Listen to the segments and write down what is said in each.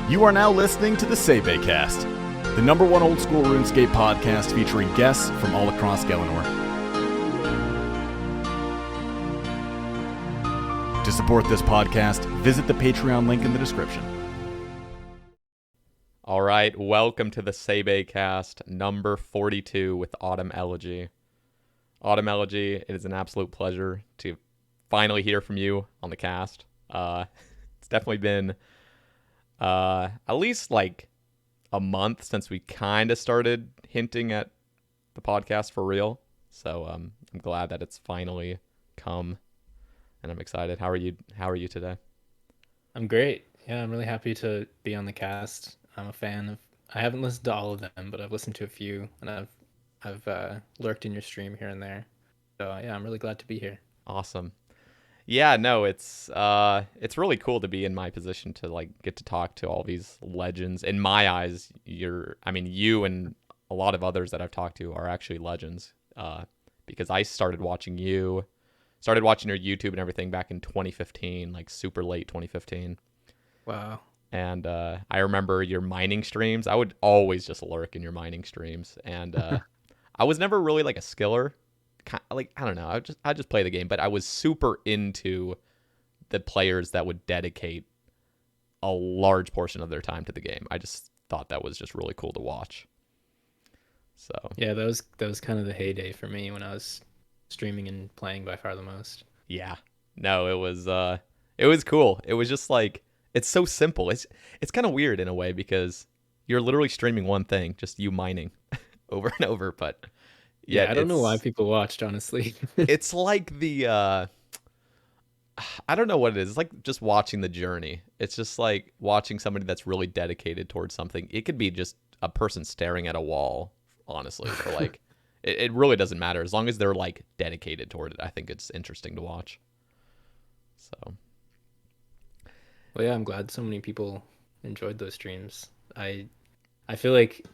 You are now listening to the Sae Bae Cast, the #1 old school RuneScape podcast featuring guests from all across Galanor. To support this podcast, visit the Patreon link in the description. All right, welcome to the Sae Bae Cast, number 42 with Autumn Elegy. Autumn Elegy, it is an absolute pleasure to finally hear from you on the cast. It's definitely been at least like a month since we kind of started hinting at the podcast for real. So I'm glad that it's finally come, and I'm excited. How are you today? I'm great. Yeah, I'm really happy to be on the cast. I'm a fan of. I haven't listened to all of them, but I've listened to a few, and I've lurked in your stream here and there. So yeah, I'm really glad to be here. Awesome. Yeah, no, it's really cool to be in my position to like get to talk to all these legends. In my eyes, you and a lot of others that I've talked to are actually legends. Because I started watching your YouTube and everything back in 2015, like super late 2015. Wow. And I remember your mining streams. I would always just lurk in your mining streams, and I was never really like a skiller. Like, I don't know, I just play the game, but I was super into the players that would dedicate a large portion of their time to the game. I just thought that was just really cool to watch. So yeah, that was kind of the heyday for me when I was streaming and playing by far the most. Yeah, no, it was cool. It was just like, it's so simple. It's kind of weird in a way because you're literally streaming one thing, just you mining over and over, but yeah, I don't know why people watched, honestly. It's like the I don't know what it is. It's like just watching the journey. It's just like watching somebody that's really dedicated towards something. It could be just a person staring at a wall, honestly, or like it really doesn't matter as long as they're like dedicated toward it. I think it's interesting to watch. So, well, yeah, I'm glad so many people enjoyed those streams. I feel like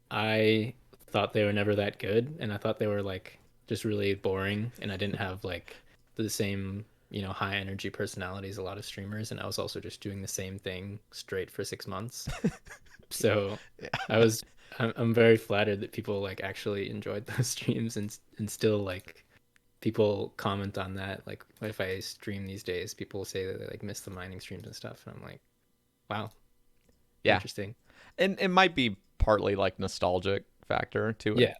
I thought they were never that good, and I thought they were like just really boring, and I didn't have like the same, high energy personality as a lot of streamers, and I was also just doing the same thing straight for 6 months. So yeah. I'm very flattered that people like actually enjoyed those streams, and still like people comment on that. Like if I stream these days, people say that they like miss the mining streams and stuff, and I'm like, wow, Yeah. interesting. And it might be partly like nostalgic factor to it. Yeah,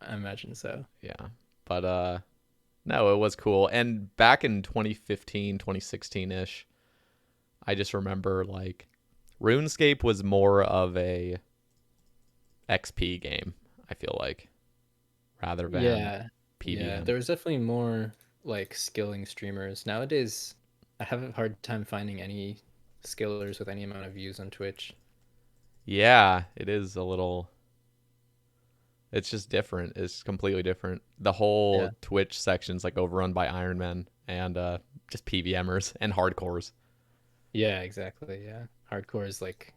I imagine so. Yeah. But no, it was cool. And back in 2015, 2016-ish, I just remember like RuneScape was more of a XP game, I feel like, rather than PvM. Yeah, there was definitely more like skilling streamers. Nowadays, I have a hard time finding any skillers with any amount of views on Twitch. Yeah, it is a little. It's just different. It's completely different. The whole Yeah. Twitch section's like overrun by Ironmen and just PVMers and hardcores. Yeah, exactly. Yeah. Hardcore is like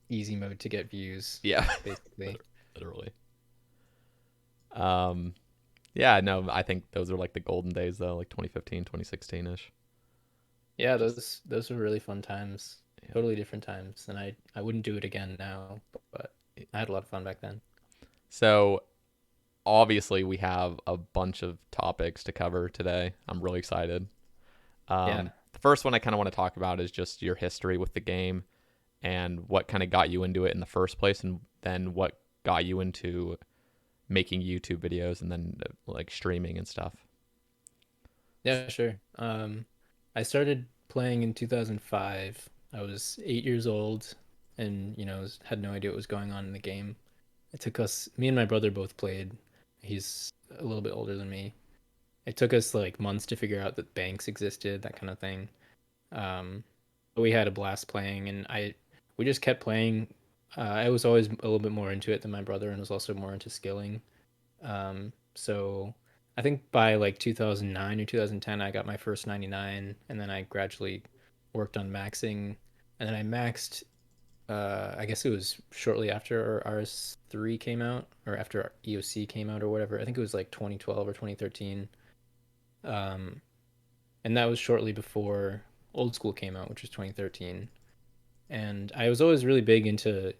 easy mode to get views, Yeah, basically. literally. Yeah, no, I think those are like the golden days though, like 2015, 2016-ish. Yeah, those were really fun times. Yeah. Totally different times, and I wouldn't do it again now, but I had a lot of fun back then. So obviously we have a bunch of topics to cover today. I'm really excited. Yeah. The first one I kind of want to talk about is just your history with the game and what kind of got you into it in the first place, and then what got you into making YouTube videos and then like streaming and stuff. Yeah, sure. I started playing in 2005. I was 8 years old, and had no idea what was going on in the game. It took us, me and my brother both played. He's a little bit older than me. It took us like months to figure out that banks existed, that kind of thing. But we had a blast playing, and we just kept playing. I was always a little bit more into it than my brother, and was also more into skilling. So I think by like 2009 or 2010, I got my first 99, and then I gradually worked on maxing, and then I maxed. I guess it was shortly after RS3 came out, or after EOC came out, or whatever. I think it was like 2012 or 2013. And that was shortly before Old School came out, which was 2013. And I was always really big into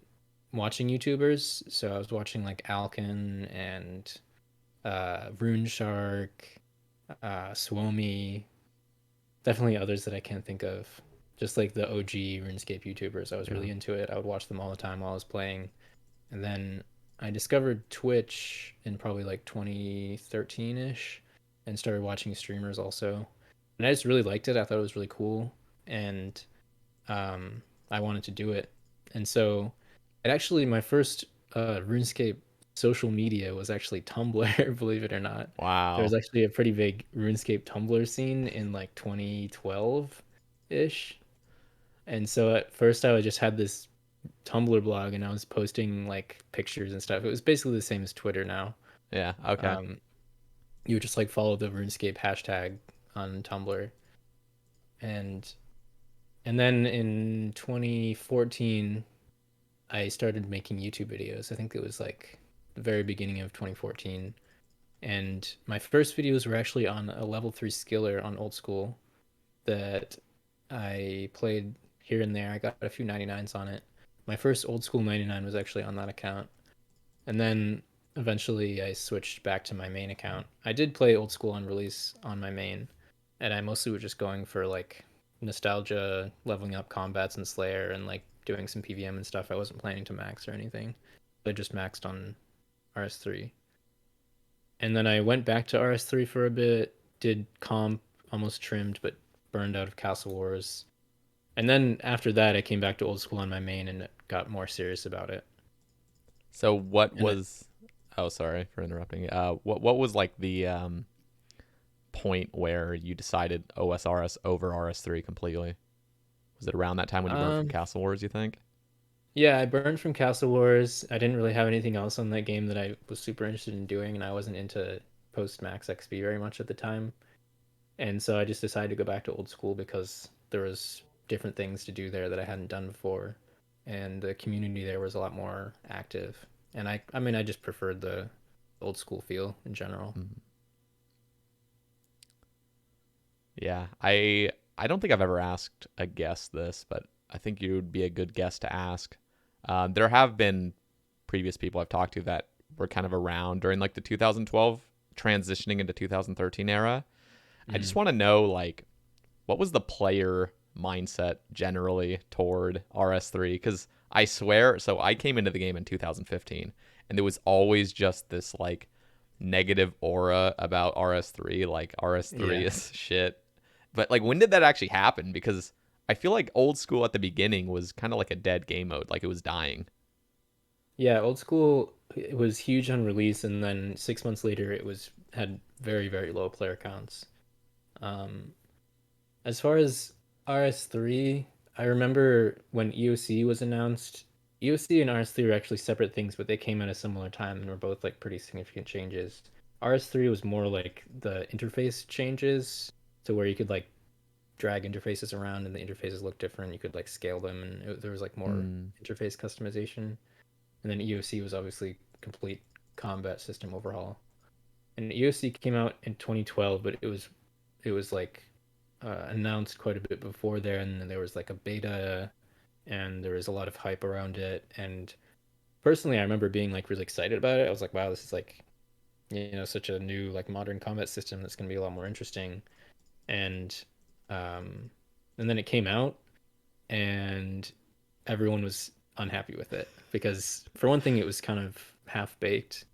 watching YouTubers. So I was watching like Alkin and Rune Shark, Swomy, definitely others that I can't think of. Just like the OG RuneScape YouTubers. I was Yeah. really into it. I would watch them all the time while I was playing. And then I discovered Twitch in probably like 2013-ish and started watching streamers also. And I just really liked it. I thought it was really cool. And um, I wanted to do it. And so it actually, my first RuneScape social media was actually Tumblr, believe it or not. There was Wow. actually a pretty big RuneScape Tumblr scene in like 2012-ish. And so at first I just had this Tumblr blog and I was posting like pictures and stuff. It was basically the same as Twitter now. Yeah. Okay. Um, you would just like follow the RuneScape hashtag on Tumblr. And then in 2014 I started making YouTube videos. I think it was like the very beginning of 2014. And my first videos were actually on a level 3 skiller on old school that I played here and there. I got a few 99s on it. My first old school 99 was actually on that account. And then eventually I switched back to my main account. I did play old school on release on my main, and I mostly was just going for like nostalgia, leveling up combats and Slayer, and like doing some PVM and stuff. I wasn't planning to max or anything. I just maxed on RS3. And then I went back to RS3 for a bit, did comp, almost trimmed, but burned out of Castle Wars. And then after that, I came back to old school on my main and got more serious about it. So what And it, was? Oh, sorry for interrupting. What was like the point where you decided OSRS over RS3 completely? Was it around that time when you burnt from um, Castle Wars, you think? yeah, I burned from Castle Wars. I didn't really have anything else on that game that I was super interested in doing, and I wasn't into post max XP very much at the time. And so I just decided to go back to old school because there was different things to do there that I hadn't done before, and the community there was a lot more active. And I mean, I just preferred the old school feel in general. Mhm. Yeah, I don't think I've ever asked a guest this, but I think you would be a good guest to ask. There have been previous people I've talked to that were kind of around during like the 2012 transitioning into 2013 era. I just Mm. want to know like what was the player mindset generally toward RS3? Because I swear, so I came into the game in 2015, and there was always just this like negative aura about RS3, like RS3 Yeah. is shit. But like, when did that actually happen? Because I feel like old school at the beginning was kind of like a dead game mode, like it was dying. Yeah, old school it was huge on release, and then 6 months later it was had very, very low player counts. Um, as far as RS3, I remember when EOC was announced. EOC and RS3 were actually separate things, but they came at a similar time and were both like pretty significant changes. RS3 was more like the interface changes to where you could like drag interfaces around and the interfaces look different. You could like scale them, and there was like more Mm, interface customization. And then EOC was obviously complete combat system overhaul. And EOC came out in 2012, but it was like announced quite a bit before there, and then there was like a beta, and there was a lot of hype around it. And personally, I remember being like really excited about it. I was like, wow, this is like such a new like modern combat system that's going to be a lot more interesting. And um, and then it came out, and everyone was unhappy with it because for one thing, it was kind of half baked.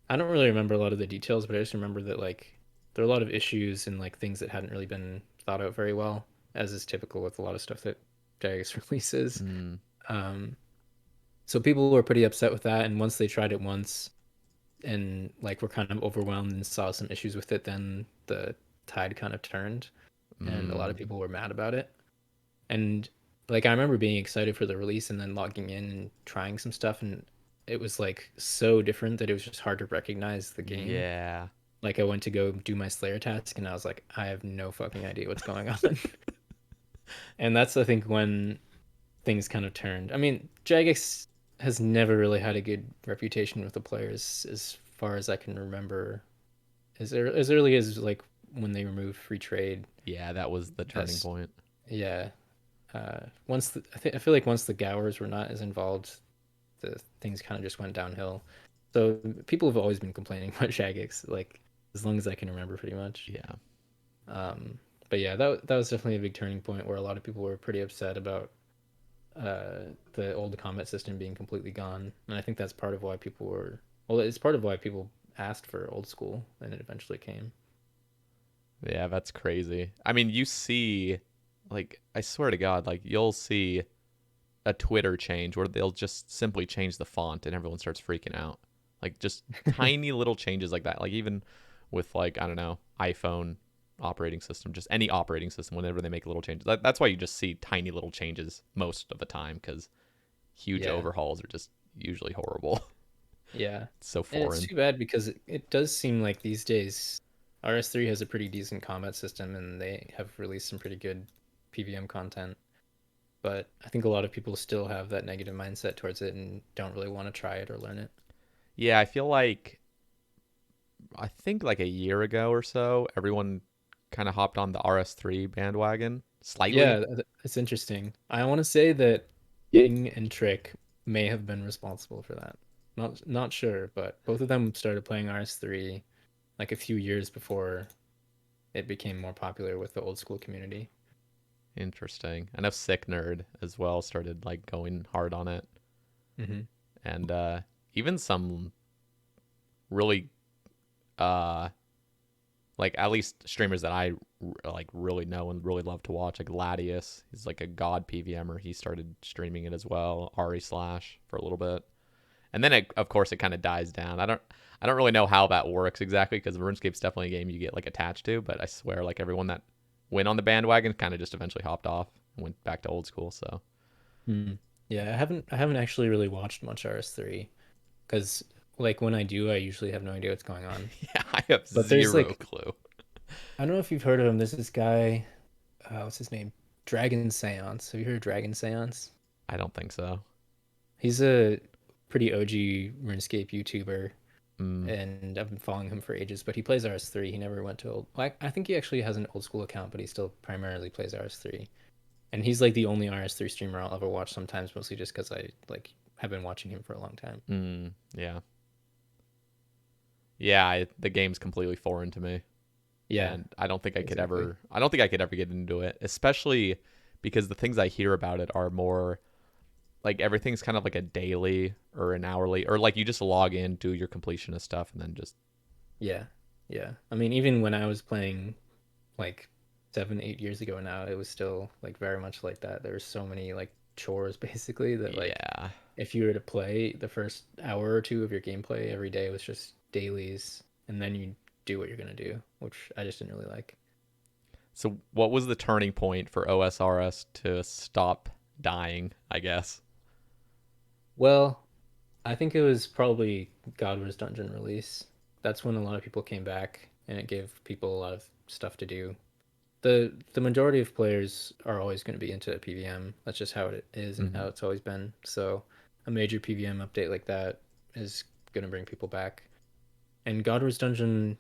I don't really remember a lot of the details, but I just remember that like there are a lot of issues and like things that hadn't really been thought out very well, as is typical with a lot of stuff that Jagex releases. mm, Um, so people were pretty upset with that, and once they tried it once and like were kind of overwhelmed and saw some issues with it, then the tide kind of turned, and a lot of mm. people were mad about it. And like I remember being excited for the release and then logging in and trying some stuff, and it was like so different that it was just hard to recognize the game. Yeah. Like I went to go do my Slayer task and I was like, I have no fucking idea what's going on. And that's I think when things kind of turned. I mean, Jagex has never really had a good reputation with the players as far as I can remember. As early as like when they removed free trade. Yeah, that was the turning That's point. yeah. I feel like once the Gowers were not as involved, the things kind of just went downhill. So people have always been complaining about Jagex, like as long as I can remember, pretty much. Yeah. But yeah, that was definitely a big turning point where a lot of people were pretty upset about the old combat system being completely gone, and I think that's part of why people were. Well, it's part of why people asked for old school, and it eventually came. Yeah, that's crazy. I mean, you see, like, I swear to God, like, you'll see a Twitter change where they'll just simply change the font and everyone starts freaking out. Like, just tiny little changes like that. Like, even with, like, I don't know, iPhone operating system, just any operating system, whenever they make little changes. That's why you just see tiny little changes most of the time, because huge Yeah, overhauls are just usually horrible. yeah, It's so and it's foreign. too bad because it does seem like these days RS3 has a pretty decent combat system, and they have released some pretty good PVM content. But I think a lot of people still have that negative mindset towards it and don't really want to try it or learn it. Yeah, I feel like, I think like a year ago or so, everyone kind of hopped on the RS3 bandwagon slightly. Yeah, it's interesting. I want to say that Ying and Trick may have been responsible for that. Not sure, but both of them started playing RS3 like a few years before it became more popular with the old school community. Interesting. I know Sick Nerd as well started like going hard on it, Hmm. and even some really uh like, at least streamers that I like really know and really love to watch, like Latius. He's like a god PVMer. He started streaming it as well. Ari Slash for a little bit, and then of course it kind of dies down. I don't really know how that works exactly, because RuneScape's definitely a game you get like attached to. But I swear, like, everyone that went on the bandwagon kind of just eventually hopped off and went back to old school. So Mm. Yeah, I haven't actually really watched much RS3 because like when I do, I usually have no idea what's going on. yeah, I have But there's zero like clue. I don't know if you've heard of him. There's this guy, what's his name? Dragon Seance. Have you heard of Dragon Seance? I don't think so. He's a pretty OG RuneScape YouTuber, Mm, and I've been following him for ages. But he plays RS3. He never went to old. Well, I think he actually has an old school account, but he still primarily plays RS3. And he's like the only RS3 streamer I'll ever watch. Sometimes, mostly just because I like have been watching him for a long time. yeah, yeah. The game's completely foreign to me. Yeah, And I don't think I could exactly. ever I don't think I could ever get into it, especially because the things I hear about it are more like everything's kind of like a daily or an hourly, or like you just log in, do your completionist stuff, and then just Yeah, yeah. I mean, even when I was playing like 7, 8 years ago now, it was still like very much like that. There were so many like chores basically that like yeah. if you were to play the first hour or two of your gameplay every day was just dailies, and then you do what you're gonna do, which I just didn't really like. So what was the turning point for OSRS to stop dying, I guess? Well, I think it was probably Godwar's Dungeon release. That's when a lot of people came back, and it gave people a lot of stuff to do. The majority of players are always going to be into PVM. That's just how it is and Hmm. how it's always been. So a major PVM update like that is going to bring people back. And Godwar's Dungeon,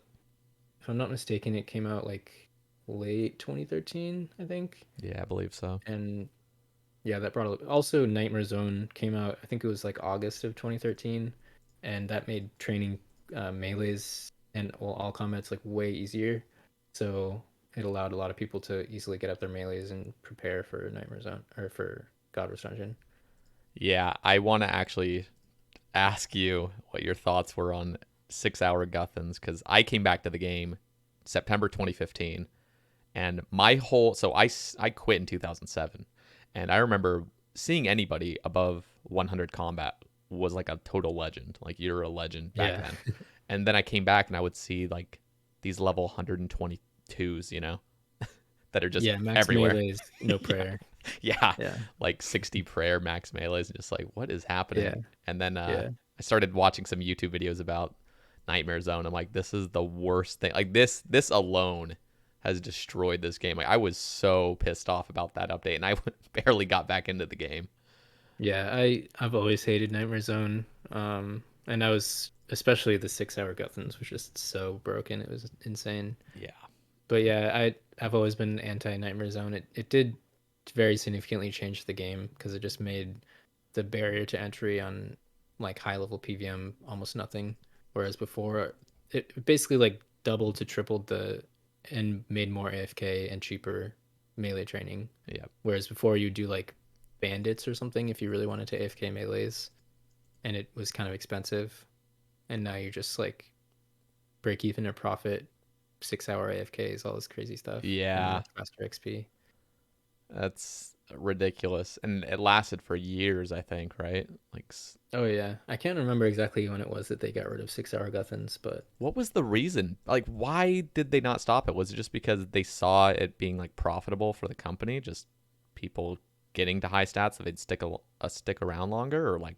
if I'm not mistaken, it came out like late 2013, I think. Yeah, I believe so. And yeah, that brought also Nightmare Zone came out. I think it was like August of 2013, and that made training melees and all combats like way easier. So it allowed a lot of people to easily get up their melees and prepare for Nightmare Zone or for Godless Dungeon. Yeah, I want to actually ask you what your thoughts were on 6 Hour Guthans, because I came back to the game September 2015, and my whole so I quit in 2007, and I remember seeing anybody above 100 combat was like a total legend. Like, you're a legend back Yeah, then. And then I came back and I would see like these level 122s, that are just yeah. Max everywhere. melees, no Yeah, prayer. yeah, Yeah, like 60 prayer max melees, and just like, what is yeah, happening? And then yeah, I started watching some YouTube videos about Nightmare Zone. I'm like, this is the worst thing. Like, this alone has destroyed this game. Like, I was so pissed off about that update, and I barely got back into the game. yeah. I've always hated Nightmare Zone. And I was especially the 6 hour Guthans was just so broken. It was insane. Yeah. But yeah, I've always been anti Nightmare Zone. It did very significantly changed the game because it just made the barrier to entry on like high level PVM almost nothing. Whereas before, it basically like doubled to tripled the and made more AFK and cheaper melee training. Yeah. Whereas before you do like bandits or something if you really wanted to AFK melees, and it was kind of expensive. And now you just like break even or profit, 6 hour AFKs, all this crazy stuff. And Yeah. much faster XP. That's ridiculous. And it lasted for years, I think, right? Like, Oh yeah, I can't remember exactly when it was that they got rid of 6 hour Guthans, but what was the reason? Like, why did they not stop it? Was it just because they saw it being like profitable for the company? Just people getting to high stats so they'd stick around longer, or like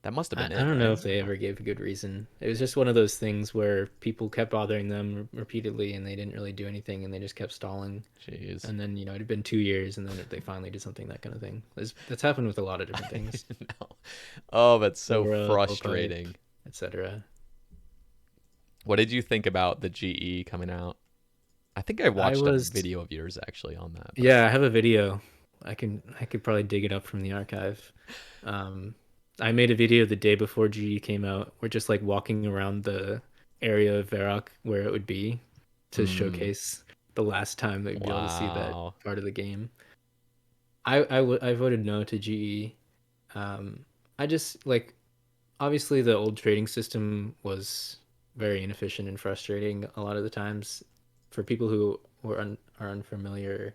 that must have I, been I it, don't know right? if they ever gave a good reason. It was just one of those things where people kept bothering them repeatedly, and they didn't really do anything, and they just kept stalling. Jeez. And then it had been 2 years, and then they finally did something. That kind of thing. That's happened with a lot of different things. No. Oh, that's so Aura, Blowpipe, frustrating. etc. What did you think about the GE coming out? I think I I watched a was video of yours actually on that. But... Yeah, I have a video. I could probably dig it up from the archive. Um, I made a video the day before GE came out. We're just like walking around the area of Varrock where it would be to Mm, showcase the last time that we'd be able to see that wow. part of the game. I voted no to GE. I just like obviously the old trading system was very inefficient and frustrating a lot of the times for people who are unfamiliar.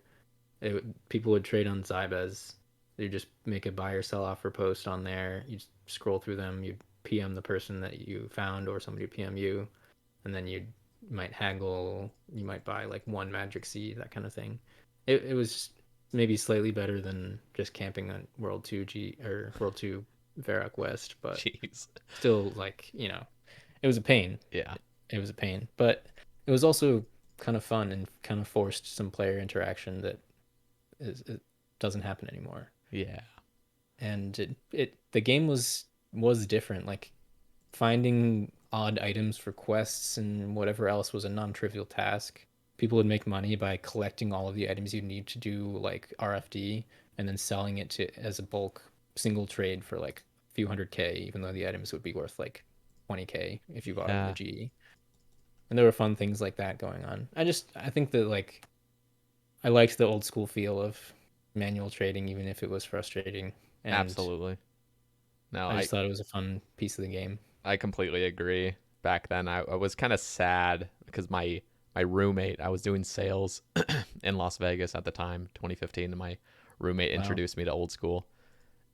People would trade on Zybez. You just make a buy or sell offer post on there. You scroll through them. You PM the person that you found, or somebody PM you, and then you might haggle. You might buy like one magic seed, that kind of thing. It was maybe slightly better than just camping on World Two G or World Two Varrock West, but Jeez. still it was a pain. Yeah. It was a pain, but it was also kind of fun and kind of forced some player interaction that it doesn't happen anymore. Yeah. And the game was different. Like finding odd items for quests and whatever else was a non-trivial task. People would make money by collecting all of the items you need to do like RFD and then selling it to as a bulk single trade for like a few hundred K, even though the items would be worth like 20K if you bought them in the Yeah. GE. And there were fun things like that going on. I think that like I liked the old school feel of manual trading, even if it was frustrating. And Absolutely. No, I just thought it was a fun piece of the game. I completely agree. Back then, I was kind of sad because my roommate, I was doing sales in Las Vegas at the time, 2015, and my roommate Wow. introduced me to old school.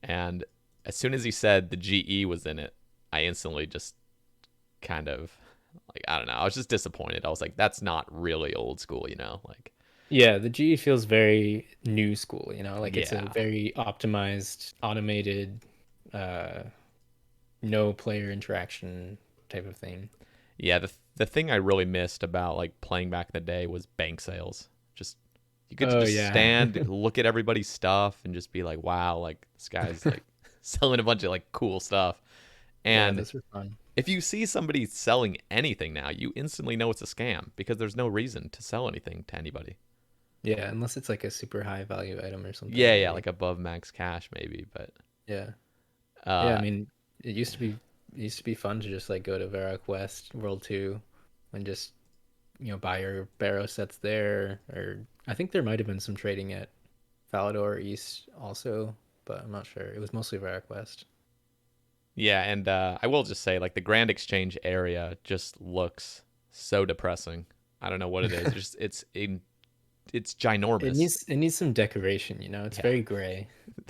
And as soon as he said the GE was in it, I instantly just kind of like, I don't know, I was just disappointed. I was like, that's not really old school, like, Yeah, the GE feels very new school, like it's a yeah. very optimized, automated, uh, no player interaction type of thing. Yeah, the thing I really missed about like playing back in the day was bank sales. Just you get to Oh just yeah. stand, look at everybody's stuff, and just be like, wow, like this guy's like selling a bunch of like cool stuff. Yeah, And those were fun. if you see somebody selling anything now, you instantly know it's a scam because there's no reason to sell anything to anybody. Yeah, unless it's like a super high value item or something, Yeah, maybe. like above max cash maybe, but Yeah. Yeah, I uh mean, it used to be fun to just like go to Varrock West World 2 and just buy your barrow sets there, or I think there might have been some trading at Falador East also, but I'm not sure. It was mostly Varrock West. yeah, and I will just say like the Grand Exchange area just looks so depressing. I don't know what it is. It's It ginormous. needs it needs some decoration, It's Yeah. very gray.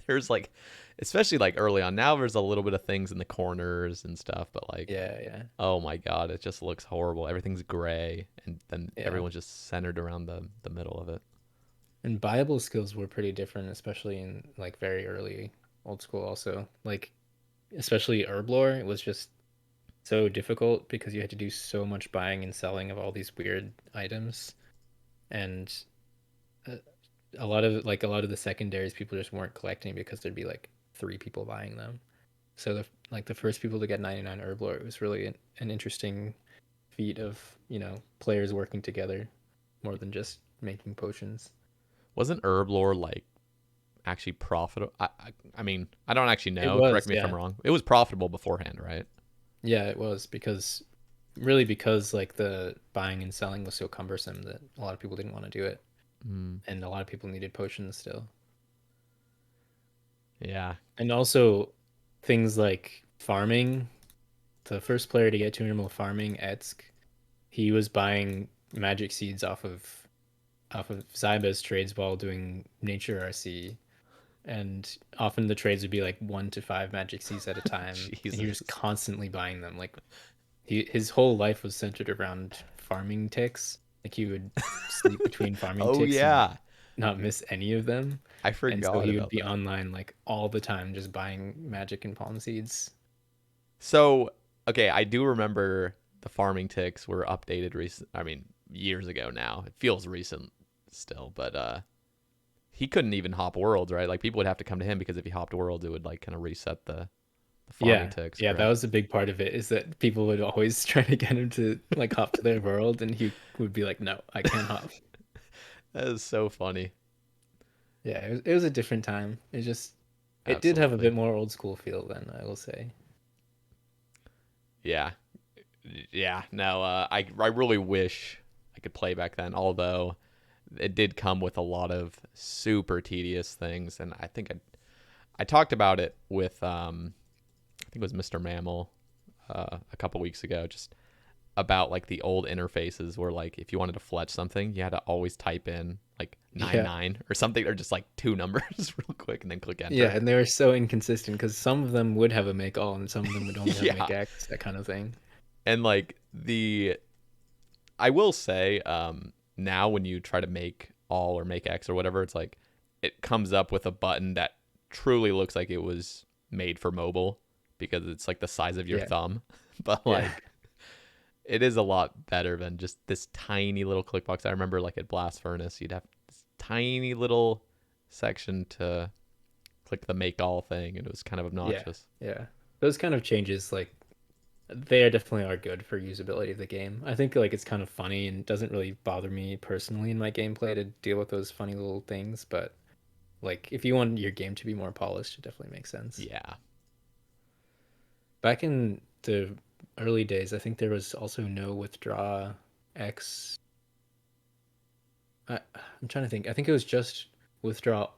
There's like, especially like early on. Now there's a little bit of things in the corners and stuff, but like, Yeah, yeah. oh my god, it just looks horrible. Everything's gray, and then Yeah. everyone's just centered around the middle of it. And buyable skills were pretty different, especially in like very early old school also. Like especially Herblore, it was just so difficult because you had to do so much buying and selling of all these weird items. And uh, a lot of the secondaries people just weren't collecting because there'd be like three people buying them. So the first people to get 99 Herblore, it was really an interesting feat of players working together more than just making potions. Wasn't Herblore like actually profitable. I mean, I don't actually It know. was, Correct me if I'm yeah. wrong. It was profitable beforehand, right? Yeah, it was because like the buying and selling was so cumbersome that a lot of people didn't want to do it, Mm, and a lot of people needed potions still. yeah. And also things like farming. The first player to get to normal farming, Etsk, he was buying magic seeds off of Sae Bae's trades while doing nature RC, and often the trades would be like 1 to 5 magic seeds at a time, and he was Jesus. constantly buying them. Like his whole life was centered around farming ticks. Like he would sleep between farming Oh ticks and like yeah. not miss any of them. I And so forgot he would about be that. online like all the time just buying magic and palm seeds. So, okay, I do remember the farming ticks were updated I mean, years ago now. It feels recent still, but he couldn't even hop worlds, right? Like people would have to come to him because if he hopped worlds, it would like kind of reset the farming Yeah, ticks, yeah, that correct? was a big part of it, is that people would always try to get him to like hop to their world, and he would be like, "No, I can't hop." That is so funny. Yeah, it was a different time. It did have a Absolutely. bit more old school feel then, I will say. Yeah. Yeah. No, I really wish I could play back then, although it did come with a lot of super tedious things, and I talked about it with I think it was Mr. Mammal a couple weeks ago, just about like the old interfaces where like if you wanted to fletch something, you had to always type in like nine Yeah. nine or something, or just like two numbers real quick and then click Yeah, enter. and they were so inconsistent because some of them would have a make all and some of them would only have make Yeah, X, that kind of thing. and like I will say, now when you try to make all or make X or whatever, it's like it comes up with a button that truly looks like it was made for mobile because it's like the size of your Yeah. thumb. But Yeah. like it is a lot better than just this tiny little click box. I remember like at Blast Furnace, you'd have this tiny little section to click the make all thing, and it was kind of Yeah. obnoxious. Yeah. Those kind of changes, like, they are definitely are good for usability of the game. I think like it's kind of funny and doesn't really bother me personally in my gameplay to deal with those funny little things, but like if you want your game to be more polished, it definitely makes sense. Yeah. Back in the early days, I think there was also no withdraw X. I'm trying to think. I think it was just withdraw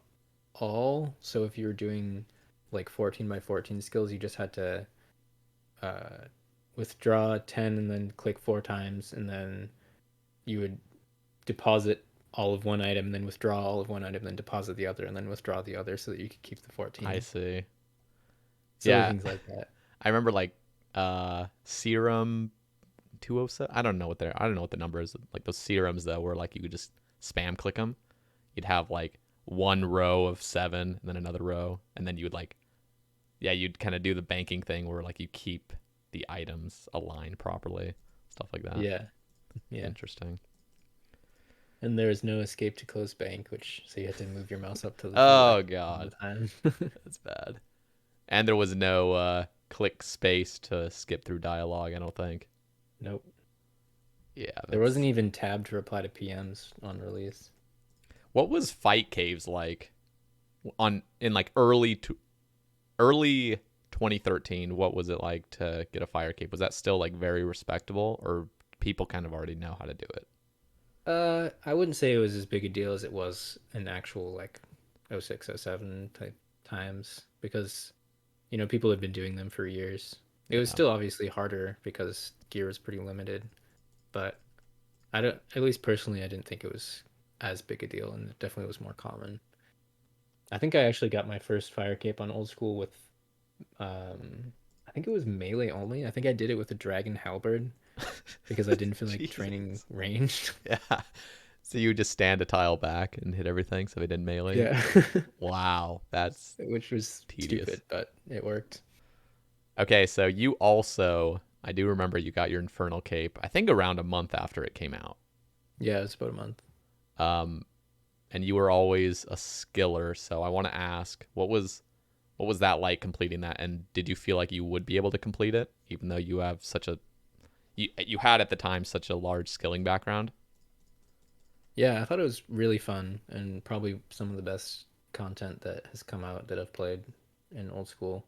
all. So if you were doing like 14 by 14 skills, you just had to uh, withdraw 10 and then click 4 times, and then you would deposit all of one item, then withdraw all of one item, then deposit the other, and then withdraw the other so that you could keep the I 14. see. Silly Yeah. things like that. I remember like Serum 207. I don't know what the number is. Like those serums though, where like you could just spam click them. You'd have like one row of 7 and then another row, and then you would like, yeah, you'd kind of do the banking thing where like you keep the items aligned properly, stuff like that. Yeah. Yeah. Interesting. And there was no escape to close bank, which so you had to move your mouse up to the left Oh all the god, time. that's bad. And there was no click space to skip through dialogue, I don't think. Nope. Yeah, There wasn't that's. even tab to reply to PMs on release. What was fight caves like on in like early 2013? What was it like to get a fire cave? Was that still like very respectable, or people kind of already know how to do it? I wouldn't say it was as big a deal as it was in actual like 06, 07 type times, because people had been doing them for years. It was Yeah. still obviously harder because gear was pretty limited, but I don't, at least personally, I didn't think it was as big a deal, and it definitely was more common. I think I actually got my first fire cape on old school with, I think it was melee only. I think I did it with a dragon halberd because I didn't feel like training Jesus. ranged. Yeah. So you would just stand a tile back and hit everything so they didn't melee you? Yeah. Wow, that's Which was tedious. stupid, but it worked. Okay, so you also, I do remember you got your Infernal Cape, I think around a month after it came out. Yeah, it was about a month. Um, and you were always a skiller, so I want to ask, what was that like completing that, and did you feel like you would be able to complete it even though you have you had at the time such a large skilling background? Yeah, I thought it was really fun and probably some of the best content that has come out that I've played in old school.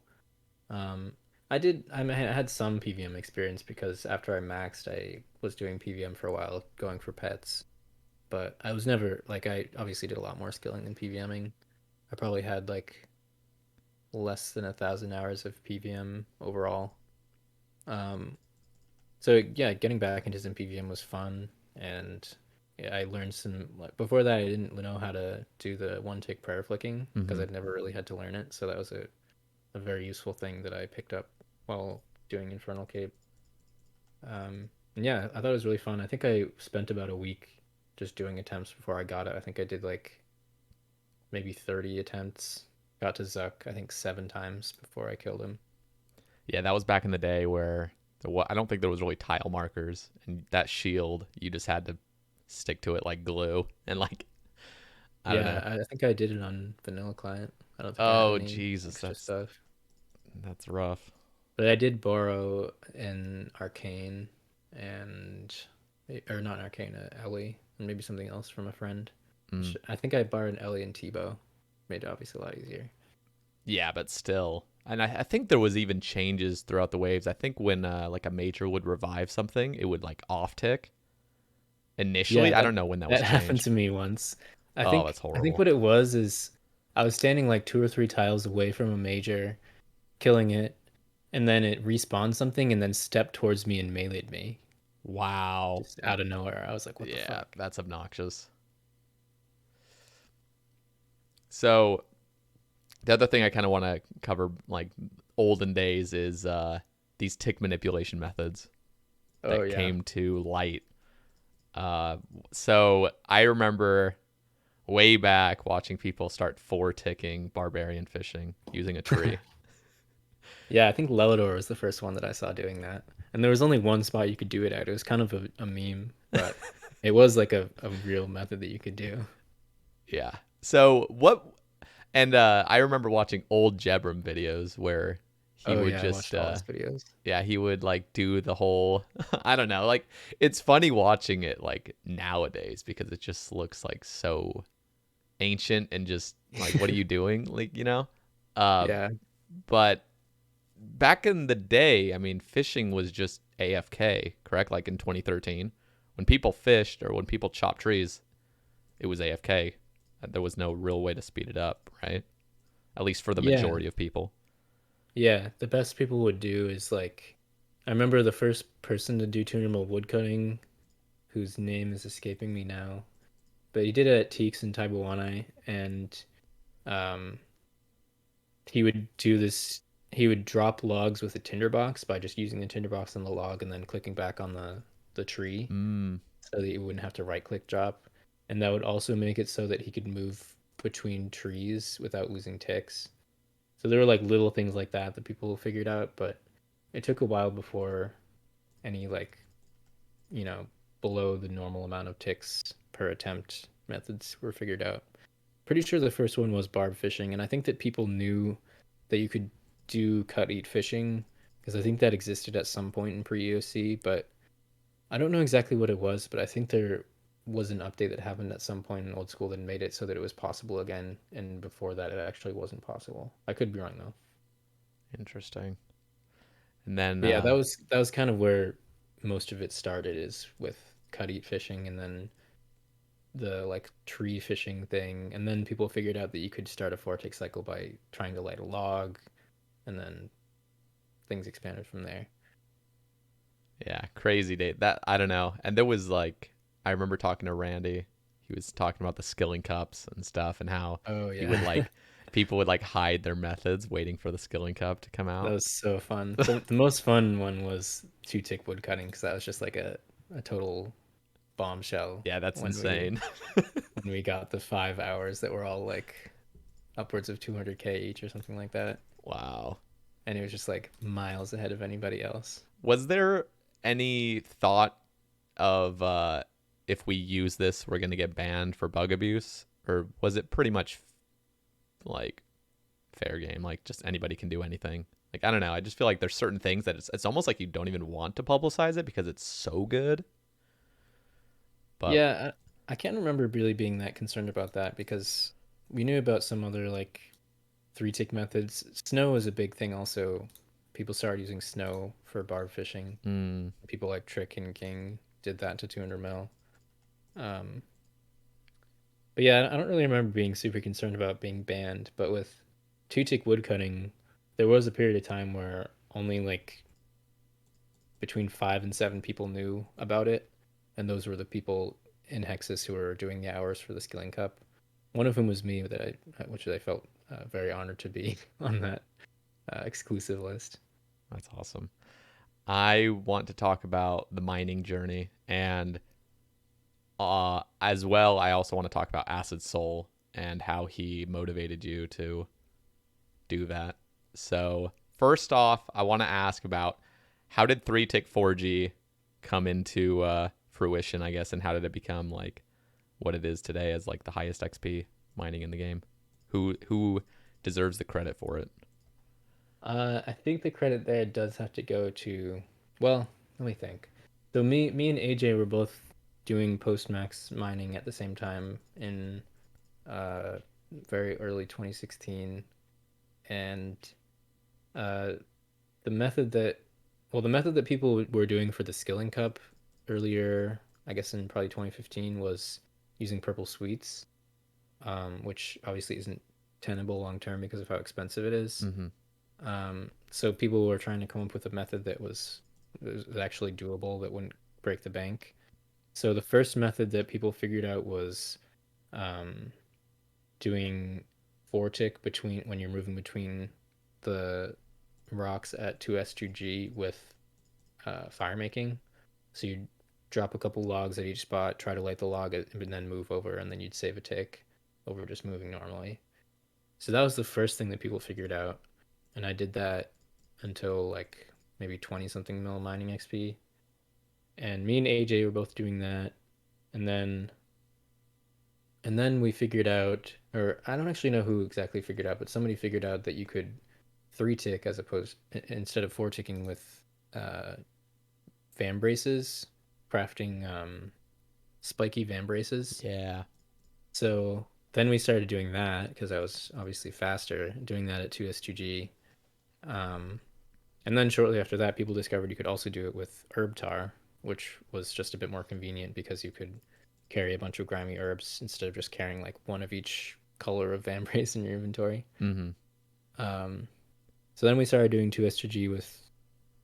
Um, I had some PVM experience because after I maxed, I was doing PVM for a while, going for pets. But I was never like I obviously did a lot more skilling than PVMing. I probably had like less than 1,000 hours of PVM overall. Um, so yeah, getting back into some PVM was fun, and yeah, I learned some. Like before that, I didn't know how to do the one tick prayer flicking because Mm-hmm. I'd never really had to learn it. So that was a very useful thing that I picked up while doing Infernal Cape. And yeah, I thought it was really fun. I think I spent about a week just doing attempts before I got it. I think I did like maybe 30 attempts. Got to Zuck, I think 7 times before I killed him. Yeah, that was back in the day where I don't think there was really tile markers, and that shield you just had to stick to it like glue, and like I don't Yeah, know. I think I did it on vanilla client. I don't think I had Oh any Jesus, extra stuff. that's rough. But I did borrow an Arcane and or not an Arcane, Ellie, and maybe something else from a friend. Mm. I think I borrowed an Ellie and Tebow. Made it obviously a lot easier. Yeah, but still. And I think there was even changes throughout the waves. I think when like a major would revive something, it would like off tick initially. Yeah, I don't know when that was that happened changed. to me once. Oh, that's I think horrible. what it was is I was standing like 2 or 3 tiles away from a major, killing it, and then it respawned something and then stepped towards me and meleeed me Wow. just out of nowhere. I was like, what the Yeah, fuck? that's obnoxious. So the other thing I kind of want to cover, like olden days, is these tick manipulation methods Oh that yeah. came to light. So I remember way back watching people start 4 ticking barbarian fishing using a tree. Yeah, I think Lelador was the first one that I saw doing that. And there was only one spot you could do it at. It was kind of a meme, but it was like a real method that you could do. Yeah. So what? And I remember watching old Jebram videos where he Oh would yeah, I just watched all his videos. yeah, he would like do the whole I don't know, like it's funny watching it like nowadays because it just looks like so ancient and just like what are you doing? Like, you know? Uh Yeah. but back in the day, I mean, fishing was just AFK, correct? Like in 2013, when people fished or when people chopped trees, it was AFK. There was no real way to speed it up, right? At least for the Yeah. majority of people. Yeah. The best people would do is like I remember the first person to do tunable woodcutting, whose name is escaping me now. But he did it at Teaks in Taiwanai, and um he would do this. He would drop logs with a tinderbox by just using the tinderbox on the log and then clicking back on the tree Mm, so that you wouldn't have to right click drop. And that would also make it so that he could move between trees without losing ticks. So there were like little things like that that people figured out, but it took a while before any like, you know, below the normal amount of ticks per attempt methods were figured out. Pretty sure the first one was barb fishing, and I think that people knew that you could do cut eat fishing because I think that existed at some point in pre EOC, but I don't know exactly what it was, but I think there was an update that happened at some point in old school that made it so that it was possible again, and before that it actually wasn't possible. I could be wrong though. interesting. And then But yeah, that was kind of where most of it started is with cut eat fishing and then the like tree fishing thing, and then people figured out that you could start a four-tick cycle by trying to light a log, and then things expanded from there. yeah, crazy day. That I don't know. And there was like I remember talking to Randy. He was talking about the skilling cups and stuff and how Oh he would yeah. like people would like hide their methods waiting for the skilling cup to come That out. was so fun. The most fun one was two-tick wood cutting because that was just like a total bombshell Yeah, that's when we insane. when we got the 5 hours that were all like upwards of 200K each or something like that, Wow. and it was just like miles ahead of anybody else. Was there any thought of if we use this, we're gonna get banned for bug abuse, or was it pretty much like fair game? Like just anybody can do anything. Like I don't know. I just feel like there's certain things that it's almost like you don't even want to publicize it because it's so good. But Yeah, I can't remember really being that concerned about that because we knew about some other like 3-tick methods. Snow is a big thing also. People started using snow for barb fishing. People like Trick and King did that to 200 mil. But yeah, I don't really remember being super concerned about being banned. But with 2-tick woodcutting, there was a period of time where only like between 5 and 7 people knew about it, and those were the people in Hexus who were doing the hours for the Skilling Cup. One of whom was me, which I felt very honored to be on that exclusive list. That's awesome. I want to talk about the mining journey, and as well, I also want to talk about Acid Soul and how he motivated you to do that. So first off, I want to ask about how did 3-tick 4G come into fruition, I guess, and how did it become like what it is today as like the highest XP mining in the game? Who deserves the credit for it? I think the credit there does have to go to, well, let me think. So me and AJ were both doing post-max mining at the same time in uh, very early 2016, and uh, the method that, well, the method that people were doing for the Skilling Cup earlier, I guess in probably 2015, was using purple sweets, which obviously isn't tenable long term because of how expensive it is. So people were trying to come up with a method that was actually doable, that wouldn't break the bank. So the first method that people figured out was um, doing 4-tick between when you're moving between the rocks at 2S2G with fire making. So you'd drop a couple logs at each spot, try to light the log, and then move over, and then you'd save a tick over just moving normally. So that was the first thing that people figured out, and I did that until like maybe 20 something mil mining XP. And me and AJ were both doing that, and then we figured out, or I don't actually know who exactly figured out, but somebody figured out that you could 3-tick as opposed instead of 4-ticking with van braces, crafting spiky van braces. Yeah. So then we started doing that because I was obviously faster doing that at 2S2G. And then shortly after that, people discovered you could also do it with herb tar, which was just a bit more convenient because you could carry a bunch of grimy herbs instead of just carrying like one of each color of vambrace in your inventory. So then we started doing 2S2G with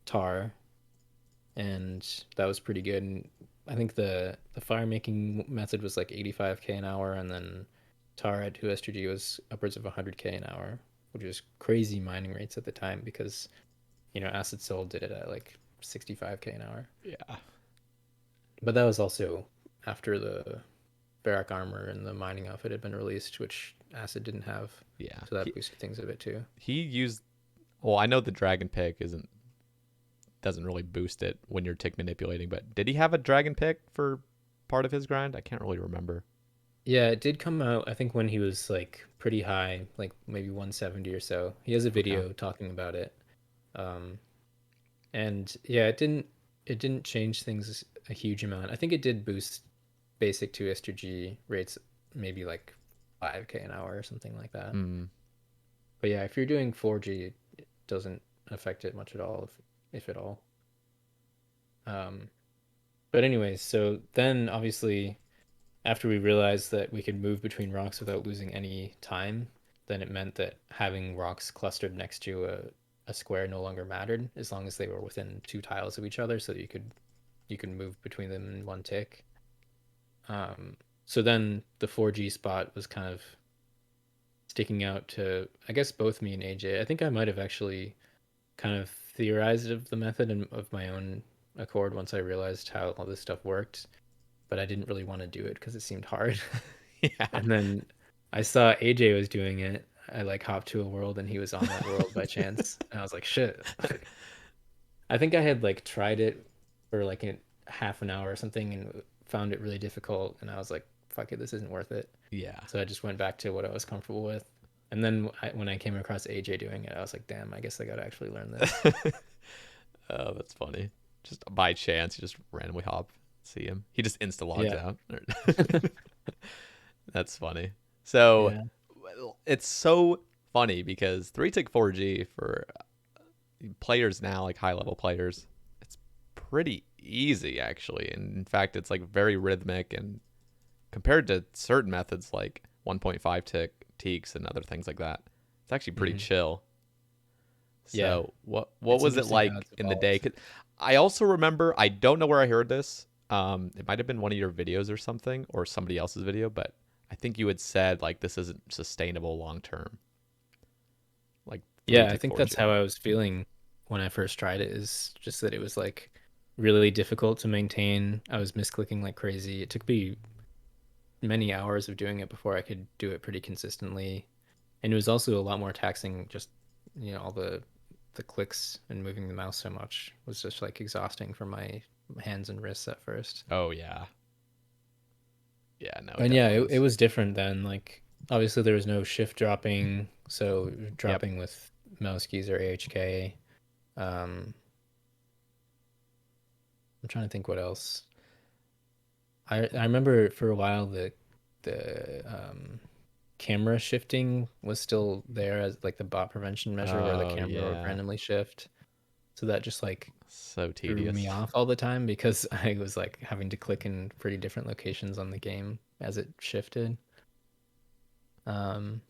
tar, and that was pretty good. And I think the fire making method was like 85k an hour, and then tar at 2S2G was upwards of 100k an hour, which was crazy mining rates at the time because, you know, Acid Soul did it at like 65k an hour. Yeah. But that was also after the Barrack armor and the mining outfit had been released, which Acid didn't have. Yeah. So that boosted things a bit too. He used, well, I know the dragon pick doesn't really boost it when you're tick manipulating, but did he have a dragon pick for part of his grind? I can't really remember. Yeah, it did come out, I think, when he was like pretty high, like maybe 170 or so. He has a video talking about it. And yeah, it didn't change things a huge amount. I think it did boost basic 2S2G rates maybe like 5k an hour or something like that. But yeah, if you're doing 4G, it doesn't affect it much at all, if at all. But anyways, so then obviously after we realized that we could move between rocks without losing any time, then it meant that having rocks clustered next to a square no longer mattered as long as they were within 2 tiles of each other, so that you could move between them in one tick. So then the 4G spot was kind of sticking out to, I guess, both me and AJ. I think I might have actually kind of theorized of the method and of my own accord once I realized how all this stuff worked, but I didn't really want to do it because it seemed hard. Yeah. And then I saw AJ was doing it. I like hopped to a world and he was on that world by chance. And I was like, shit. I think I had like tried it for like a half an hour or something and found it really difficult. And I was like, fuck it, this isn't worth it. Yeah. So I just went back to what I was comfortable with. And then when I came across AJ doing it, I was like, damn, I guess I got to actually learn this. Oh, that's funny. Just by chance, you just randomly hop, see him. He just insta logs out. That's funny. So, it's so funny because 3-tick 4G for players now, like high level players, it's pretty easy actually. And in fact, it's like very rhythmic, and compared to certain methods like 1.5 tick teaks and other things like that, it's actually pretty chill. Yeah. So what It's was it interesting like how it's in the day? evolved. 'Cause I also remember, I don't know where I heard this. It might have been one of your videos or something, or somebody else's video, but I think you had said like this isn't sustainable long term. Like Yeah, I 3-tick think 4G. that's how I was feeling when I first tried it, is just that it was like really difficult to maintain. I was misclicking like crazy. It took me many hours of doing it before I could do it pretty consistently. And it was also a lot more taxing, just all the clicks and moving the mouse so much was just like exhausting for my hands and wrists at first. Oh yeah. Yeah, no, it And yeah, definitely it is. was different then. Like obviously there was no shift dropping, so Yep. dropping with mouse keys or AHK. I'm trying to think what else. I remember for a while the camera shifting was still there as like the bot prevention measure where the Oh camera would yeah. randomly shift. So that just like So threw me tedious. off all the time because I was like having to click in pretty different locations on the game as it shifted. Um,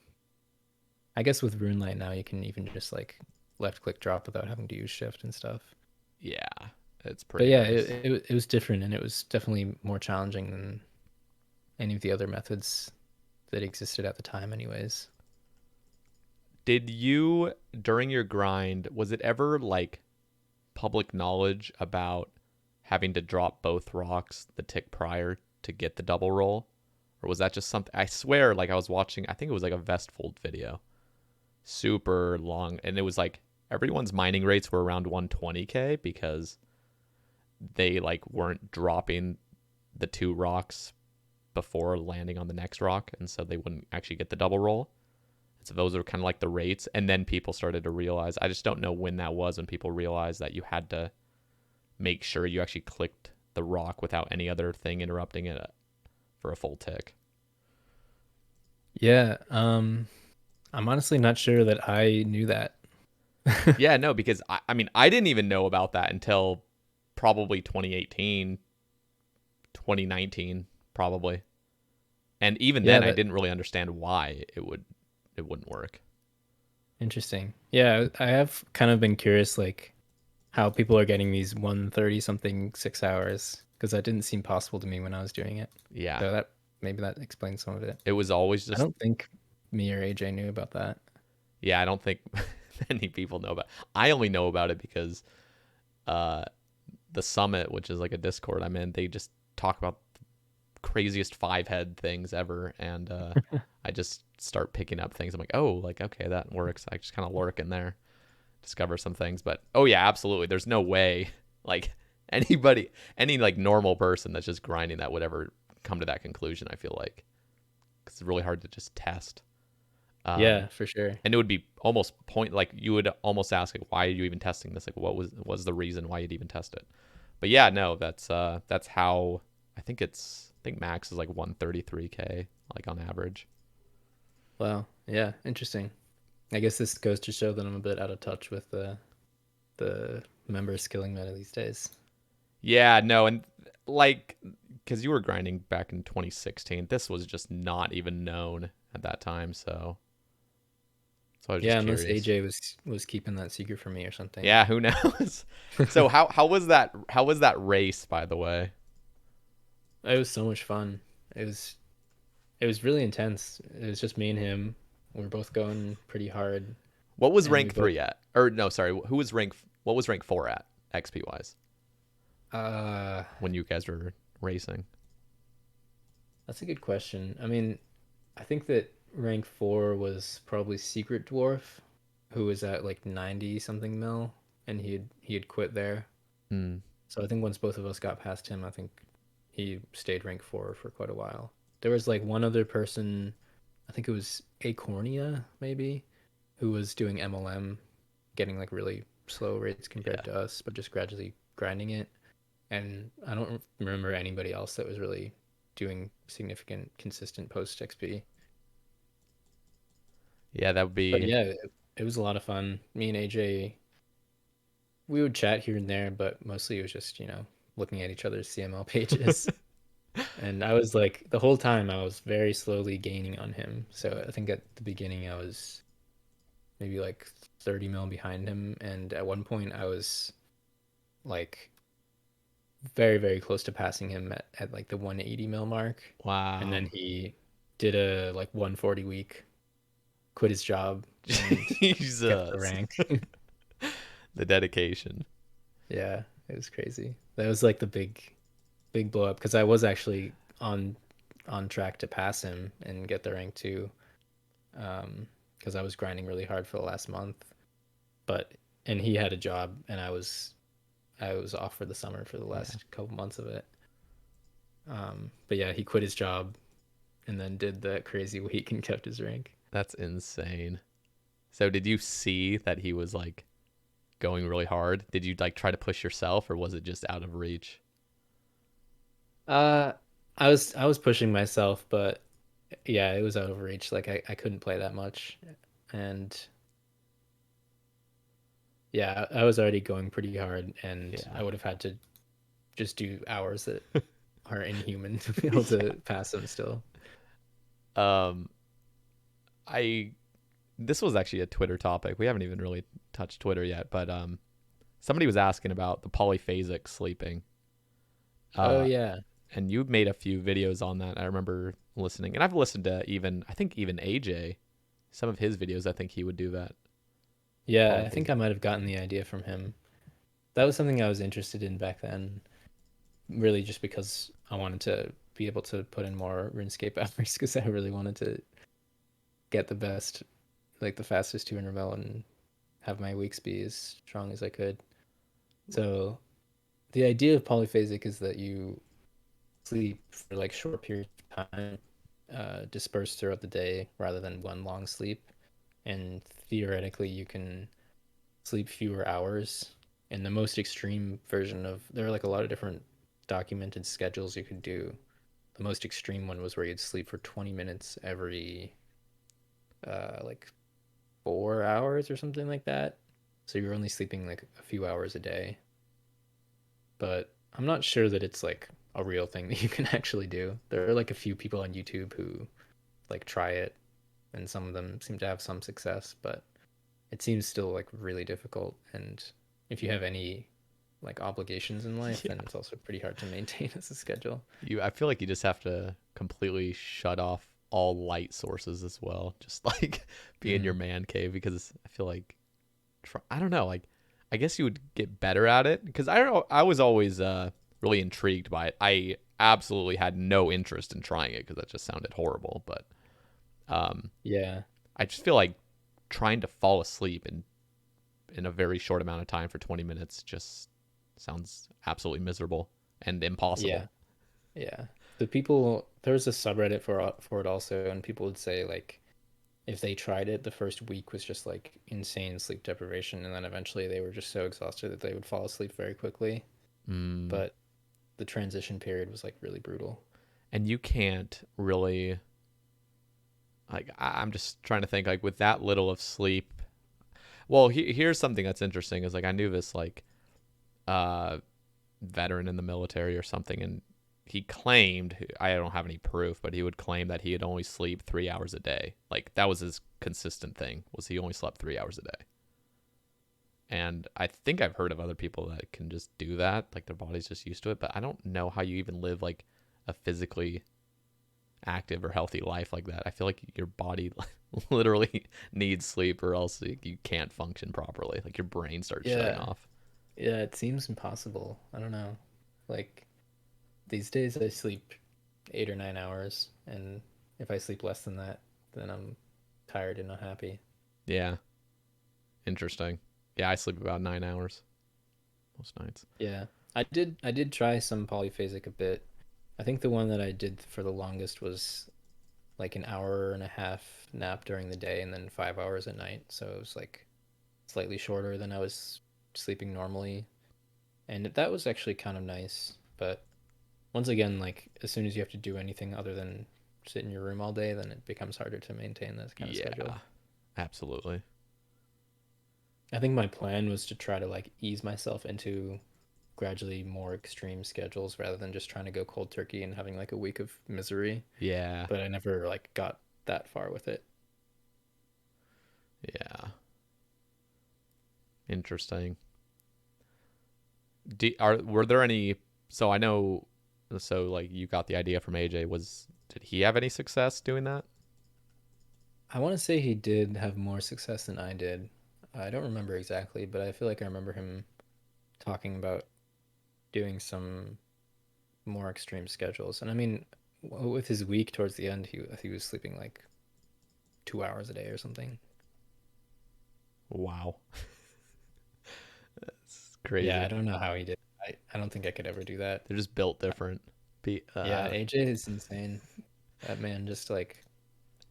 I guess with RuneLight now you can even just like left click drop without having to use shift and stuff. Yeah, it's But pretty yeah, nice. it was different, and it was definitely more challenging than any of the other methods that existed at the time, anyways. Did you, during your grind, was it ever like public knowledge about having to drop both rocks the tick prior to get the double roll? Or was that just something? I swear, like I was watching, I think it was like a Vestfold video, super long, and it was like everyone's mining rates were around 120k because they like weren't dropping the two rocks before landing on the next rock, and so they wouldn't actually get the double roll. So those are kind of like the rates, and then people started to realize. I just don't know when that was when people realized that you had to make sure you actually clicked the rock without any other thing interrupting it for a full tick. Yeah, I'm honestly not sure that I knew that. Yeah, no, because I mean, I didn't even know about that until probably 2018, 2019, probably. And even Yeah, then, I that didn't really understand why it wouldn't work. interesting. Yeah, I have kind of been curious, like how people are getting these 130 something 6 hours, because that didn't seem possible to me when I was doing it. Yeah, So that maybe that explains some of it. it was always I just don't think me or AJ knew about that. yeah. I don't think many people know about. I only know about it because uh, the summit, which is like a Discord I'm in, they just talk about the craziest 5-head things ever, and I just start picking up things. I'm like, oh, like okay, that works. I just kind of lurk in there, discover some things. But oh yeah, absolutely. There's no way like any like normal person that's just grinding that would ever come to that conclusion. I feel like 'cause it's really hard to just test. Yeah, for sure. And it would be almost like you would almost ask like, why are you even testing this? Like what was the reason why you'd even test it? But yeah, no, that's how I think max is like 133k like on average. Wow. Yeah, interesting. I guess this goes to show that I'm a bit out of touch with the member skilling meta these days. Yeah, no, and like because you were grinding back in 2016, this was just not even known at that time. So I was just Yeah, unless curious. AJ was keeping that secret from me or something. Yeah, who knows? So how was that? How was that race, by the way? It was so much fun. It was it was really intense. It was just me and him. We were both going pretty hard, What was and we rank both 3 at? Or no, sorry, who was rank? What was rank 4 at XP wise uh when you guys were racing? that's a good question. I mean, I think that rank 4 was probably Secret Dwarf, who was at like 90 something mil, and he had quit there. Hmm. So I think once both of us got past him, I think he stayed rank 4 for quite a while. There was like one other person, I think it was Acornia maybe, who was doing MLM, getting like really slow rates Yeah. compared to us, but just gradually grinding it. And I don't remember anybody else that was really doing significant consistent post XP. Yeah, that would But be. yeah, it was a lot of fun. Me and AJ, we would chat here and there, but mostly it was just, looking at each other's CML pages. And I was like, the whole time I was very slowly gaining on him. So I think at the beginning I was maybe like 30 mil behind him. And at one point I was like very, very close to passing him at like the 180 mil mark. And then Wow. he did a like 140 week, quit his job, and kept the Jesus. rank. The dedication. Yeah, it was crazy. That was like the big blow up because I was actually on track to pass him and get the rank too. Because I was grinding really hard for the last month. But and he had a job and I was off for the summer for the Yeah. last couple months of it. But yeah, he quit his job and then did that crazy week and kept his rank. That's insane. So did you see that he was like going really hard? Did you like try to push yourself or was it just out of reach? Uh, I was pushing myself, but yeah, it was out of reach. Like I couldn't play that much, and yeah, I was already going pretty hard, and Yeah. I would have had to just do hours that are inhuman to be able to pass them still. Um I this was actually a Twitter topic. We haven't even really touched Twitter yet, but somebody was asking about the polyphasic sleeping. Oh Uh yeah, and you made a few videos on that. I remember listening. And I've listened to even I think even AJ, some of his videos I think he would do that. yeah. I think Polyphasic. I might have gotten the idea from him. That was something I was interested in back then, really, just because I wanted to be able to put in more RuneScape hours because I really wanted to get the best, like the fastest 200 mil and have my weeks be as strong as I could. So the idea of polyphasic is that you sleep for like short periods of time, dispersed throughout the day rather than one long sleep. And theoretically, you can sleep fewer hours. And the most extreme version of there are like a lot of different documented schedules you could do. The most extreme one was where you'd sleep for 20 minutes every like 4 hours or something like that. So you're only sleeping like a few hours a day. But I'm not sure that it's like a real thing that you can actually do. There are like a few people on YouTube who like try it, and some of them seem to have some success, but it seems still like really difficult. And if you have any like obligations in life, then Yeah. it's also pretty hard to maintain as a schedule. I feel like you just have to completely shut off all light sources as well. Just like be in your Mm. man cave because I feel like I don't know, like I guess you would get better at it because I was always really intrigued by it. I absolutely had no interest in trying it because that just sounded horrible, but um Yeah. I just feel like trying to fall asleep in a very short amount of time for 20 minutes just sounds absolutely miserable and Yeah. impossible. Yeah. The people there's a subreddit for it also, and people would say like if they tried it, the first week was just like insane sleep deprivation, and then eventually they were just so exhausted that they would fall asleep very quickly. Mm. But the transition period was like really brutal. And you can't really like I'm just trying to think like with that little of sleep. Well, here's something that's interesting is like I knew this like uh veteran in the military or something, and he claimed, I don't have any proof, but he would claim that he would only sleep 3 hours a day. Like that was his consistent thing, was he only slept 3 hours a day. And I think I've heard of other people that can just do that, like their body's just used to it. But I don't know how you even live like a physically active or healthy life like that. I feel like your body literally needs sleep, or else you can't function properly. Like your brain starts shutting Yeah. off. Yeah, it seems impossible. I don't know. Like these days I sleep 8 or 9 hours, and if I sleep less than that, then I'm tired and not happy. Yeah, interesting. Yeah, I sleep about 9 hours most nights. Yeah. I did try some polyphasic a bit. I think the one that I did for the longest was like an hour and a half nap during the day and then 5 hours at night. So it was like slightly shorter than I was sleeping normally. And that was actually kind of nice. But once again, like as soon as you have to do anything other than sit in your room all day, then it becomes harder to maintain this kind of Yeah, schedule. Absolutely. I think my plan was to try to like ease myself into gradually more extreme schedules rather than just trying to go cold turkey and having like a week of misery. Yeah. But I never like got that far with it. Yeah. Interesting. Were there any? So I know. So like you got the idea from AJ. Did he have any success doing that? I want to say he did have more success than I did. I don't remember exactly, but I feel like I remember him talking about doing some more extreme schedules. And I mean, with his week towards the end, he was sleeping like 2 hours a day or something. Wow. That's Yeah, I crazy. don't know how he did. I don't think I could ever do that. They're just built different. Yeah, AJ is insane. That man just like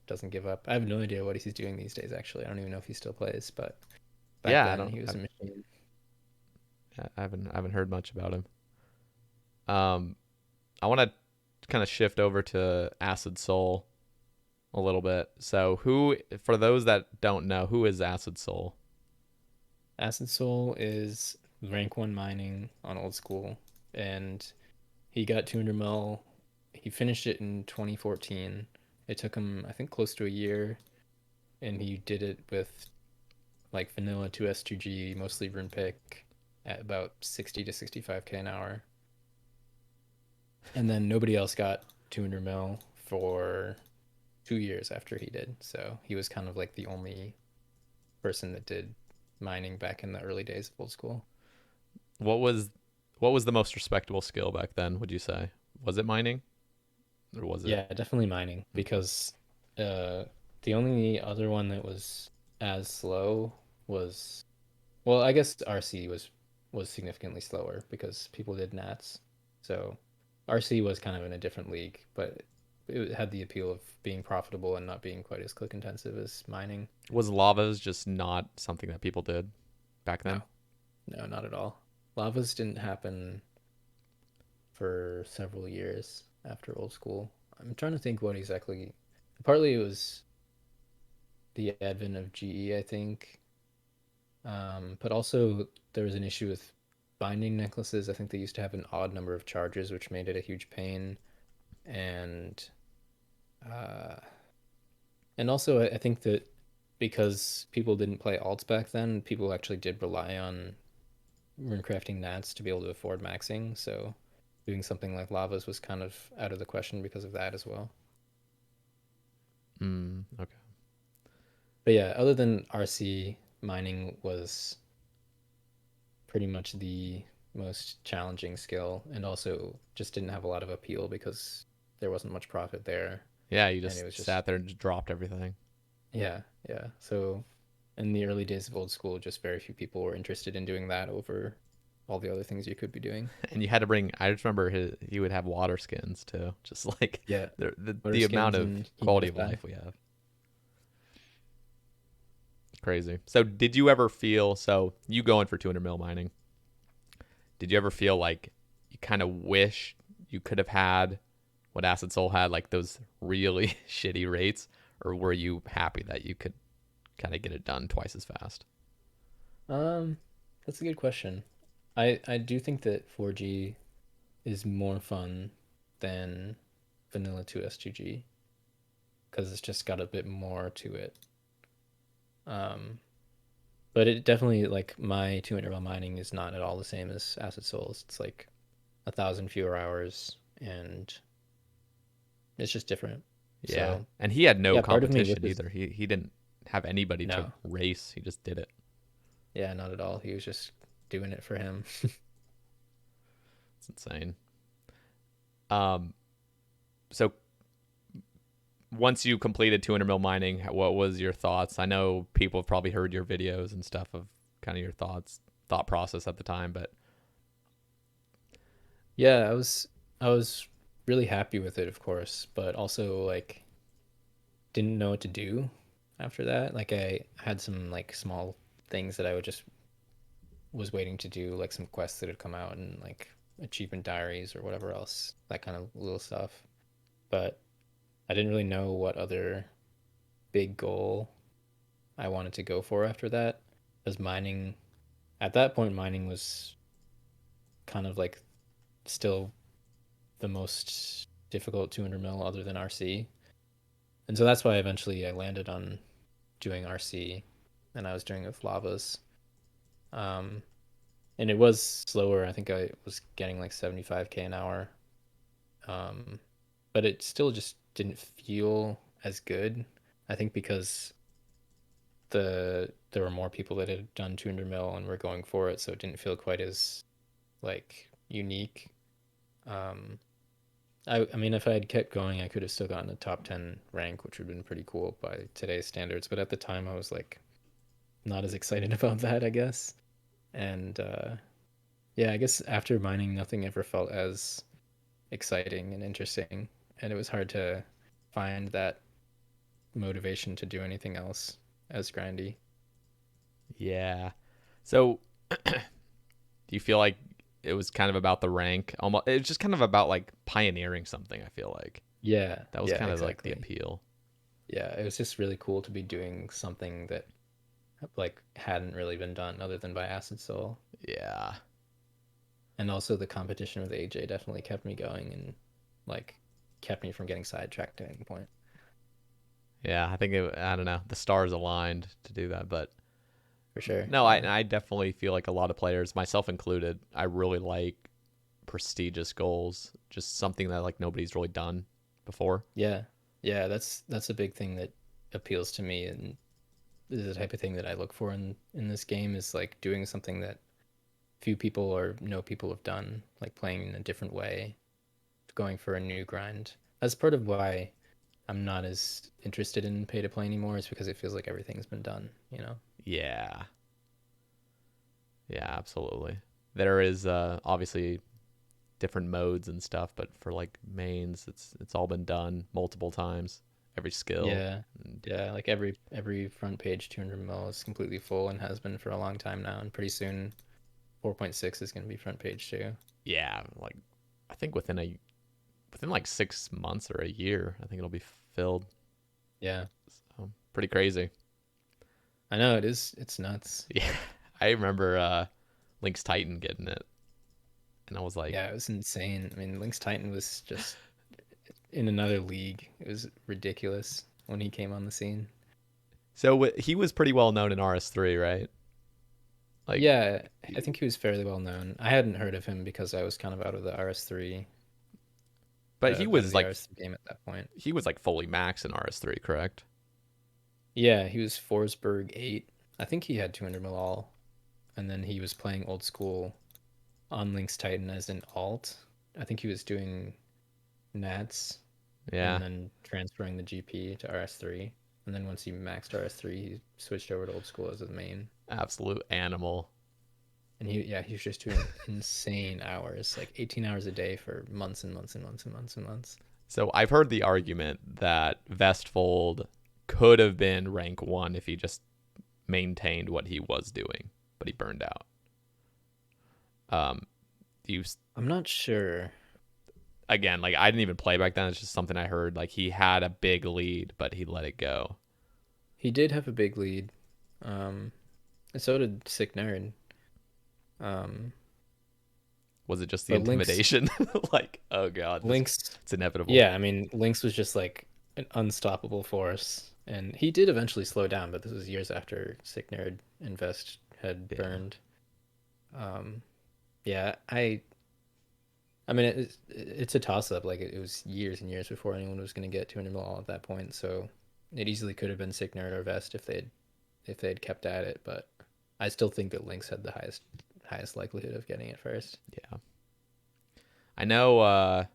doesn't give up. I have no idea what he's doing these days, actually. I don't even know if he still plays, but back yeah, then he was a machine. I haven't heard much about him. I want to kind of shift over to Acid Soul a little bit. So for those that don't know, who is Acid Soul? Acid Soul is rank 1 mining on old school, and he got 200 mil. He finished it in 2014. It took him, I think, close to a year, and he did it with like vanilla 2S2G, mostly rune pick, at about 60 to 65k an hour. And then nobody else got 200 mil for 2 years after he did. So he was kind of like the only person that did mining back in the early days of old school. What was the most respectable skill back then, would you say? Was it mining? Or was it? Yeah, definitely mining, because the only other one that was as slow was, well, I guess RC was significantly slower because people did nats. So RC was kind of in a different league, but it had the appeal of being profitable and not being quite as click intensive as mining. Was lavas just not something that people did back then? No, not at all. Lavas didn't happen for several years after old school. I'm trying to think what exactly. Partly it was the advent of GE, I think. But also there was an issue with binding necklaces. I think they used to have an odd number of charges, which made it a huge pain. And uh, and also I think that because people didn't play alts back then, people actually did rely on runecrafting nats to be able to afford maxing. So doing something like lavas was kind of out of the question because of that as well. Okay. But yeah, other than RC, mining was pretty much the most challenging skill, and also just didn't have a lot of appeal because there wasn't much profit there. Yeah, you And it just was just, sat there and just dropped everything. yeah, yeah. So in the early days of old school, just very few people were interested in doing that over all the other things you could be doing. And you had to bring. I just remember he would have water skins too, just like Yeah, the water amount skins of and quality of humidify. life we have. Crazy. So did you ever feel, so you going for 200 mil mining? Did you ever feel like you kind of wish you could have had what Acid Soul had, like those really shitty rates, or were you happy that you could kind of get it done twice as fast? Um, that's a good question. I do think that 4G is more fun than vanilla 2S2G because it's just got a bit more to it. Um, but it definitely, like, my 200 mil mining is not at all the same as Acid Souls. It's like 1,000 fewer hours, and it's just different. Yeah. So And he had no yeah, part of me competition wishes. either. He didn't have anybody to No, race. He just did it. yeah, not at all. He was just doing it for him. It's insane. Um, so once you completed 200 mil mining, what was your thoughts? I know people have probably heard your videos and stuff of kind of your thought process at the time, but Yeah, I was really happy with it, of course, but also like didn't know what to do after that. Like I had some like small things that I would just was waiting to do, like some quests that had come out and like achievement diaries or whatever else, that kind of little stuff. But I didn't really know what other big goal I wanted to go for after that. Because mining, at that point, mining was kind of like still the most difficult 200 mil other than RC. And so that's why eventually I landed on doing RC, and I was doing it with lavas. Um, and it was slower. I think I was getting like 75k an hour. But it still just didn't feel as good. I think because there were more people that had done 200 mil and were going for it, so it didn't feel quite as like unique. I mean, if I had kept going, I could have still gotten a top 10 rank, which would have been pretty cool by today's standards. But at the time, I was like not as excited about that, I guess. And yeah, I guess after mining, nothing ever felt as exciting and interesting, and it was hard to find that motivation to do anything else as grindy. Yeah. So, do you feel like it was kind of about the rank? Almost, it was just kind of about like pioneering something. I feel like Yeah, that was yeah, kind of like the exactly. appeal. Yeah, it was just really cool to be doing something that like hadn't really been done other than by Acid Soul. Yeah. And also the competition with AJ definitely kept me going and like kept me from getting sidetracked at any point. Yeah, I think I don't know. The stars aligned to do that, but For sure. no, Yeah. I definitely feel like a lot of players, myself included, I really like prestigious goals, just something that like nobody's really done before. Yeah. Yeah, that's a big thing that appeals to me, and this is the type of thing that I look for in this game, is like doing something that few people or no people have done, like playing in a different way, going for a new grind. That's part of why I'm not as interested in pay to play anymore, is because it feels like everything's been done, you know? Yeah. Yeah, absolutely. There is obviously different modes and stuff, but for like mains, it's all been done multiple times. Every skill. Yeah. And Yeah, like every front page 200 mil is completely full and has been for a long time now, and pretty soon 4.6 is going to be front page too. yeah, like I think within like 6 months or a year, I think it'll be filled. Yeah. So pretty crazy. I know it is. It's nuts. Yeah, I remember Lynx Titan getting it, and I was like, Yeah, it was insane. I mean, Lynx Titan was just in another league. It was ridiculous when he came on the scene. so he was pretty well known in RS3, right? Like, Yeah, I think he was fairly well known. I hadn't heard of him because I was kind of out of the RS3, but out of the RS3 game at that point. he was like fully max in RS3, correct? Yeah, he was Forsberg 8. I think he had 200 mil all, and then he was playing old school on Lynx Titan as an alt. I think he was doing Nats Yeah, and then transferring the GP to RS3. And then once he maxed RS3, he switched over to old school as his main. absolute animal. And he was just doing insane hours, like 18 hours a day for months and months and months and months and months. So I've heard the argument that Vestfold could have been rank 1 if he just maintained what he was doing, but he burned out. You I'm not sure. again, like I didn't even play back then. It's just something I heard. Like he had a big lead, but he let it go. He did have a big lead. And so did Sick Nerd. Was it just the But intimidation? Like, oh god, Lynx, it's inevitable. yeah, I mean, Lynx was just like an unstoppable force. And he did eventually slow down, but this was years after Sick Nerd and Vest had Yeah. burned. Um, yeah, I mean, it's a toss up. Like it was years and years before anyone was going to get 200 mil at that point. So it easily could have been Sick Nerd or Vest if they had kept at it. But I still think that Lynx had the highest likelihood of getting it first. Yeah. I know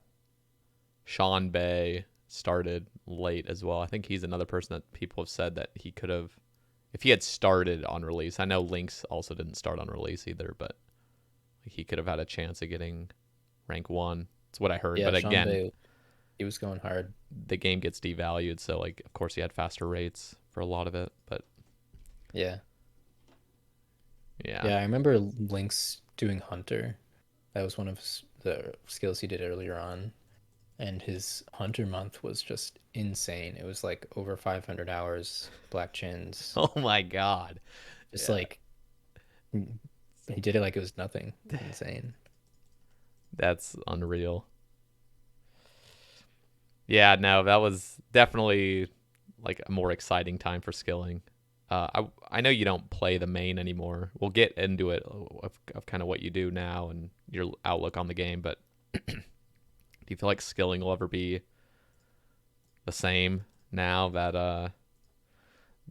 Sae Bae started late as well. I think he's another person that people have said that he could have, if he had started on release. I know Lynx also didn't start on release either, but he could have had a chance of getting rank 1. That's what I heard. Yeah, But Sean again, Bay, he was going hard. the game gets devalued, so like of course he had faster rates for a lot of it. But Yeah. yeah, Yeah, I remember Lynx doing Hunter. That was one of the skills he did earlier on. and his hunter month was just insane. It was like over 500 hours, black chins, Oh my god. just Yeah. like he did it like it was nothing. Insane. That's unreal. Yeah, no, that was definitely like a more exciting time for skilling. I know you don't play the main anymore. We'll get into it of kind of what you do now and your outlook on the game, but do you feel like skilling will ever be the same now that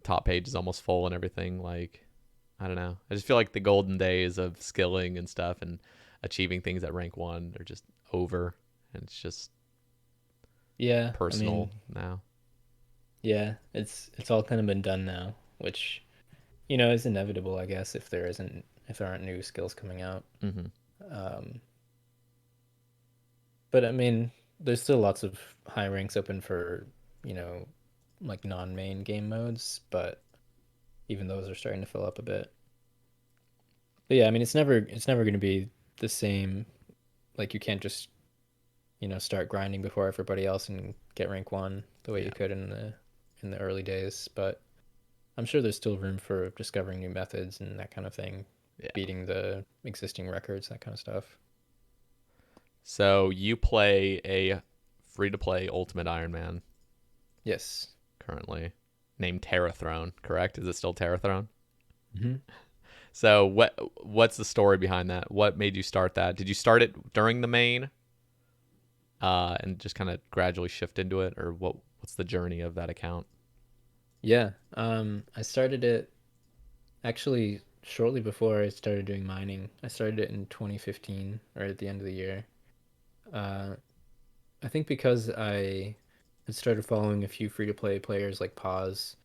top page is almost full and everything? Like, I don't know. I just feel like the golden days of skilling and stuff and achieving things at rank 1 are just over, and it's just Yeah, I personal mean, now. yeah, it's all kind of been done now, which is inevitable, I guess, if there aren't new skills coming out. Mm-hmm. Um, but I mean, there's still lots of high ranks open for, you know, like non-main game modes, but even those are starting to fill up a bit. But yeah, I mean, it's never going to be the same. Like you can't just, start grinding before everybody else and get rank 1 the way Yeah. you could in the early days, but I'm sure there's still room for discovering new methods and that kind of thing, Yeah. beating the existing records, that kind of stuff. So you play a free-to-play Ultimate Ironman Yes. currently, named Terrathrone, correct? Is it still Terrathrone? Mm-hmm. So what's the story behind that? What made you start that? Did you start it during the main, and just kind of gradually shift into it, or what's the journey of that account? Yeah. I started it actually shortly before I started doing mining. I started it in 2015, right at the end of the year. Uh, I think because I had started following a few free-to-play players like Pause,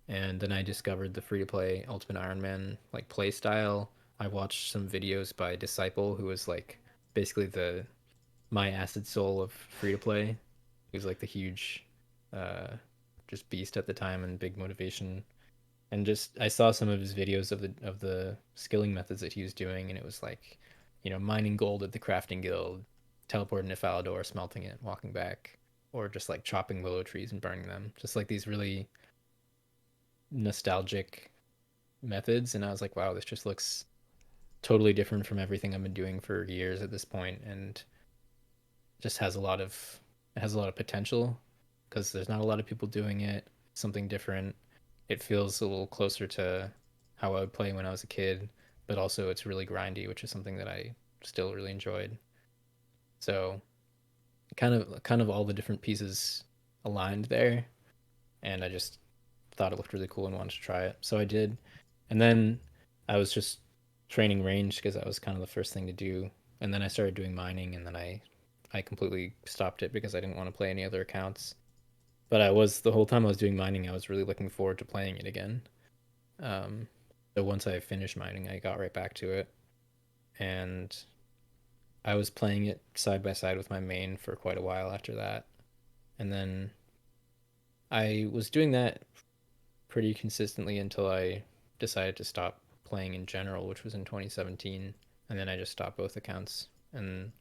and then I discovered the free-to-play Ultimate Ironman like play style. I watched some videos by Disciple, who was like basically the my acid soul of free-to-play. He was like the huge, uh, just beast at the time and big motivation. And just I saw some of his videos of the skilling methods that he was doing, and it was like, mining gold at the crafting guild, teleporting to Falador, smelting it, walking back, or just like chopping willow trees and burning them. Just like these really nostalgic methods, and I was like, wow, this just looks totally different from everything I've been doing for years at this point, and just has a lot of potential because there's not a lot of people doing it. Something different. It feels a little closer to how I would play when I was a kid, but also it's really grindy, which is something that I still really enjoyed. So kind of all the different pieces aligned there, and I just thought it looked really cool and wanted to try it. So I did. And then I was just training range because that was kind of the first thing to do. And then I started doing mining, and then I completely stopped it because I didn't want to play any other accounts. But the whole time I was doing mining, I was really looking forward to playing it again. Um, so once I finished mining, I got right back to it, and I was playing it side by side with my main for quite a while after that. And then I was doing that pretty consistently until I decided to stop playing in general, which was in 2017. And then I just stopped both accounts. And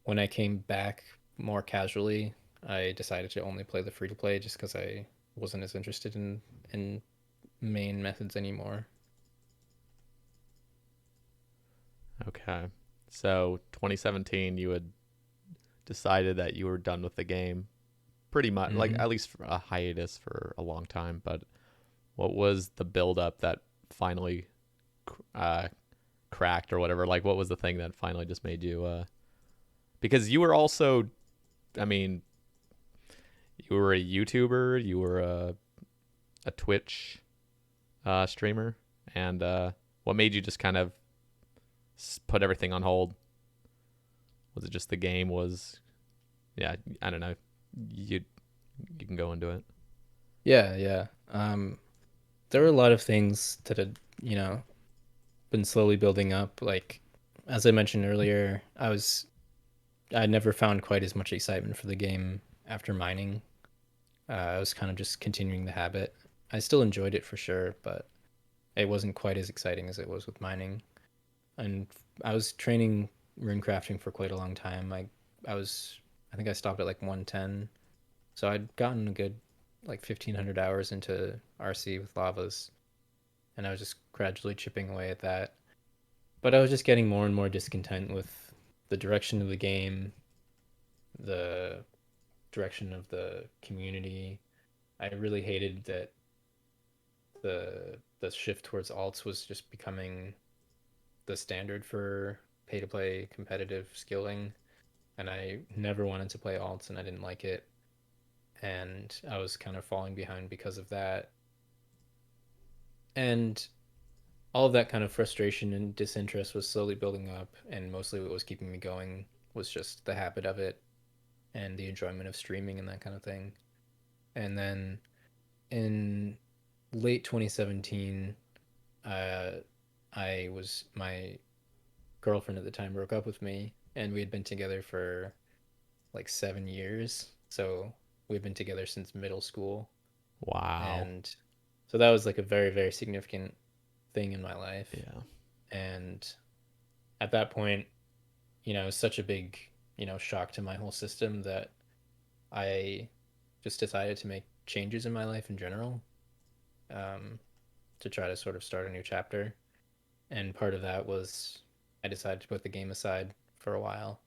when I came back more casually, I decided to only play the free to play just because I wasn't as interested in main methods anymore. Okay. So 2017, you had decided that you were done with the game, pretty much, like Mm-hmm. at least for a hiatus for a long time. But what was the build up that finally uh, cracked or whatever? Like, what was the thing that finally just made you? Because you were also, I mean, you were a YouTuber, you were a Twitch streamer, and what made you just kind of put everything on hold? Was it just the game was? Yeah, I don't know. You can go into it. Yeah, yeah. There were a lot of things that had, been slowly building up. Like, as I mentioned earlier, I never found quite as much excitement for the game after mining. I was kind of just continuing the habit. I still enjoyed it for sure, but it wasn't quite as exciting as it was with mining. And I was training rune crafting for quite a long time. I was I think I stopped at like 110. So I'd gotten a good like 1,500 hours into RC with lavas, and I was just gradually chipping away at that. But I was just getting more and more discontent with the direction of the game, the direction of the community. I really hated that the shift towards alts was just becoming the standard for pay to play competitive skilling, and I never wanted to play alts and I didn't like it, and I was kind of falling behind because of that. And all of that kind of frustration and disinterest was slowly building up, and mostly what was keeping me going was just the habit of it and the enjoyment of streaming and that kind of thing. And then in late 2017, uh, my girlfriend at the time broke up with me, and we had been together for like 7 years. So we've been together since middle school. Wow. And so that was like a very, very significant thing in my life. Yeah. And at that point, it was such a big, shock to my whole system that I just decided to make changes in my life in general, um, to try to sort of start a new chapter. And part of that was I decided to put the game aside for a while,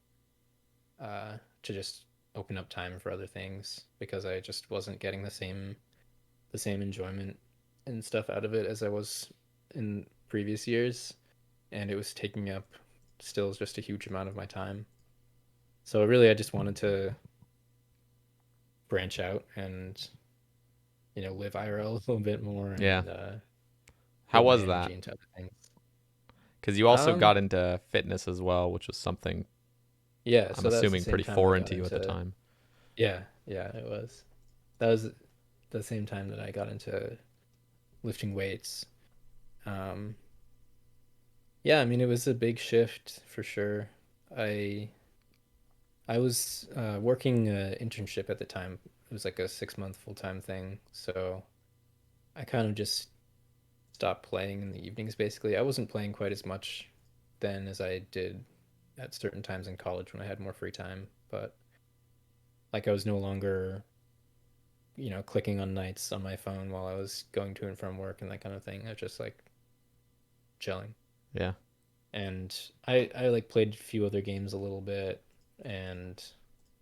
to just open up time for other things, because I just wasn't getting the same enjoyment and stuff out of it as I was in previous years, and it was taking up still just a huge amount of my time. So really, I just wanted to branch out and live IRL a little bit more, Yeah. and How put my was energy that? into other things. Because you also Um, got into fitness as well, which was something yeah. I'm So that was the assuming same pretty time I foreign got to you at the into. time. Yeah, yeah, it was. That was the same time that I got into lifting weights. Um, yeah, I mean, it was a big shift for sure. I I was working an internship at the time. It was like a 6 month full time thing. So I kind of just stopped playing in the evenings basically. I wasn't playing quite as much then as I did at certain times in college when I had more free time. But like I was no longer, clicking on nights on my phone while I was going to and from work and that kind of thing. I was just like chilling. Yeah. And I like played a few other games a little bit, and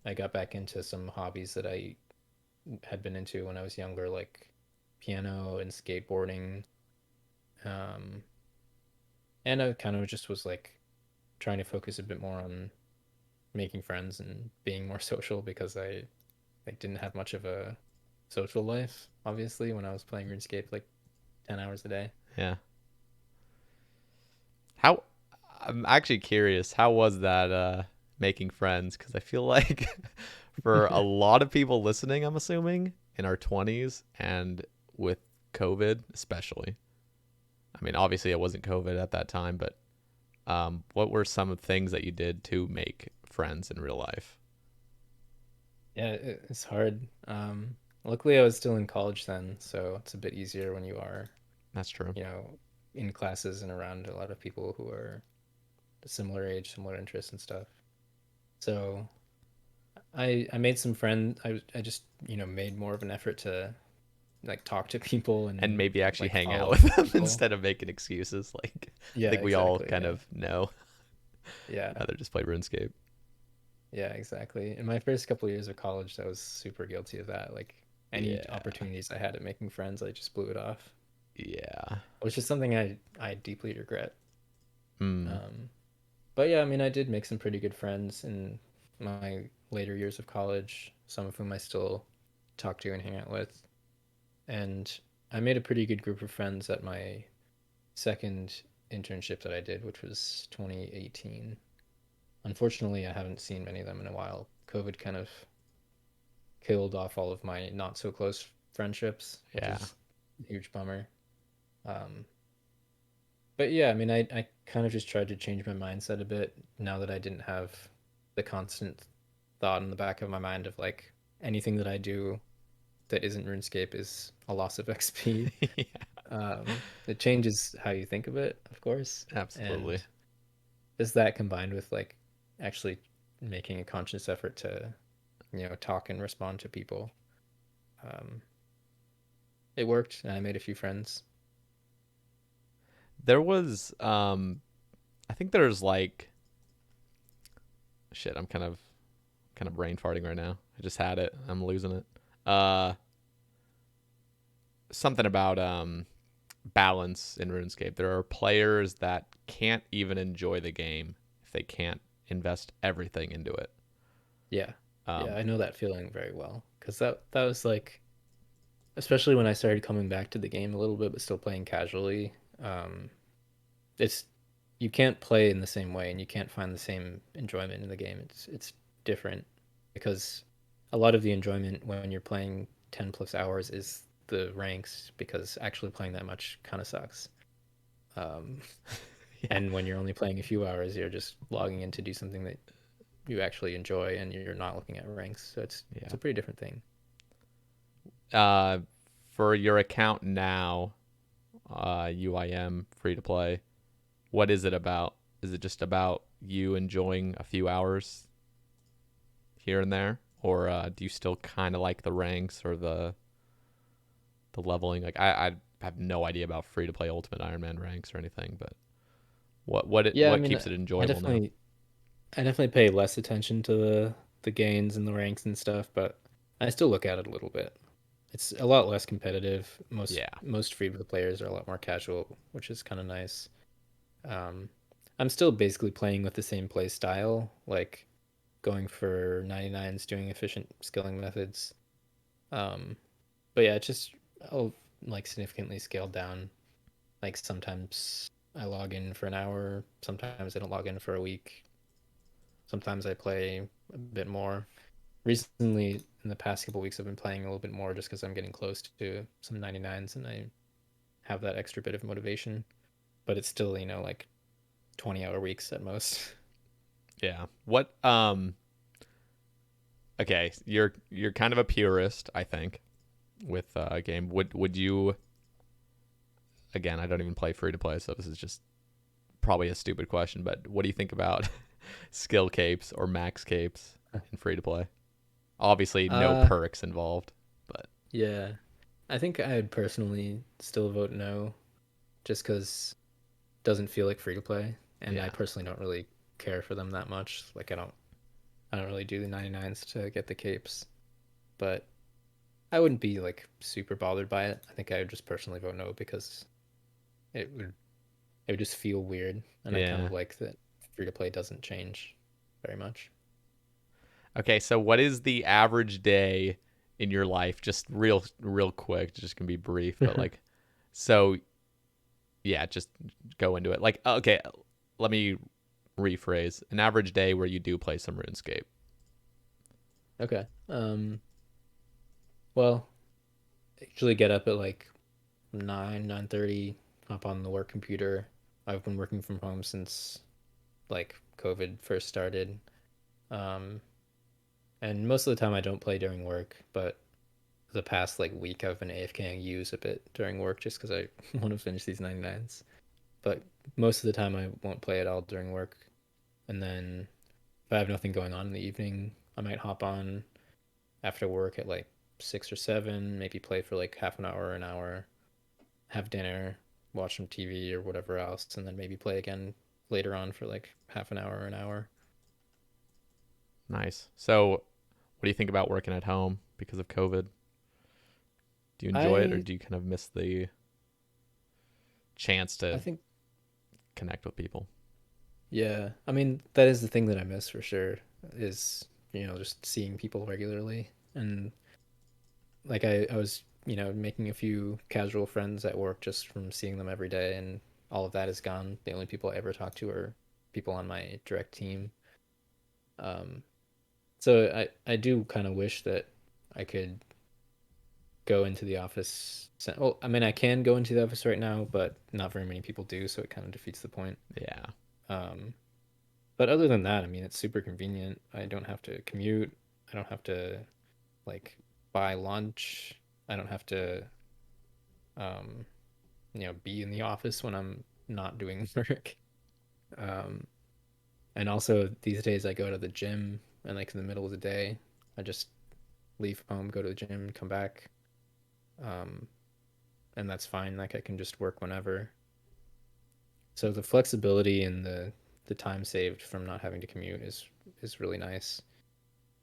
I got back into some hobbies that I had been into when I was younger, like piano and skateboarding. Um, and I kind of just was like trying to focus a bit more on making friends and being more social, because I like didn't have much of a social life, obviously, when I was playing RuneScape like 10 hours a day. Yeah. How I'm actually curious, how was that making friends? Because I feel like for a lot of people listening, I'm assuming in our 20s and with COVID especially. I mean, obviously it wasn't COVID at that time, but what were some of the things that you did to make friends in real life? Yeah, it's hard. Luckily, I was still in college then, so it's a bit easier when you are, That's true. you know, in classes and around a lot of people who are a similar age, similar interests and stuff. So I made some friends. I just made more of an effort to like talk to people And and maybe actually like hang out follow with them people. instead of making excuses. Like, I Yeah, think we all exactly. kind Yeah, of know. yeah, Rather just play RuneScape. yeah, exactly. In my first couple of years of college, I was super guilty of that. Like any Yeah. opportunities I had at making friends, I just blew it off, Yeah. which is something I deeply regret. Hmm. Um, but yeah, I mean, I did make some pretty good friends in my later years of college, some of whom I still talk to and hang out with. And I made a pretty good group of friends at my second internship that I did, which was 2018. Unfortunately, I haven't seen many of them in a while. COVID kind of killed off all of my not so close friendships, which Yeah. is a huge bummer. Um, but yeah, I mean, I kind of just tried to change my mindset a bit now that I didn't have the constant thought in the back of my mind of like anything that I do that isn't RuneScape is a loss of XP. Yeah. It changes how you think of it, of course, and Absolutely. just that combined with like actually making a conscious effort to talk and respond to people. Um, it worked, and I made a few friends. There was I think there's like shit, I'm kind of brain farting right now. I just had it. I'm losing it. Something about balance in RuneScape. There are players that can't even enjoy the game if they can't invest everything into it. Yeah, yeah, Um, I know that feeling very well because that was like, especially when I started coming back to the game a little bit, but still playing casually. Um, it's you can't play in the same way, and you can't find the same enjoyment in the game. It's different because a lot of the enjoyment when you're playing 10 plus hours is the ranks because actually playing that much kind of sucks. Um, yeah, and when you're only playing a few hours, you're just logging in to do something that you actually enjoy, and you're not looking at ranks. So it's yeah. a pretty different thing. Uh, for your account now, UIM free to play. What is it about? Is it just about you enjoying a few hours here and there, or do you still kind of like the ranks or the leveling? Like I have no idea about free to play Ultimate Ironman ranks or anything, but Yeah, I what mean, keeps it I enjoyable now? definitely I definitely pay less attention to the gains and the ranks and stuff, but I still look at it a little bit. It's a lot less competitive. Most Yeah, most free to players are a lot more casual, which is kind of nice. Um, I'm still basically playing with the same play style, like going for 99s, doing efficient skilling methods. Um, but yeah, it's just I'll like significantly scaled down. Like sometimes I log in for an hour, sometimes I don't log in for a week. Sometimes I play a bit more. Recently, in the past couple weeks, I've been playing a little bit more just because I'm getting close to some 99s and I have that extra bit of motivation. But it's still, like 20-hour weeks at most. yeah. What Okay, you're kind of a purist, I think, with a game. Would you, again, I don't even play free to play, so this is just probably a stupid question, but what do you think about skill capes or max capes in free to play? Obviously, no Uh, perks involved, but yeah. I think I'd personally still vote no, just because it doesn't feel like free to play, and I yeah, personally don't really care for them that much. Like I don't really do the 99s to get the capes, but I wouldn't be like super bothered by it. I think I would just personally vote no because it would it would just feel weird, and I kind yeah. of like that free to play doesn't change very much. Okay, so what is the average day in your life? Just real quick, just gonna be brief, but like, so yeah, just go into it. Like, okay, let me rephrase. An average day where you do play some RuneScape. Okay. Well, I usually get up at like 9:30, hop on the work computer. I've been working from home since like COVID first started. Um, and most of the time I don't play during work, but the past like week I've been AFKing use a bit during work just because I want to finish these 99s. But most of the time I won't play at all during work. And then if I have nothing going on in the evening, I might hop on after work at like 6 or 7, maybe play for like half an hour or an hour, have dinner, watch some TV or whatever else, and then maybe play again later on for like half an hour or an hour. Nice. So, what do you think about working at home because of COVID? Do you enjoy it, or I do you kind of miss the chance I to think connect with people? yeah. I mean, that is the thing that I miss for sure is, just seeing people regularly. And like I was, making a few casual friends at work just from seeing them every day, and all of that is gone. The only people I ever talk to are people on my direct team. Um, so I do kind of wish that I could go into the office. Well, I mean, I can go into the office right now, but not very many people do, so it kind of defeats the point. Yeah. Um, but other than that, I mean, it's super convenient. I don't have to commute. I don't have to like buy lunch. I don't have to um, be in the office when I'm not doing work. Um, and also these days I go to the gym and like in the middle of the day, I just leave home, go to the gym, come back, and that's fine. Like I can just work whenever. So the flexibility and the time saved from not having to commute is really nice.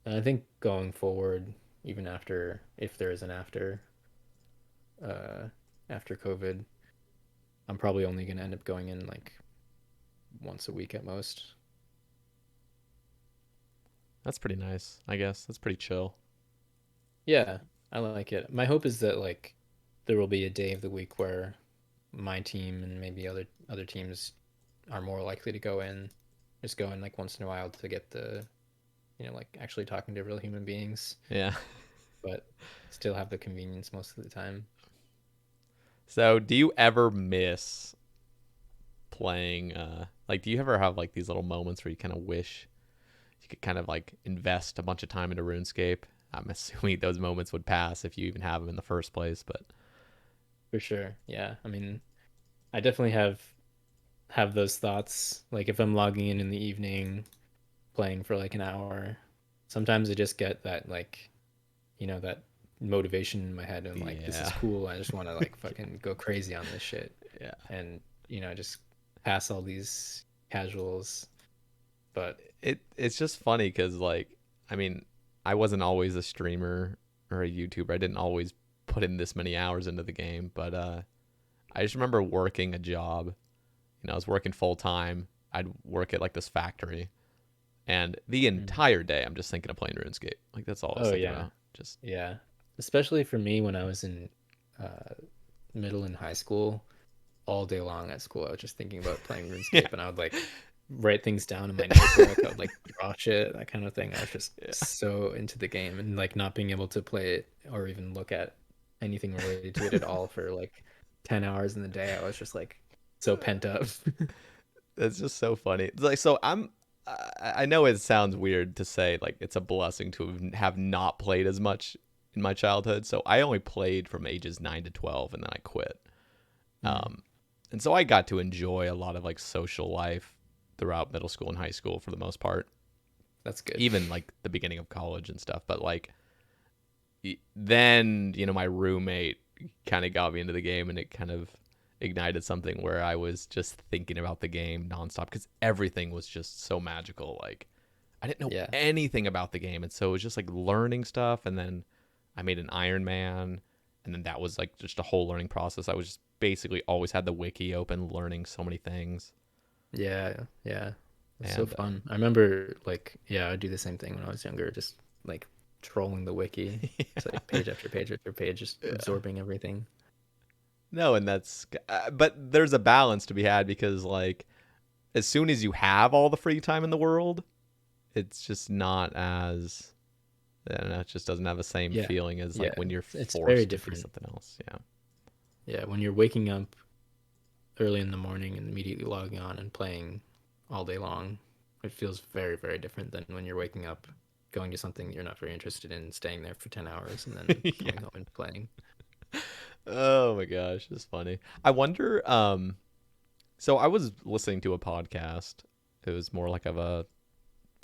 And I think going forward, even after, if there is an after COVID, I'm probably only going to end up going in like once a week at most. That's pretty nice, I guess. That's pretty chill. Yeah, I like it. My hope is that like there will be a day of the week where my team and maybe other teams are more likely to just go in like once in a while to get like actually talking to real human beings, Yeah. but still have the convenience most of the time. So do you ever miss playing, like, do you ever have like these little moments where you kind of wish you could kind of like invest a bunch of time into RuneScape? I'm assuming those moments would pass if you even have them in the first place, but For sure. Yeah. I mean, I definitely have those thoughts. Like if I'm logging in the evening, playing for like an hour, sometimes I just get that like, that motivation in my head and like this is yeah. cool. I just want to like fucking go crazy on this shit. Yeah. And just pass all these casuals. But It's just funny because, like, I mean, I wasn't always a streamer or a YouTuber. I didn't always put in this many hours into the game, but I just remember working a job. I was working full time. I'd work at like this factory, and the entire day I'm just thinking of playing RuneScape. Like that's all I was thinking about. Just yeah, especially for me when I was in middle and high school, all day long at school I was just thinking about playing RuneScape, and I would like write things down in my notebook. I would like draw shit, that kind of thing. I was just so into the game, and like not being able to play it or even look at anything related to it at all for like 10 hours in the day. I was just like so pent up. That's just so funny. It's like, so I know it sounds weird to say like it's a blessing to have not played as much in my childhood. So I only played from ages 9 to 12 and then I quit. And so I got to enjoy a lot of like social life throughout middle school and high school for the most part. That's good. Even like the beginning of college and stuff. But like then, my roommate kind of got me into the game, and it kind of ignited something where I was just thinking about the game nonstop because everything was just so magical. Like I didn't know anything about the game, and so it was just like learning stuff. And then I made an Ironman, and then that was like just a whole learning process. I was just basically always had the wiki open, learning so many things. Yeah. It's so fun. I remember like I'd do the same thing when I was younger, just like trolling the wiki. It's like page after page after page, just absorbing everything. No, and that's but there's a balance to be had because like as soon as you have all the free time in the world, it's just not as I don't know, it just doesn't have the same feeling as like when you're it's forced very to different. do something else. Yeah, when you're waking up early in the morning and immediately logging on and playing all day long, it feels very, very different than when you're waking up, going to something you're not very interested in, staying there for 10 hours, and then coming home and playing. Oh my gosh, it's funny. I wonder, so I was listening to a podcast. It was more like of a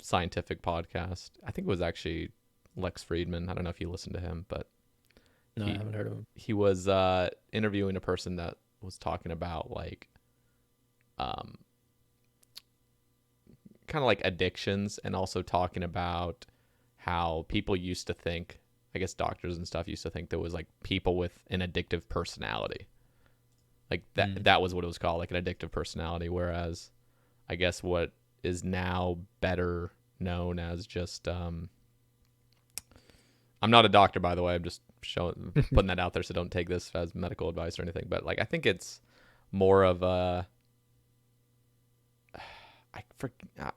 scientific podcast. I think it was actually Lex Friedman. I don't know if you listened to him, but I haven't heard of him. He was interviewing a person that was talking about like kind of like addictions, and also talking about how people used to think, I guess doctors and stuff used to think there was like people with an addictive personality. Like that was what it was called, like an addictive personality. Whereas I guess what is now better known as just, I'm not a doctor, by the way. I'm just putting that out there. So don't take this as medical advice or anything. But like, I think it's more of a,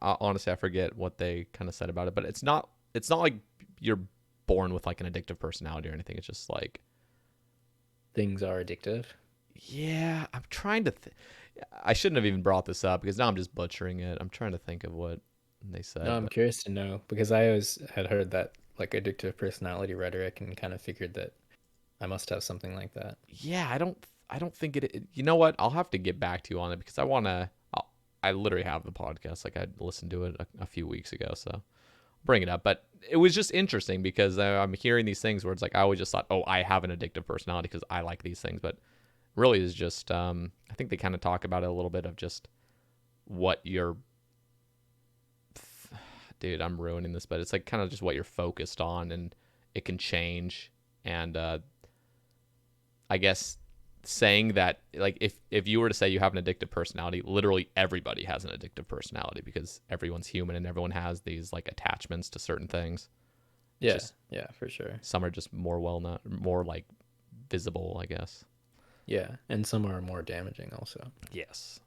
honestly, I forget what they kind of said about it, but it's not like you're born with like an addictive personality or anything. It's just like things are addictive. Yeah, I'm trying to I shouldn't have even brought this up because now I'm just butchering it. I'm trying to think of what they said. No, I'm curious to know because I always had heard that like addictive personality rhetoric and kind of figured that I must have something like that. Yeah, I don't think it. You know what? I'll have to get back to you on it because I literally have the podcast. Like I listened to it a few weeks ago, so bring it up. But it was just interesting because I'm hearing these things where it's like I always just thought, oh, I have an addictive personality because I like these things, but really is just I think they kind of talk about it a little bit of just what you're dude, I'm ruining this, but it's like kind of just what you're focused on, and it can change. And I guess saying that, like, if you were to say you have an addictive personality, literally everybody has an addictive personality because everyone's human and everyone has these like attachments to certain things. Yeah, Just, yeah, for sure. some are just more well known, more like visible, I guess. Yeah, and some are more damaging also. Yes.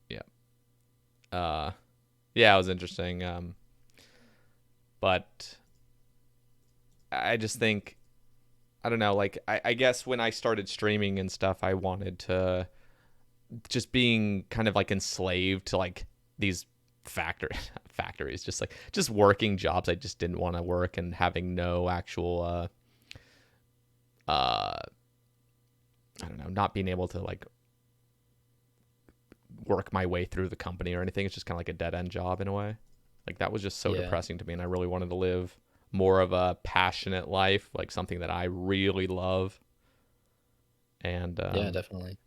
Yeah. Yeah, it was interesting. But I just think, I don't know, like, I guess when I started streaming and stuff, I wanted to just being kind of like enslaved to like these factories, just working jobs I just didn't want to work, and having no actual, I don't know, not being able to like work my way through the company or anything. It's just kind of like a dead end job in a way. Like, that was just so depressing to me, and I really wanted to live more of a passionate life, like something that I really love. And Yeah, definitely.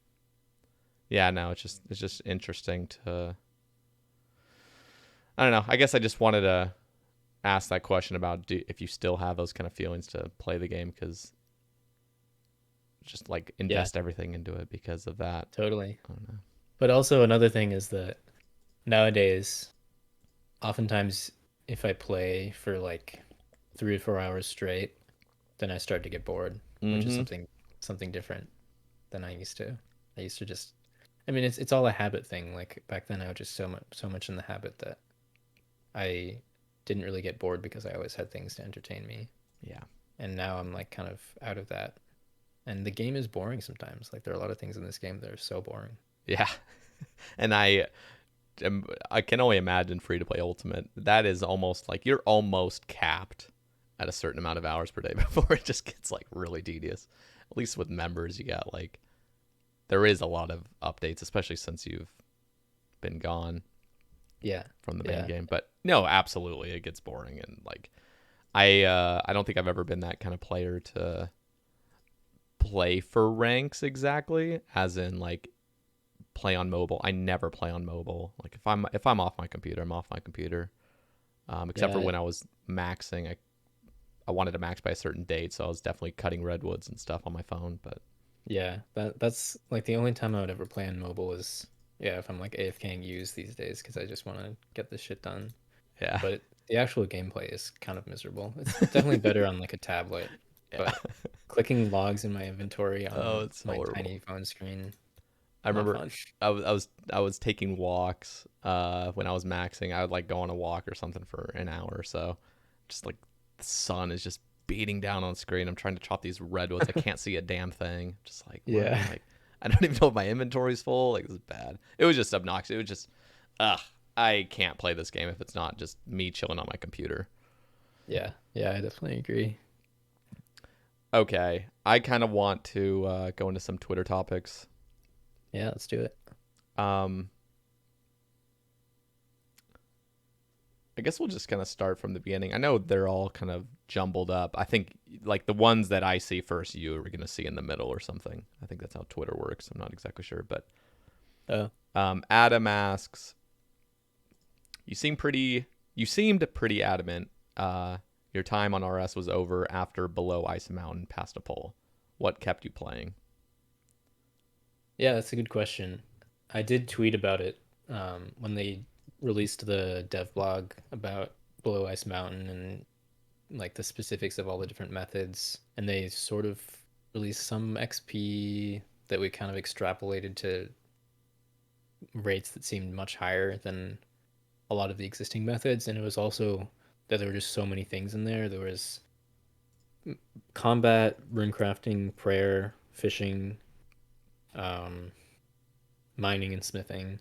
yeah, no, it's just interesting to, I don't know. I guess I just wanted to ask that question about if you still have those kind of feelings to play the game, because just like invest everything into it because of that. Totally. I don't know. But also another thing is that nowadays, oftentimes if I play for like 3 to 4 hours straight, then I start to get bored, which is something different than I used to. I used to just, I mean, it's all a habit thing. Like back then, I was just so much in the habit that I didn't really get bored because I always had things to entertain me. Yeah. And now I'm like kind of out of that. And the game is boring sometimes. Like there are a lot of things in this game that are so boring. Yeah. And I can only imagine free to play Ultimate. That is almost like you're almost capped at a certain amount of hours per day before it just gets like really tedious. At least with members, you got like, there is a lot of updates, especially since you've been gone. Yeah. From the main game. But no, absolutely, it gets boring. And like, I don't think I've ever been that kind of player to play for ranks exactly, as in like play on mobile. I never play on mobile. Like if I'm off my computer, I'm off my computer. Except for when I was maxing, I wanted to max by a certain date, so I was definitely cutting redwoods and stuff on my phone. But yeah, that's like the only time I would ever play on mobile is if I'm like AFKing use these days because I just want to get this shit done. yeah. But the actual gameplay is kind of miserable. It's definitely better on like a tablet. But clicking logs in my inventory on it's my horrible. tiny phone screen. I remember I was taking walks when I was maxing. I would like go on a walk or something for an hour or so. Just like the sun is just beating down on the screen. I'm trying to chop these redwoods. I can't see a damn thing. Just like, what? Like, I don't even know if my inventory's full. Like, this is bad. It was just obnoxious. It was just, I can't play this game if it's not just me chilling on my computer. Yeah, I definitely agree. Okay, I kind of want to go into some Twitter topics. Yeah, let's do it. I guess we'll just kind of start from the beginning. I know they're all kind of jumbled up. I think like the ones that I see first, you are going to see in the middle or something. I think that's how Twitter works. I'm not exactly sure, but Adam asks, you seemed pretty adamant. Your time on RS was over after Below Ice Mountain passed a poll. What kept you playing? Yeah, that's a good question. I did tweet about it when they released the dev blog about Below Ice Mountain and like the specifics of all the different methods, and they sort of released some XP that we kind of extrapolated to rates that seemed much higher than a lot of the existing methods. And it was also that there were just so many things in there. There was combat, runecrafting, prayer, fishing, mining, and smithing.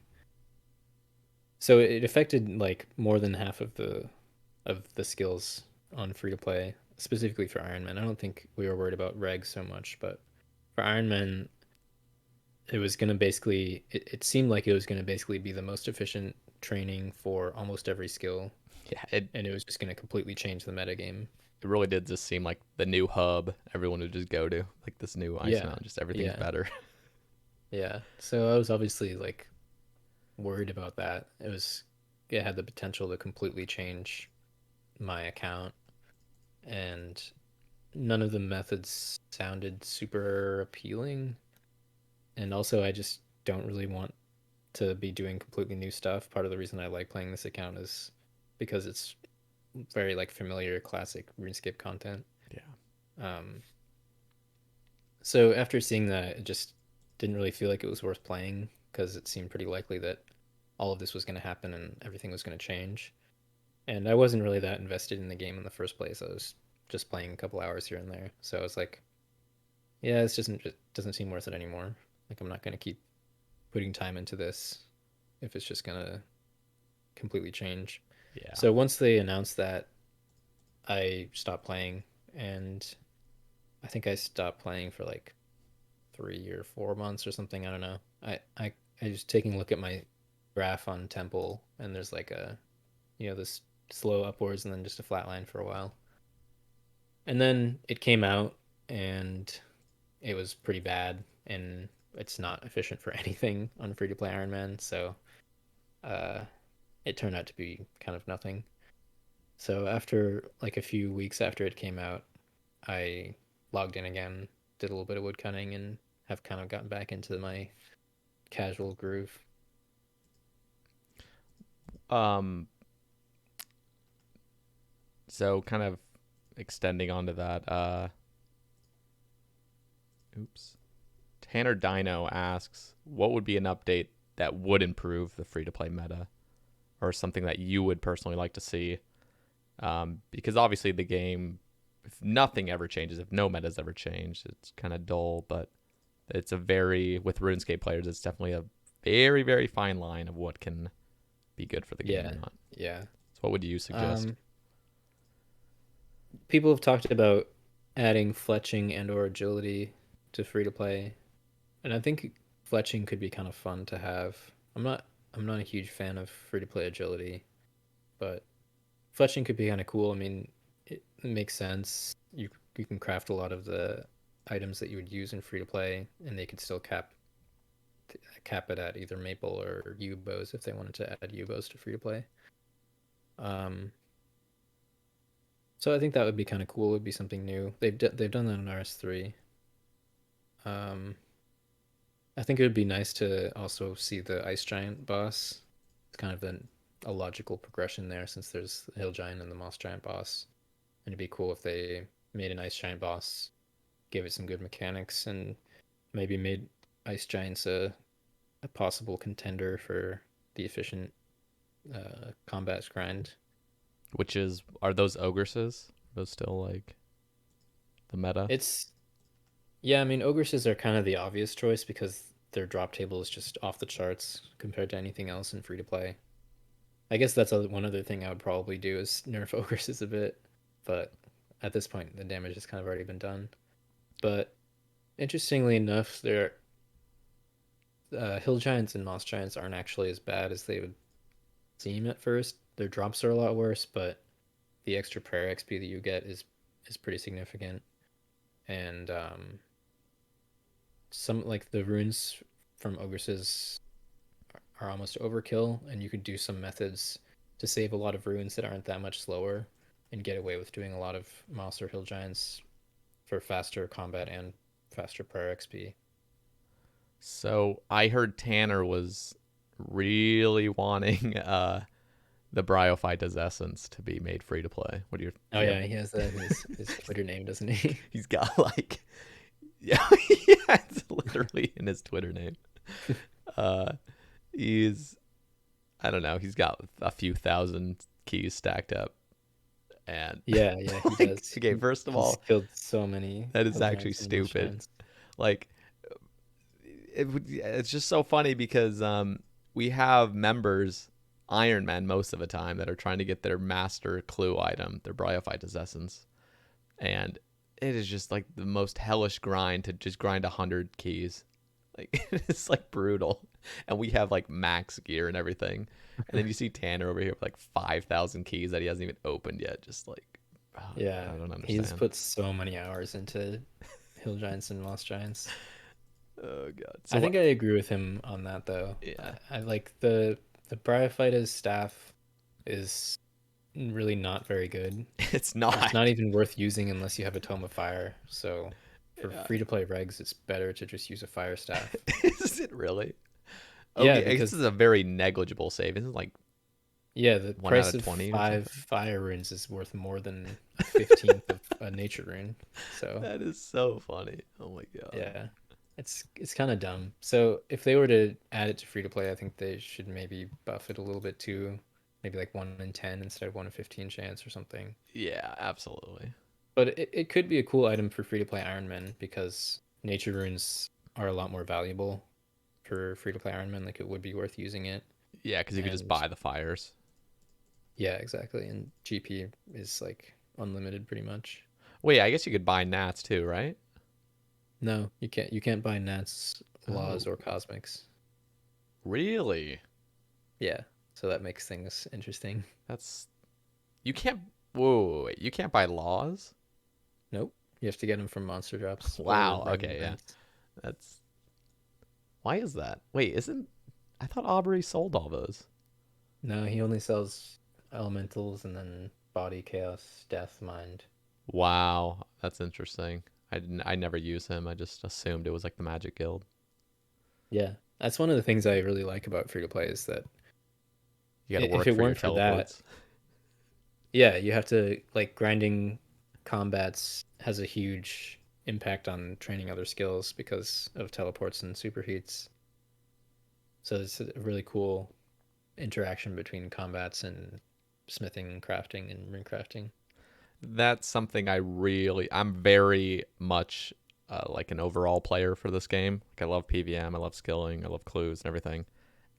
So it affected like more than half of the skills on free to play, specifically for Ironman. I don't think we were worried about regs so much, but for Ironman, it was gonna basically it seemed like it was gonna basically be the most efficient training for almost every skill, Yeah, it and it was just going to completely change the metagame. really did just seem like the new hub everyone would just go to, like this new ice Yeah, mountain, just everything's yeah, better. yeah. So I was obviously like worried about that. It had the potential to completely change my account, and none of the methods sounded super appealing. And also, I just don't really want to be doing completely new stuff. Part of the reason I like playing this account is because it's very like familiar classic RuneScape content. Yeah. Um, so after seeing that, it just didn't really feel like it was worth playing because it seemed pretty likely that all of this was going to happen and everything was going to change. And I wasn't really that invested in the game in the first place. I was just playing a couple hours here and there. So I was like, yeah, it doesn't seem worth it anymore. Like I'm not going to keep putting time into this if it's just going to completely change. Yeah. So once they announced that, I stopped playing, and I think I stopped playing for like 3 or 4 months or something. I don't know. I was taking a look at my graph on Temple, and there's like this slow upwards and then just a flat line for a while. And then it came out, and it was pretty bad, and it's not efficient for anything on free to play Ironman. So uh, it turned out to be kind of nothing. So after like a few weeks after it came out, I logged in again, did a little bit of woodcutting, and have kind of gotten back into my casual groove. Um. So kind of extending onto that. Oops. Tannerdino asks, what would be an update that would improve the free to play meta, or something that you would personally like to see? Because obviously the game, if nothing ever changes, if no meta's ever changed, it's kind of dull. But with RuneScape players, it's definitely a very, very fine line of what can be good for the game or Yeah, not. yeah. So what would you suggest? People have talked about adding fletching and or agility to free to play, and I think fletching could be kind of fun to have. I'm not a huge fan of free to play agility, but fletching could be kind of cool. I mean, it makes sense. You can craft a lot of the items that you would use in free to play, and they could still cap it at either maple or U bows if they wanted to add U bows to free to play. Um, so I think that would be kind of cool. It would be something new. They've done that in RS3. Um, I think it would be nice to also see the ice giant boss. It's kind of a logical progression there since there's the hill giant and the moss giant boss. And it'd be cool if they made an ice giant boss, gave it some good mechanics, and maybe made ice giants a possible contender for the efficient combat grind. Are those ogresses? Are those still like the meta? It's Yeah, I mean ogresses are kind of the obvious choice because their drop table is just off the charts compared to anything else in free to play. I guess that's one other thing I would probably do is nerf ogresses a bit, but at this point the damage has kind of already been done. But interestingly enough, their hill giants and moss giants aren't actually as bad as they would seem at first. Their drops are a lot worse, but the extra prayer XP that you get is pretty significant. And some like the runes from ogresses are almost overkill, and you could do some methods to save a lot of runes that aren't that much slower and get away with doing a lot of moss or hill giants for faster combat and faster prayer XP. So I heard Tanner was really wanting the Bryophyte's essence to be made free to play. What do you? Oh yeah, he has that in his Twitter name, doesn't he? He's got like, yeah, yeah, it's literally in his Twitter name. Uh, he's, I don't know, he's got a few thousand keys stacked up, and Yeah, he like, does. okay, first of He's all, killed so many. that is hill actually giants and moss stupid. giants. Like, it's just so funny because we have members Ironman most of the time that are trying to get their master clue item, their Bryophyte's essence, and it is just like the most hellish grind to just grind 100 keys. Like it's like brutal. and we have like max gear and everything. And then you see Tanner over here with like 5,000 keys that he hasn't even opened yet. Just like, Yeah, I don't he's understand. put so many hours into Hill Giants and Moss Giants. Oh god. I think I agree with him on that though. Yeah. I like the Bryophyta's staff is really not very good. It's not. It's not even worth using unless you have a Tome of Fire. So for Yeah. free-to-play regs, it's better to just use a fire staff. Is it really? Yeah, Okay, because this is a very negligible save. Isn't it like yeah, the 1 out price of of 20 or 5 something? fire runes is worth more than a 15th of a nature rune. So That is so funny. Oh my god. yeah, it's kind of dumb. So if they were to add it to free-to-play, I think they should maybe buff it a little bit too. Maybe like 1 in 10 instead of 1 in 15 chance or something. Yeah, absolutely. But it could be a cool item for free-to-play Ironman because nature runes are a lot more valuable for free-to-play Ironman. Like it would be worth using it. Yeah, because you could just And buy the fires. yeah, exactly. And GP is like unlimited pretty much. Wait, I guess you could buy Nats too, right? No, you can't. You can't buy Nats, Laws, Oh, or Cosmics. really? Yeah, so that makes things interesting. That's you can't. Whoa, wait, you can't buy laws. Nope, you have to get them from monster drops. Or Wow. random Okay, yeah. events. That's why is that? Wait, isn't I thought Aubrey sold all those? No, he only sells elementals and then body, chaos, death, mind. Wow, that's interesting. I never use him. I just assumed it was like the Magic Guild. Yeah, that's one of the things I really like about free to play is that You got to if work it for your weren't for that, teleports. yeah, you have to like grinding combats has a huge impact on training other skills because of teleports and superheats. So it's a really cool interaction between combats and smithing, crafting, and rune crafting. That's something I'm very much like an overall player for this game. Like I love PVM, I love skilling, I love clues and everything.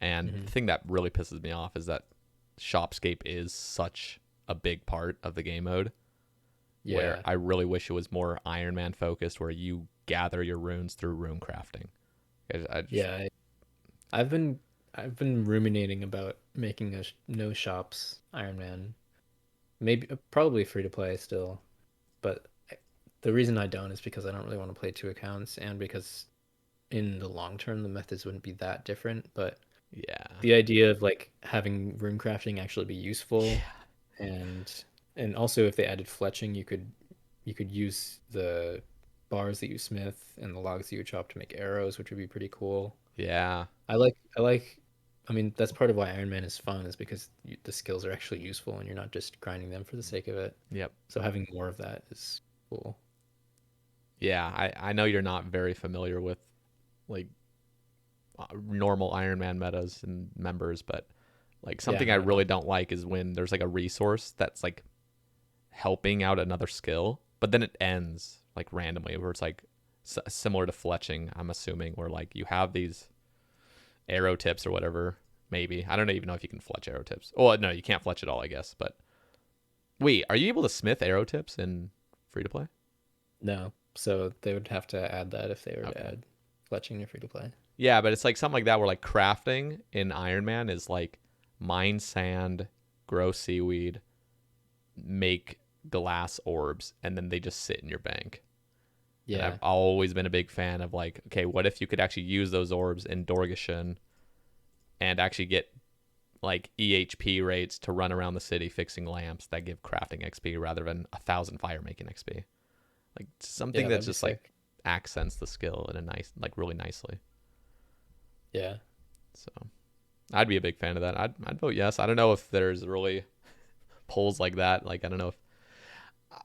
And Hmm. the thing that really pisses me off is that Shopscape is such a big part of the game mode. Where Yeah, I really wish it was more Iron Man focused, where you gather your runes through rune crafting. I just yeah. I've been ruminating about making a no shops Iron Man. Maybe probably free to play still, but the reason I don't is because I don't really want to play two accounts and because in the long term the methods wouldn't be that different, but yeah. the idea of like having rune crafting actually be useful Yeah. and also if they added fletching you could use the bars that you smith and the logs that you chop to make arrows, which would be pretty cool. Yeah. I mean that's part of why Iron Man is fun is because the skills are actually useful and you're not just grinding them for the sake of it. Yep. So having more of that is cool. Yeah. I know you're not very familiar with like normal Iron Man metas and members, but like Yeah, something I not at all. really don't like is when there's like a resource that's like helping out another skill, but then it ends like randomly, where it's like similar to fletching. I'm assuming where like you have these arrow tips or whatever. Maybe I don't even know if you can fletch arrow tips. Oh no, you can't fletch at all, I guess. But wait, are you able to smith arrow tips in free to play? No, so they would have to add that if they were to Okay. add fletching to free to play. Yeah, but it's like something like that where like crafting in Iron Man is like mine sand, grow seaweed, make glass orbs, and then they just sit in your bank. And Yeah, I've always been a big fan of like, okay, what if you could actually use those orbs in Dorgashin and actually get like EHP rates to run around the city fixing lamps that give crafting XP rather than 1,000 fire making XP. Like something yeah, that's that'd be just like sick. accents the skill in a nice, like really nicely. Yeah. So I'd be a big fan of that. I'd vote yes. I don't know if there's really polls like that. Like I don't know if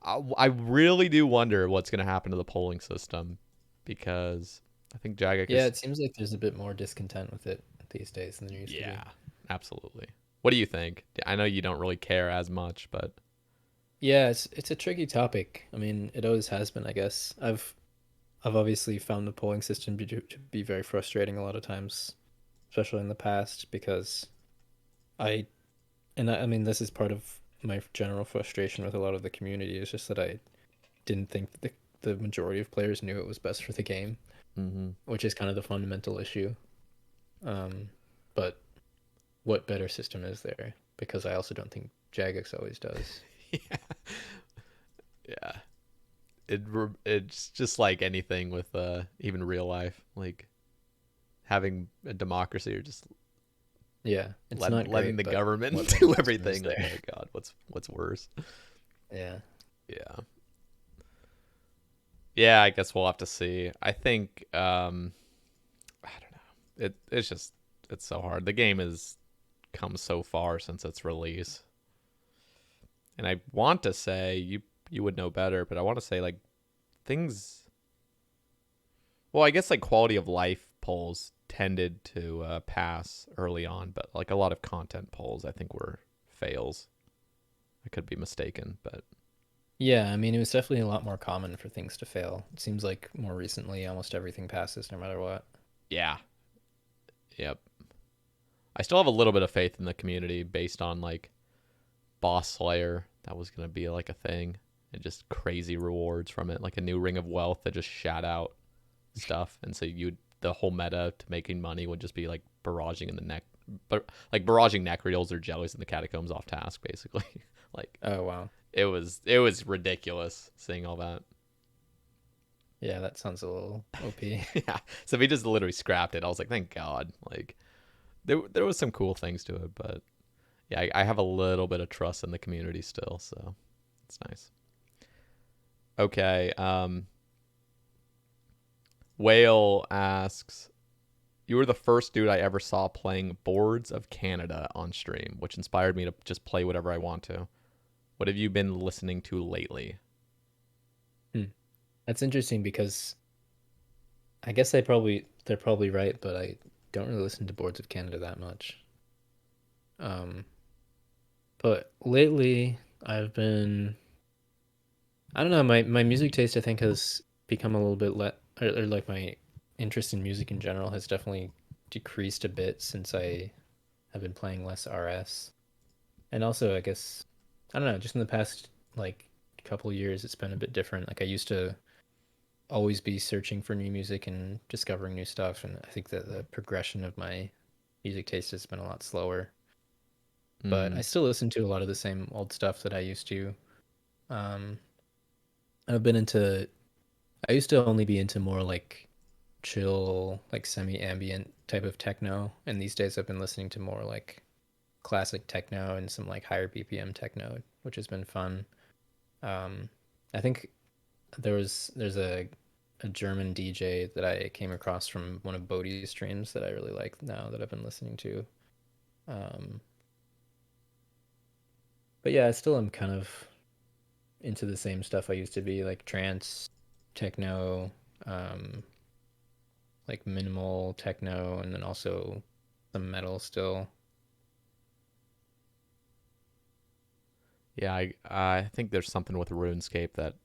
I really do wonder what's going to happen to the polling system because I think Jagex Yeah, is it seems like there's a bit more discontent with it these days than there used to be. yeah, absolutely. What do you think? I know you don't really care as much, but Yeah, it's a tricky topic. I mean, it always has been, I guess. I've obviously found the polling system to be very frustrating a lot of times, especially in the past, because I I mean this is part of my general frustration with a lot of the community is just that I didn't think that the majority of players knew it was best for the game, mm-hmm. which is kind of the fundamental issue. But what better system is there? Because I also don't think Jagex always does. Yeah. Yeah. It's just like anything with even real life, like having a democracy or just Yeah, it's not letting great, the but government what do better system is everything. Like, there? oh god, what's worse? Yeah. Yeah. Yeah, I guess we'll have to see. I think I don't know. It's so hard. The game has come so far since its release. And I want to say you would know better, but I want to say like things. Well, I guess like quality of life polls tended to pass early on, but like a lot of content polls, I think were fails. I could be mistaken, but Yeah, I mean, it was definitely a lot more common for things to fail. It seems like more recently, almost everything passes no matter what. yeah, yep. I still have a little bit of faith in the community based on like Boss Slayer. That was gonna be like a thing, and just crazy rewards from it, like a new Ring of Wealth that just shat out stuff, and so you the whole meta to making money would just be like barraging in the neck, but like barraging necreals or jellies in the catacombs off task, basically. Like Oh, wow. it was ridiculous seeing all that. Yeah, that sounds a little OP. Yeah, so we just literally scrapped it. I was like, thank God. Like there was some cool things to it, but yeah, I have a little bit of trust in the community still, so it's nice. Okay, Whale asks, you were the first dude I ever saw playing Boards of Canada on stream, which inspired me to just play whatever I want to. What have you been listening to lately? Hmm. That's interesting because I guess they're probably right, but I don't really listen to Boards of Canada that much. Um, but lately I've been I don't know, my music taste I think has become a little bit or like my interest in music in general has definitely decreased a bit since I have been playing less RS. And also I guess I don't know, just in the past like couple years it's been a bit different. Like I used to always be searching for new music and discovering new stuff, and I think that the progression of my music taste has been a lot slower. But I Mm, still listen to a lot of the same old stuff that I used to. Um, I've been into I used to only be into more like chill, like semi-ambient type of techno, and these days I've been listening to more like classic techno and some like higher BPM techno, which has been fun. Um, I think there's a German DJ that I came across from one of Bodhi's streams that I really like now that I've been listening to. Um, but yeah, I still am kind of into the same stuff I used to be, like trance, techno, um, like minimal techno, and then also some metal still. yeah, I think there's something with RuneScape that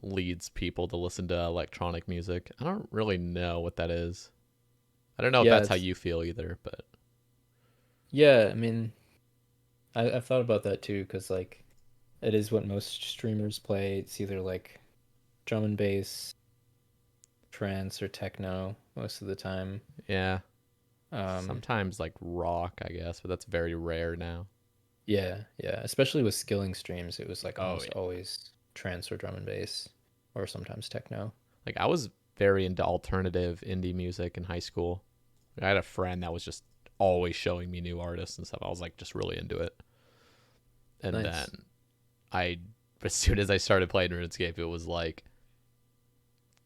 leads people to listen to electronic music. I don't really know what that is. I don't know if Yeah, that's how it's you feel either, but yeah. I mean, I've thought about that too, because like it is what most streamers play. It's either like drum and bass, trance, or techno most of the time. yeah, Um, sometimes like rock, I guess, but that's very rare now. yeah, yeah. Especially with skilling streams, it was like Oh almost yeah. always trance or drum and bass, or sometimes techno. Like I was very into alternative indie music in high school. I had a friend that was just always showing me new artists and stuff. I was like just really into it. And then Nice. I as soon as I started playing RuneScape, it was like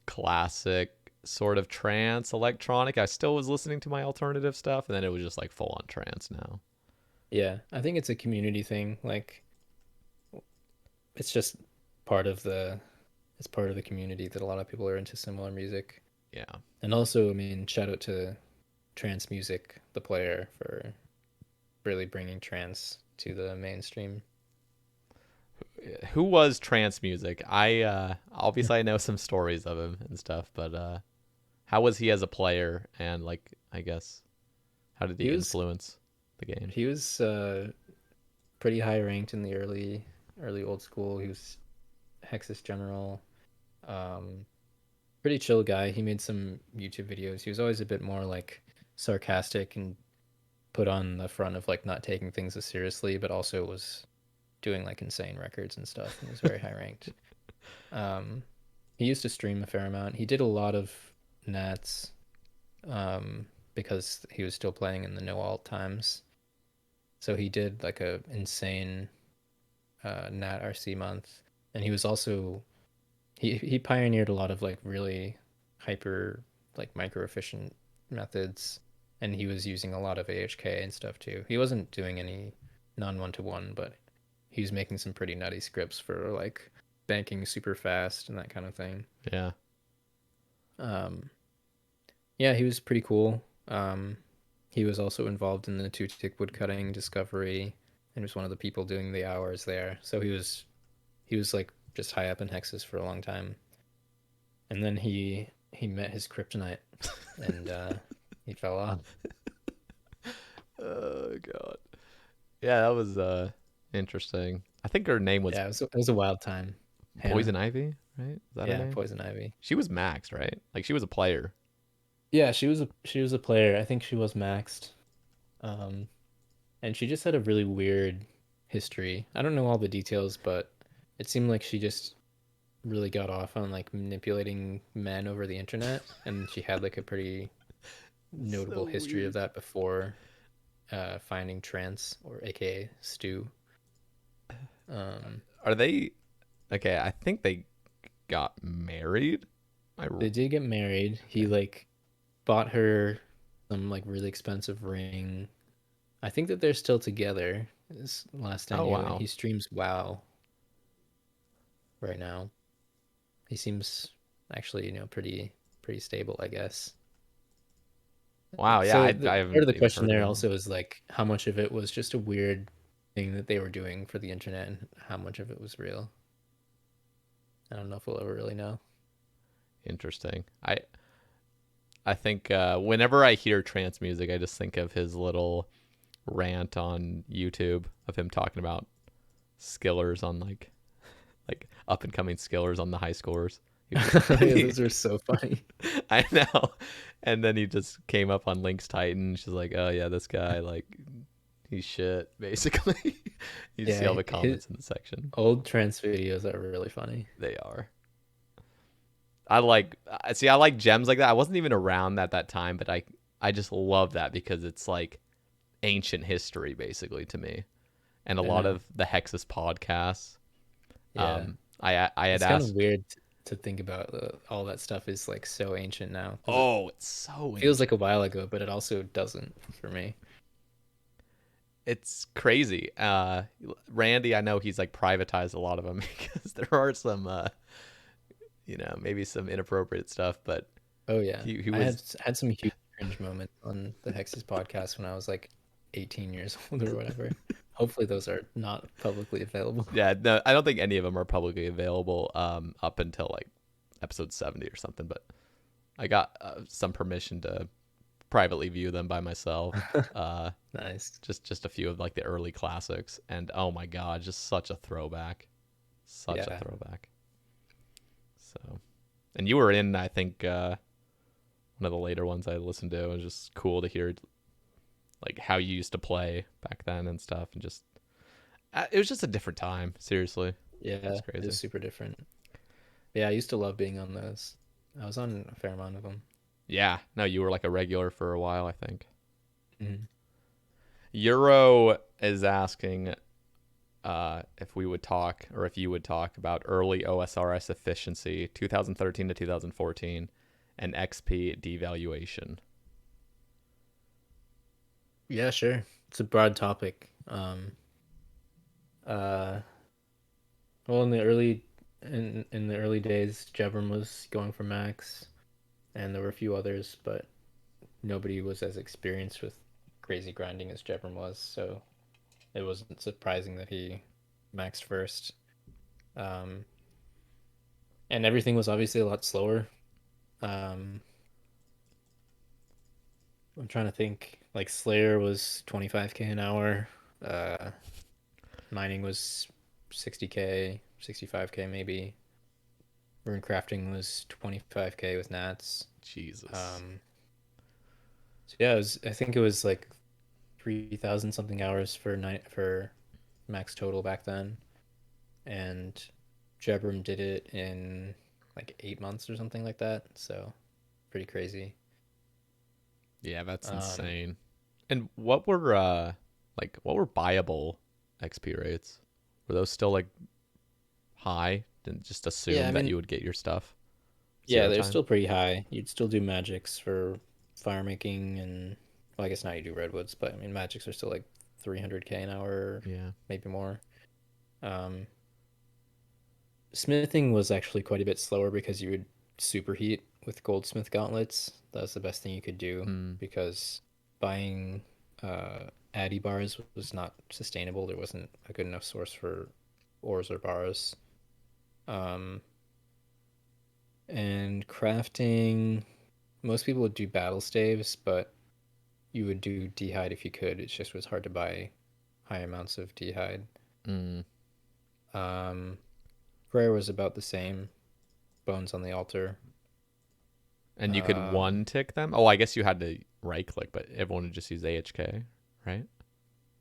classic sort of trance electronic. I still was listening to my alternative stuff, and then it was just like full on trance now. Yeah, I think it's a community thing. Like it's just part of the it's part of the community that a lot of people are into similar music. Yeah. And also, I mean, shout out to Trance Music, the player, for really bringing trance to the mainstream. Who was trance music? I obviously I know some stories of him and stuff, but how was he as a player and like I guess how did he He was influence the game? he was pretty high ranked in the early old school. He was Hexus General. Um, Pretty chill guy. He made some YouTube videos. He was always a bit more like sarcastic and put on the front of like not taking things as seriously, but also was doing like insane records and stuff and was very high ranked. He used to stream a fair amount. He did a lot of nats because he was still playing in the no alt times. So he did like a insane nat RC month, and he was also he pioneered a lot of like really hyper like micro efficient methods, and he was using a lot of AHK and stuff too. He wasn't doing any non one to one, but he was making some pretty nutty scripts for like banking super fast and that kind of thing. Yeah. Yeah, he was pretty cool. He was also involved in the two-tick woodcutting discovery and was one of the people doing the hours there. So he was like just high up in hexes for a long time. And then he met his kryptonite and he fell off. Oh god. Yeah, that was interesting. I think her name was it was a wild time. Poison Ivy, right? Is that her name? Poison Ivy. She was maxed, right? Like she was a player. Yeah, she was a player. I think she was maxed. And she just had a really weird history. I don't know all the details, but it seemed like she just really got off on like manipulating men over the internet, and she had like a pretty notable history of that before finding Trance, or aka Stu. Are they okay? I think they got married. They did get married. He like bought her some like really expensive ring. I think that they're still together. This last I knew. Wow. He streams WoW right now. He seems actually, pretty stable, I guess. Wow, yeah. So I part haven't of the even question heard of there them. also is like how much of it was just a weird thing that they were doing for the internet and how much of it was real. I don't know if we'll ever really know. Interesting. I think whenever I hear trance music, I just think of his little rant on YouTube of him talking about skillers on like up and coming skillers on the high scores. Those are so funny. I know. And then he just came up on Lynx Titan. She's like, oh yeah, this guy, like, he's shit, basically. You see all the comments in the section. Old trance videos are really funny. They are. I like gems like that. I wasn't even around at that time, but I just love that because it's like ancient history basically to me. And a lot of the Hexus podcasts. Yeah. I had it's asked. Kind of weird to think about all that stuff is like so ancient now. Oh, it's so feels ancient. like a while ago, but it also doesn't for me. It's crazy. Randy, I know he's like privatized a lot of them because there are some maybe some inappropriate stuff, but oh yeah, he I was had some huge cringe moments on the Hexus podcast when I was like 18 years old or whatever. Hopefully those are not publicly available. Yeah, no, I don't think any of them are publicly available up until like episode 70 or something, but I got some permission to privately view them by myself. Nice. Just a few of like the early classics, and oh my god, just such a throwback. Such a throwback. So, and you were in, I think, one of the later ones I listened to. It was just cool to hear like how you used to play back then and stuff, and just it was just a different time. Seriously, Yeah, it's crazy. it was super different. Yeah, I used to love being on those. I was on a fair amount of them. Yeah, no, you were like a regular for a while, I think. Mm-hmm. Euro is asking if we would talk, or if you would talk about early OSRS efficiency, 2013 to 2014, and XP devaluation. Yeah, sure. It's a broad topic. Well, in the early days, Jebram was going for max, and there were a few others, but nobody was as experienced with crazy grinding as Jebram was, so it wasn't surprising that he maxed first. And everything was obviously a lot slower. I'm trying to think. Like Slayer was 25k an hour. Mining was 60k, 65k maybe. Rune crafting was 25k with nats. Jesus. So yeah, I think it was like 3,000 something hours for max total back then, and Jebram did it in like 8 months or something like that. So pretty crazy. Yeah, that's Um, insane. And what were buyable XP rates? Were those still like high? Didn't just yeah, I assume that mean, you would get your stuff yeah, zero they're time? still pretty high. You'd still do magics for fire making, and well, I guess now you do redwoods, but I mean, magics are still like 300K an hour, Yeah. maybe more. Um, Smithing was actually quite a bit slower because you would superheat with goldsmith gauntlets. That was the best thing you could do Mm. because buying addy bars was not sustainable. There wasn't a good enough source for ores or bars. Um, and crafting, most people would do battle staves, but you would do dehyde if you could. It just was hard to buy high amounts of dehyde. Mm. Um, prayer was about the same. Bones on the altar. And you could Um, one tick them? Oh, I guess you had to right click, but everyone would just use AHK, right?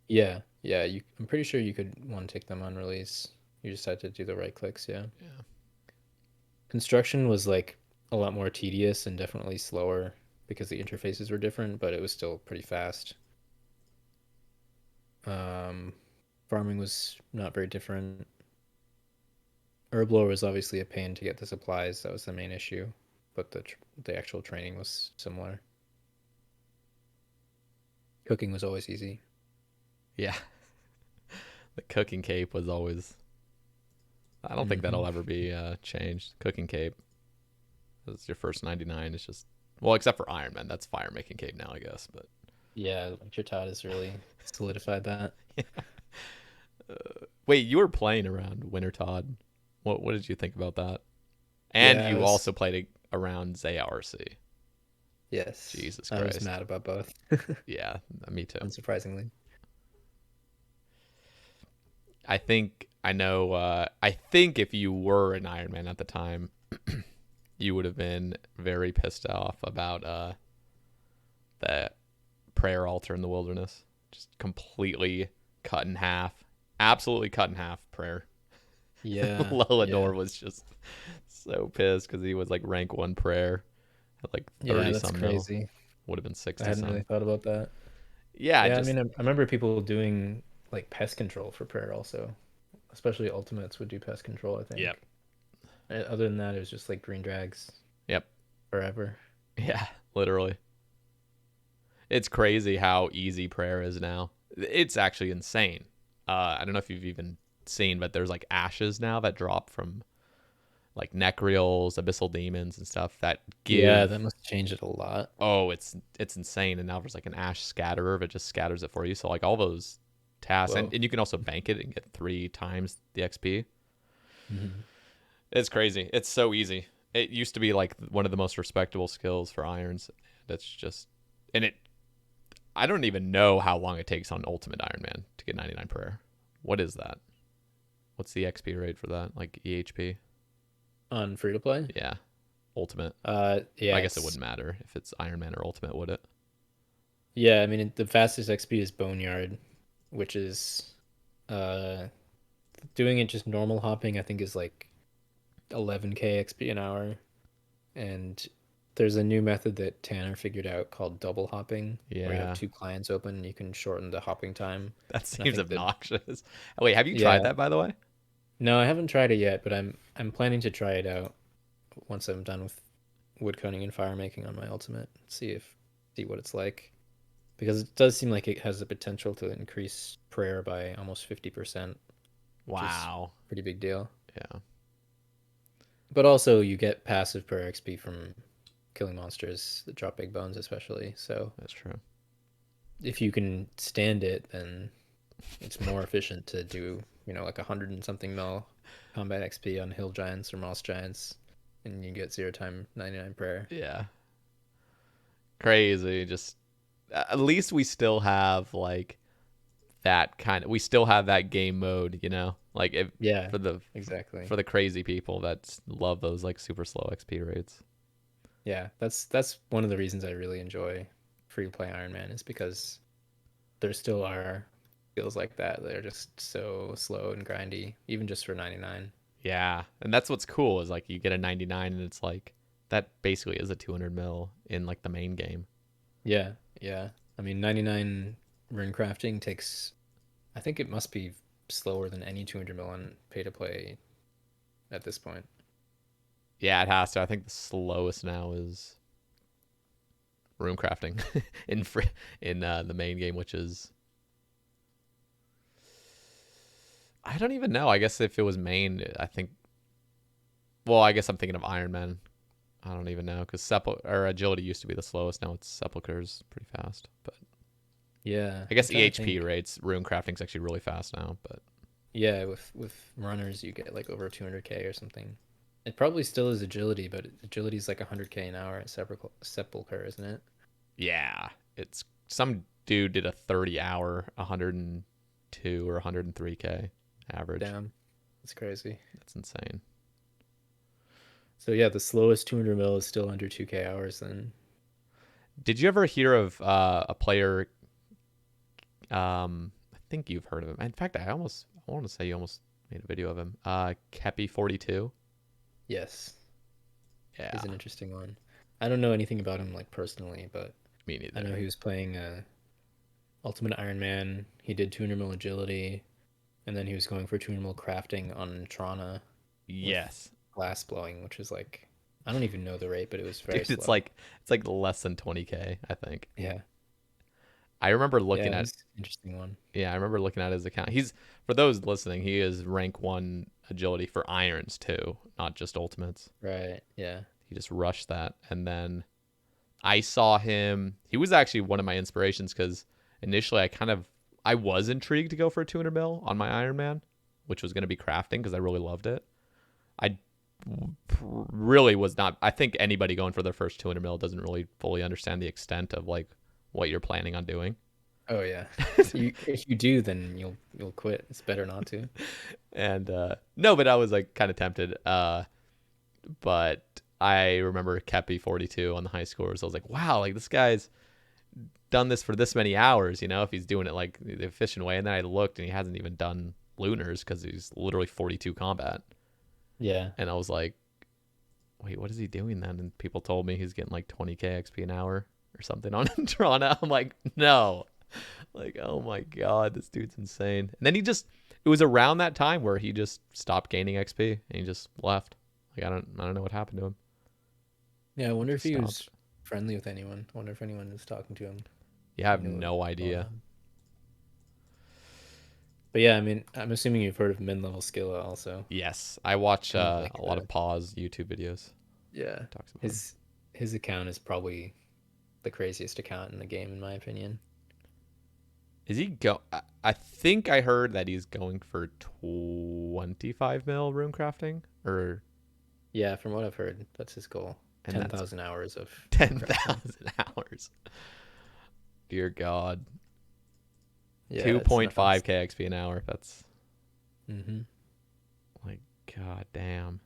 yeah, yeah. I'm pretty sure you could one tick them on release. You just had to do the right clicks. Yeah. Yeah. Construction was like a lot more tedious and definitely slower because the interfaces were different, but it was still pretty fast. Um, Farming was not very different. Herblore was obviously a pain to get the supplies. That was the main issue, but the actual training was similar. Cooking was always easy. Yeah. The cooking cape was always. I don't think that'll Hmm. ever be changed. Cooking cape. It's your first 99. It's just. Well, except for Iron Man. That's fire making cape now, I guess. But. Yeah, Chirtad has really solidified that. Wait, you were playing around Winter Todd. What did you think about that? And Yeah, you also played around Zaya RC. yes, Jesus I was Christ. mad about both, Yeah, me too. unsurprisingly. I think I know. I think if you were an Iron Man at the time, you would have been very pissed off about the prayer altar in the wilderness. Just completely cut in half. Absolutely cut in half prayer. Yeah, yeah, Lolador was just so pissed because he was like rank 1 prayer at like yeah. 30 That's some mil. crazy. Would have been I 60 hadn't really some. thought about that. Yeah, Yeah, I just mean, I remember people doing like pest control for prayer also, especially ultimates would do pest control, I yep. think. Other than that, it was just like green drags Yep. forever. Yeah, literally. It's crazy how easy prayer is now. It's actually insane. I don't know if you've even seen, but there's like ashes now that drop from like Necreals, Abyssal Demons, and stuff that Yeah, give. that must change it a lot. Oh, it's insane. And now there's like an ash scatterer that just scatters it for you. So like all those tasks, and, Whoa. and you can also bank it and get 3 times the XP. Hmm. It's crazy. It's so easy. It used to be like one of the most respectable skills for irons. That's just, and it. I don't even know how long it takes on Ultimate Iron Man to get 99 prayer. What is that? What's the XP rate for that? Like EHP? On free to play? Yeah, Ultimate. Yeah, I guess it it's wouldn't matter if it's Iron Man or Ultimate, would it? yeah. I mean, the fastest XP is Boneyard, which is uh doing it just normal hopping. I think is like 11K XP an hour, and there's a new method that Tanner figured out called double hopping, where you have Yeah, two clients open and you can shorten the hopping time. that And I seems think that obnoxious. Wait, have you tried yeah, that by the way? no, I haven't tried it yet, but I'm planning to try it out once I'm done with woodcutting and fire making on my ultimate. See what it's like, because it does seem like it has the potential to increase prayer by almost 50%, which is Wow. a pretty big deal. Yeah, But also you get passive prayer XP from killing monsters that drop big bones, especially. So that's true. if you can stand it, then it's more efficient to do, like 100 and something mil combat XP on hill giants or moss giants, and you get 0 time 99 prayer. Yeah, crazy. Just at least we still have like that kind of. We still have that game mode, like if Yeah, for the exactly. for the crazy people that love those like super slow XP rates. Yeah, that's one of the reasons I really enjoy free to play Ironman is because there still are skills like that that are just so slow and grindy, even just for 99. Yeah, and that's what's cool is like you get a 99 and it's like that basically is a 200 mil in like the main game. Yeah, yeah. I mean, 99 rune crafting takes, I think it must be slower than any 200 mil on pay to play at this point. Yeah, it has to. I think the slowest now is room crafting in the main game, which is I don't even know. I guess if it was main, I think. Well, I guess I'm thinking of Ironman. I don't even know because Agility used to be the slowest. Now it's Sepulchre's pretty fast. But Yeah, I guess I'm trying to EHP think. rates rune crafting's actually really fast now. But Yeah, with runners you get like over 200k or something. It probably still is agility, but agility is like 100k an hour at Sepulchre, isn't it? yeah, it's some dude did a 30-hour 102 or 103k average. Damn, that's crazy. That's insane. So yeah, the slowest 200 mil is still under 2k hours then. Did you ever hear of a player? I think you've heard of him. In fact, I want to say you almost made a video of him. Kepi42. Yes, Yeah, he's an interesting one. I don't know anything about him like personally, but me I know neither. he was playing Ultimate Iron Man. He did 200 mil agility, and then he was going for 200 mil crafting on Trana with Yes, glass blowing, which is like I don't even know the rate, but it was very dude, slow. it's like less than 20k. I think. Yeah, I remember yeah, looking at he's an interesting one. yeah, I remember looking at his account. He's for those listening, he is rank 1 agility for irons too, not just ultimates. Right. Yeah. He just rushed that, and then I saw him. He was actually one of my inspirations because initially I was intrigued to go for a 200 mil on my Iron Man, which was going to be crafting because I really loved it. I really was not. I think anybody going for their first 200 mil doesn't really fully understand the extent of like what you're planning on doing. Oh yeah. If you do, then you'll quit. It's better not to. And no, but I was like kind of tempted. But I remember Kepi 42 on the high scores. I was like, wow, like this guy's done this for this many hours, you know, if he's doing it like the efficient way. And then I looked and he hasn't even done lunars because he's literally 42 combat. Yeah. And I was like, wait, what is he doing then? And people told me he's getting like 20k XP an hour or something on Toronto. I'm like, no. Like, oh my God, this dude's insane. And then it was around that time where he just stopped gaining XP and he just left. Like, I don't know what happened to him. Yeah. I wonder if Just he stopped. was friendly with anyone. I wonder if anyone was talking to him. Yeah, I have Knew what no was going idea. on. But yeah, I mean, I'm assuming you've heard of MinLvlSkilla also. Yes, I watch Kind of a like lot of pause YouTube videos. yeah. Talks about him. His account is probably the craziest account in the game, in my opinion. Is he go? I think I heard that he's going for 25 mil rune crafting, or Yeah, from what I've heard, that's his goal. and that's 10,000 hours of 10,000 hours. Dear God, yeah, 2.5k XP an hour. That's Mm-hmm. like God damn.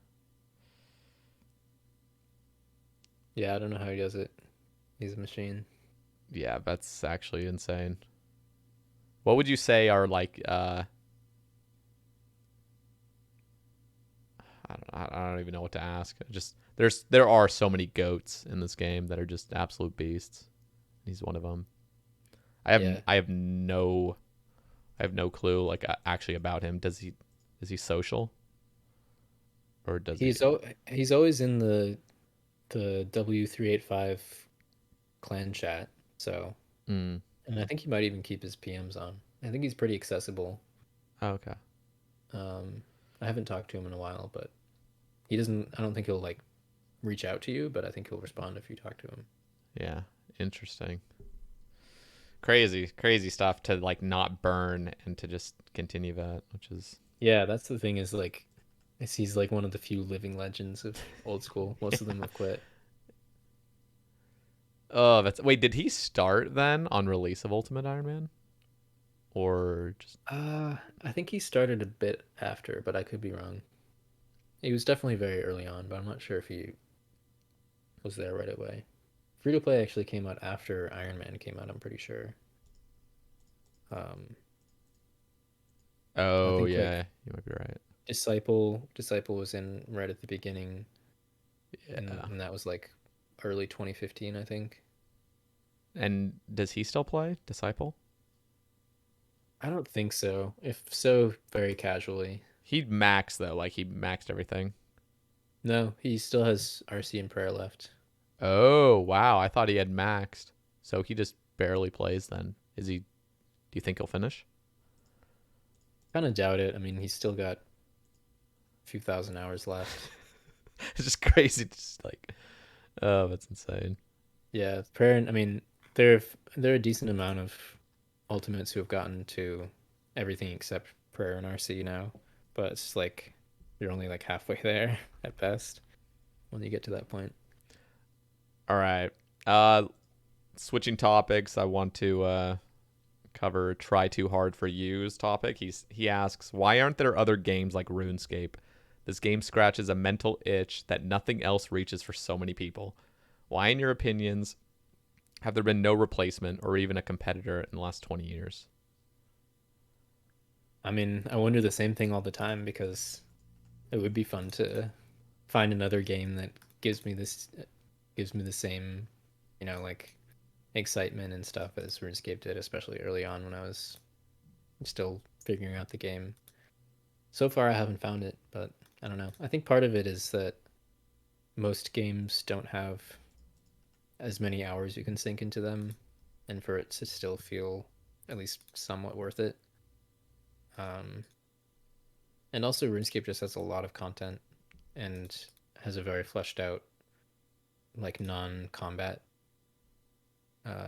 Yeah, I don't know how he does it. He's a machine. Yeah, that's actually insane. What would you say are like? I don't even know what to ask. Just there are so many goats in this game that are just absolute beasts. He's one of them. Yeah. I have no clue like actually about him. Is he social? Or does he? He's always in the W385 clan chat. So, Mm. and I think he might even keep his PMs on. I think he's pretty accessible. Oh, okay. I haven't talked to him in a while, but he doesn't. I don't think he'll like reach out to you, but I think he'll respond if you talk to him. Yeah. Interesting. Crazy stuff to like not burn and to just continue that, which is Yeah, that's the thing is like, he's like one of the few living legends of old school. Most of them have quit. oh, that's wait. Did he start then on release of Ultimate Iron Man, or just I think he started a bit after, but I could be wrong. He was definitely very early on, but I'm not sure if he was there right away. Free to play actually came out after Iron Man came out, I'm pretty sure. Um, I Oh think like yeah, you might be right. Disciple was in right at the beginning, Yeah. and that was like early 2015, I think. And does he still play Disciple? I don't think so. If so, very casually. He maxed though, like he maxed everything. No, he still has RC and Prayer left. Oh wow, I thought he had maxed. So he just barely plays then. Is he? Do you think he'll finish? Kind of doubt it. I mean, he's still got a few thousand hours left. It's just crazy. Just like, oh, that's insane. Yeah, Prayer. I mean, there are a decent amount of ultimates who have gotten to everything except Prayer and RC now, but it's like you're only like halfway there at best when you get to that point. All right. Uh, switching topics, I want to cover "Try Too Hard for You's" topic. He asks, why aren't there other games like RuneScape? This game scratches a mental itch that nothing else reaches for so many people. Why, in your opinions, have there been no replacement or even a competitor in the last 20 years? I mean, I wonder the same thing all the time because it would be fun to find another game that gives me this gives me the same, like excitement and stuff as RuneScape did, especially early on when I was still figuring out the game. So far, I haven't found it, but I don't know. I think part of it is that most games don't have as many hours you can sink into them, and for it to still feel at least somewhat worth it. Um, and also, RuneScape just has a lot of content and has a very fleshed out, like non-combat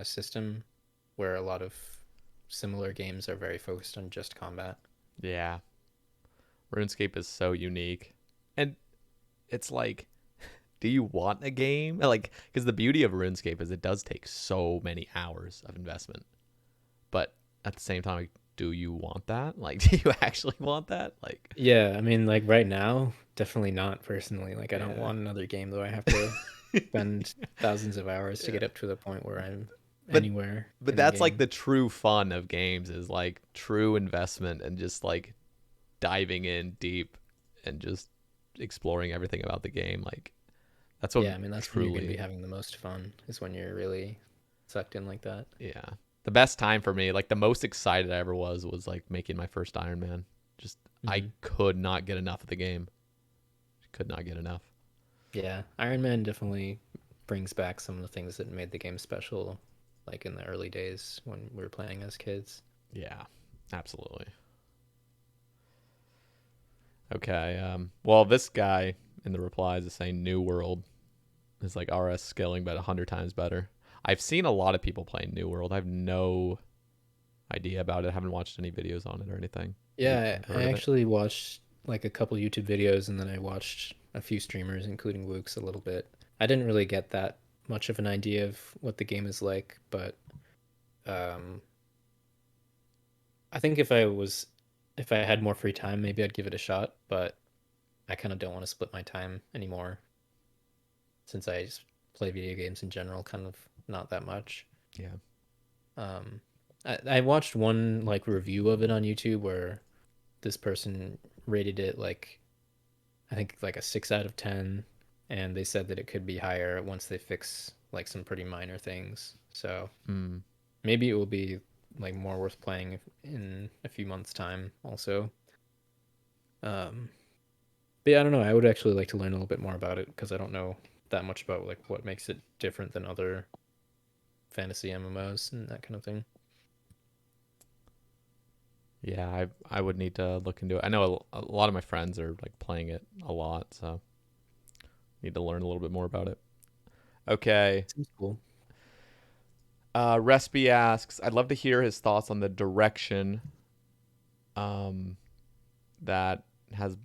system, where a lot of similar games are very focused on just combat. Yeah. RuneScape is so unique. And it's like, do you want a game? Like, because the beauty of RuneScape is it does take so many hours of investment. But at the same time, like, do you want that? Like, do you actually want that? Like, Yeah, I mean, like right now, definitely not personally. Like, I don't yeah. want another game though. I have to spend thousands of hours to Yeah. get up to the point where I'm But anywhere but in the that's like game. the true fun of games is like true investment and just like diving in deep and just exploring everything about the game. Like that's what Yeah, I mean, that's when you're going to be truly, having the most fun, is when you're really sucked in like that. yeah. The best time for me, like the most excited I ever was like making my first Iron Man. Just I Hmm. could not get enough of the game. Could not get enough. Yeah, Iron Man definitely brings back some of the things that made the game special, like in the early days when we were playing as kids. Yeah, absolutely. Okay. Well, this guy in the replies is saying New World is like RS skilling, but 100 times better. I've seen a lot of people playing New World. I have no idea about it. I haven't watched any videos on it or anything. Have you Yeah, I heard of it? actually watched like a couple YouTube videos and then I watched a few streamers, including Wooks, a little bit. I didn't really get that much of an idea of what the game is like, but um, I think if I had more free time, maybe I'd give it a shot, but I kind of don't want to split my time anymore since I just play video games in general, kind of not that much. Yeah. Um, I watched one like review of it on YouTube where this person rated it like I think like a 6 out of 10, and they said that it could be higher once they fix like some pretty minor things. So Mm. maybe it will be like more worth playing in a few months' time. Also, um, but yeah, I don't know. I would actually like to learn a little bit more about it because I don't know that much about like what makes it different than other fantasy MMOs and that kind of thing. Yeah, I would need to look into it. I know a lot of my friends are like playing it a lot, so need to learn a little bit more about it. Okay. Seems cool. Respi asks, I'd love to hear his thoughts on the direction um, that has,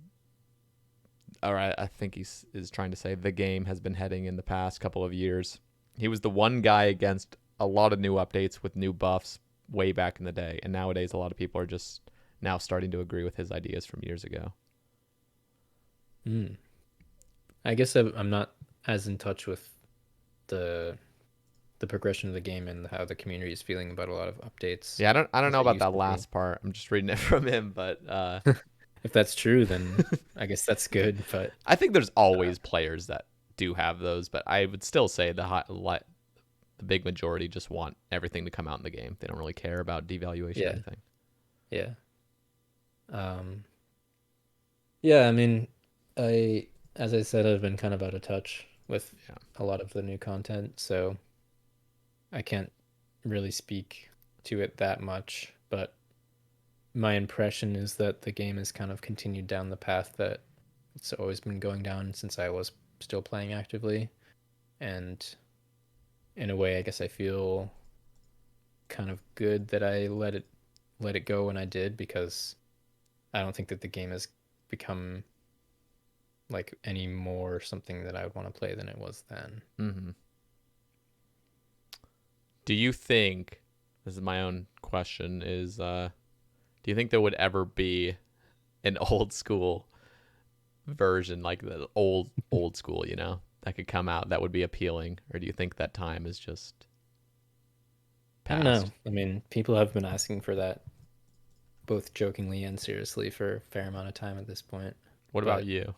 or I think he's is trying to say the game has been heading in the past couple of years. He was the one guy against a lot of new updates with new buffs way back in the day, and nowadays a lot of people are just now starting to agree with his ideas from years ago. Mm. I guess I'm not as in touch with the the progression of the game and how the community is feeling about a lot of updates. Yeah, I don't as know it about used that to be. last part. I'm just reading it from him, but If that's true, then I guess that's good. But I think there's always players that do have those, but I would still say the big majority just want everything to come out in the game. They don't really care about devaluation or yeah, anything. yeah, yeah. I mean, as I said, I've been kind of out of touch with Yeah. a lot of the new content, so I can't really speak to it that much. But my impression is that the game has kind of continued down the path that it's always been going down since I was still playing actively. And in a way, I guess I feel kind of good that I let it go when I did, because I don't think that the game has become like any more something that I would want to play than it was then. Mm-hmm. Do you think, this is my own question, is do you think there would ever be an old school version, like the old school, that could come out that would be appealing? Or do you think that time is just I don't know. past? I mean, people have been asking for that both jokingly and seriously for a fair amount of time at this point. What about But you?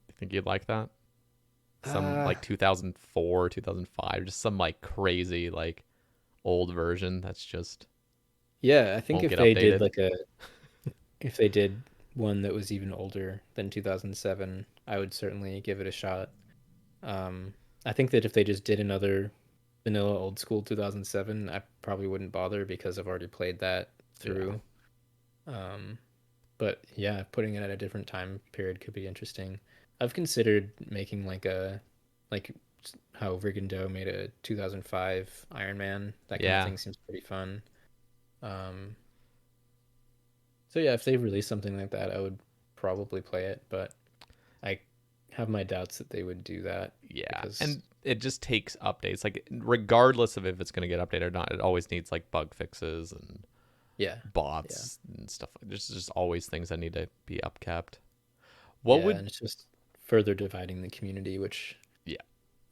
You think you'd like that? Some uh like 2004, 2005, just some like crazy like old version that's just yeah, I think won't if get they did updated. like a if they did one that was even older than 2007, I would certainly give it a shot. I think that if they just did another vanilla old school 2007, I probably wouldn't bother because I've already played that Yeah. through. Um, but yeah, putting it at a different time period could be interesting. I've considered making like how Rigando made a 2005 Ironman. That kind of Yeah. thing seems pretty fun. Um, so yeah, if they release something like that, I would probably play it, but I have my doubts that they would do that Yeah. because And it just takes updates. Like regardless of if it's going to get updated or not, it always needs like bug fixes and yeah, yeah, bots and stuff. There's just always things that need to be upkept. What yeah, would and it's just further dividing the community, which yeah.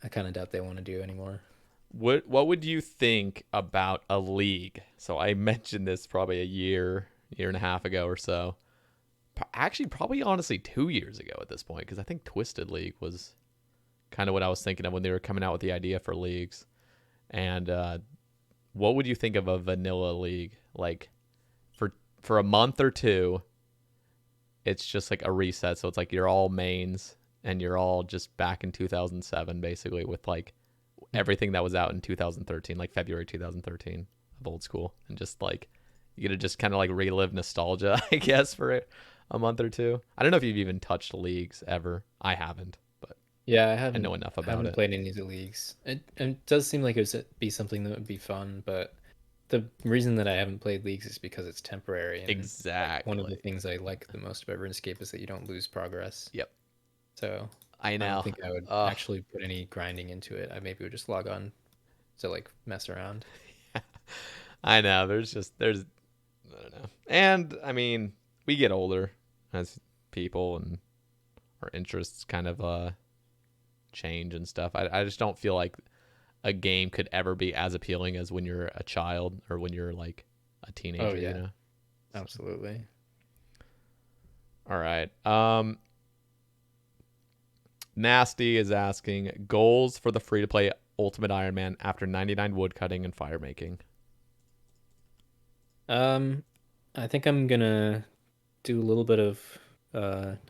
I kind of doubt they want to do anymore. What would you think about a league? So I mentioned this probably a year and a half ago or so. Actually, probably honestly 2 years ago at this point, because I think Twisted League was kind of what I was thinking of when they were coming out with the idea for leagues. And what would you think of a vanilla league? Like for a month or two, it's just like a reset. So it's like you're all mains and you're all just back in 2007, basically, with like everything that was out in 2013, like February 2013 of old school, and just like you get to just kind of like relive nostalgia, I guess, for a month or two. I don't know if you've even touched leagues ever. I haven't, but Yeah, I know enough I about haven't it. played any of the leagues. It does seem like it would be something that would be fun, but the reason that I haven't played leagues is because it's temporary, and like one of the Exactly. things I like the most about RuneScape is that you don't lose progress. Yep. So I I don't know. think I would Uh, actually put any grinding into it. I maybe would just log on to like mess around. I know. There's I don't know. And I mean, we get older as people, and our interests kind of change and stuff. I just don't feel like a game could ever be as appealing as when you're a child or when you're like a Oh teenager, yeah, So, absolutely. all right. Nasty is asking goals for the free to play Ultimate Iron Man after 99 woodcutting and fire making. I think I'm gonna do a little bit of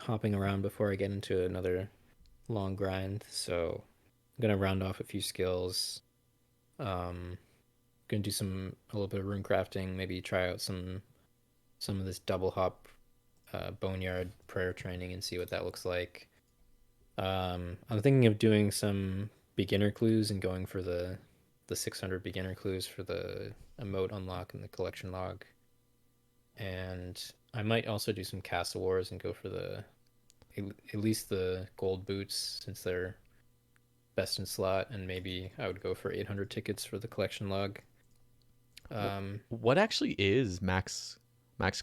hopping around before I get into another long grind. So I'm gonna round off a few skills. Gonna do a little bit of rune crafting. Maybe try out some of this double hop boneyard prayer training and see what that looks like. I'm thinking of doing some beginner clues and going for the 600 beginner clues for the emote unlock and the collection log. And I might also do some Castle Wars and go for at least the gold boots since they're best in slot, and maybe I would go for 800 tickets for the collection log. What actually is max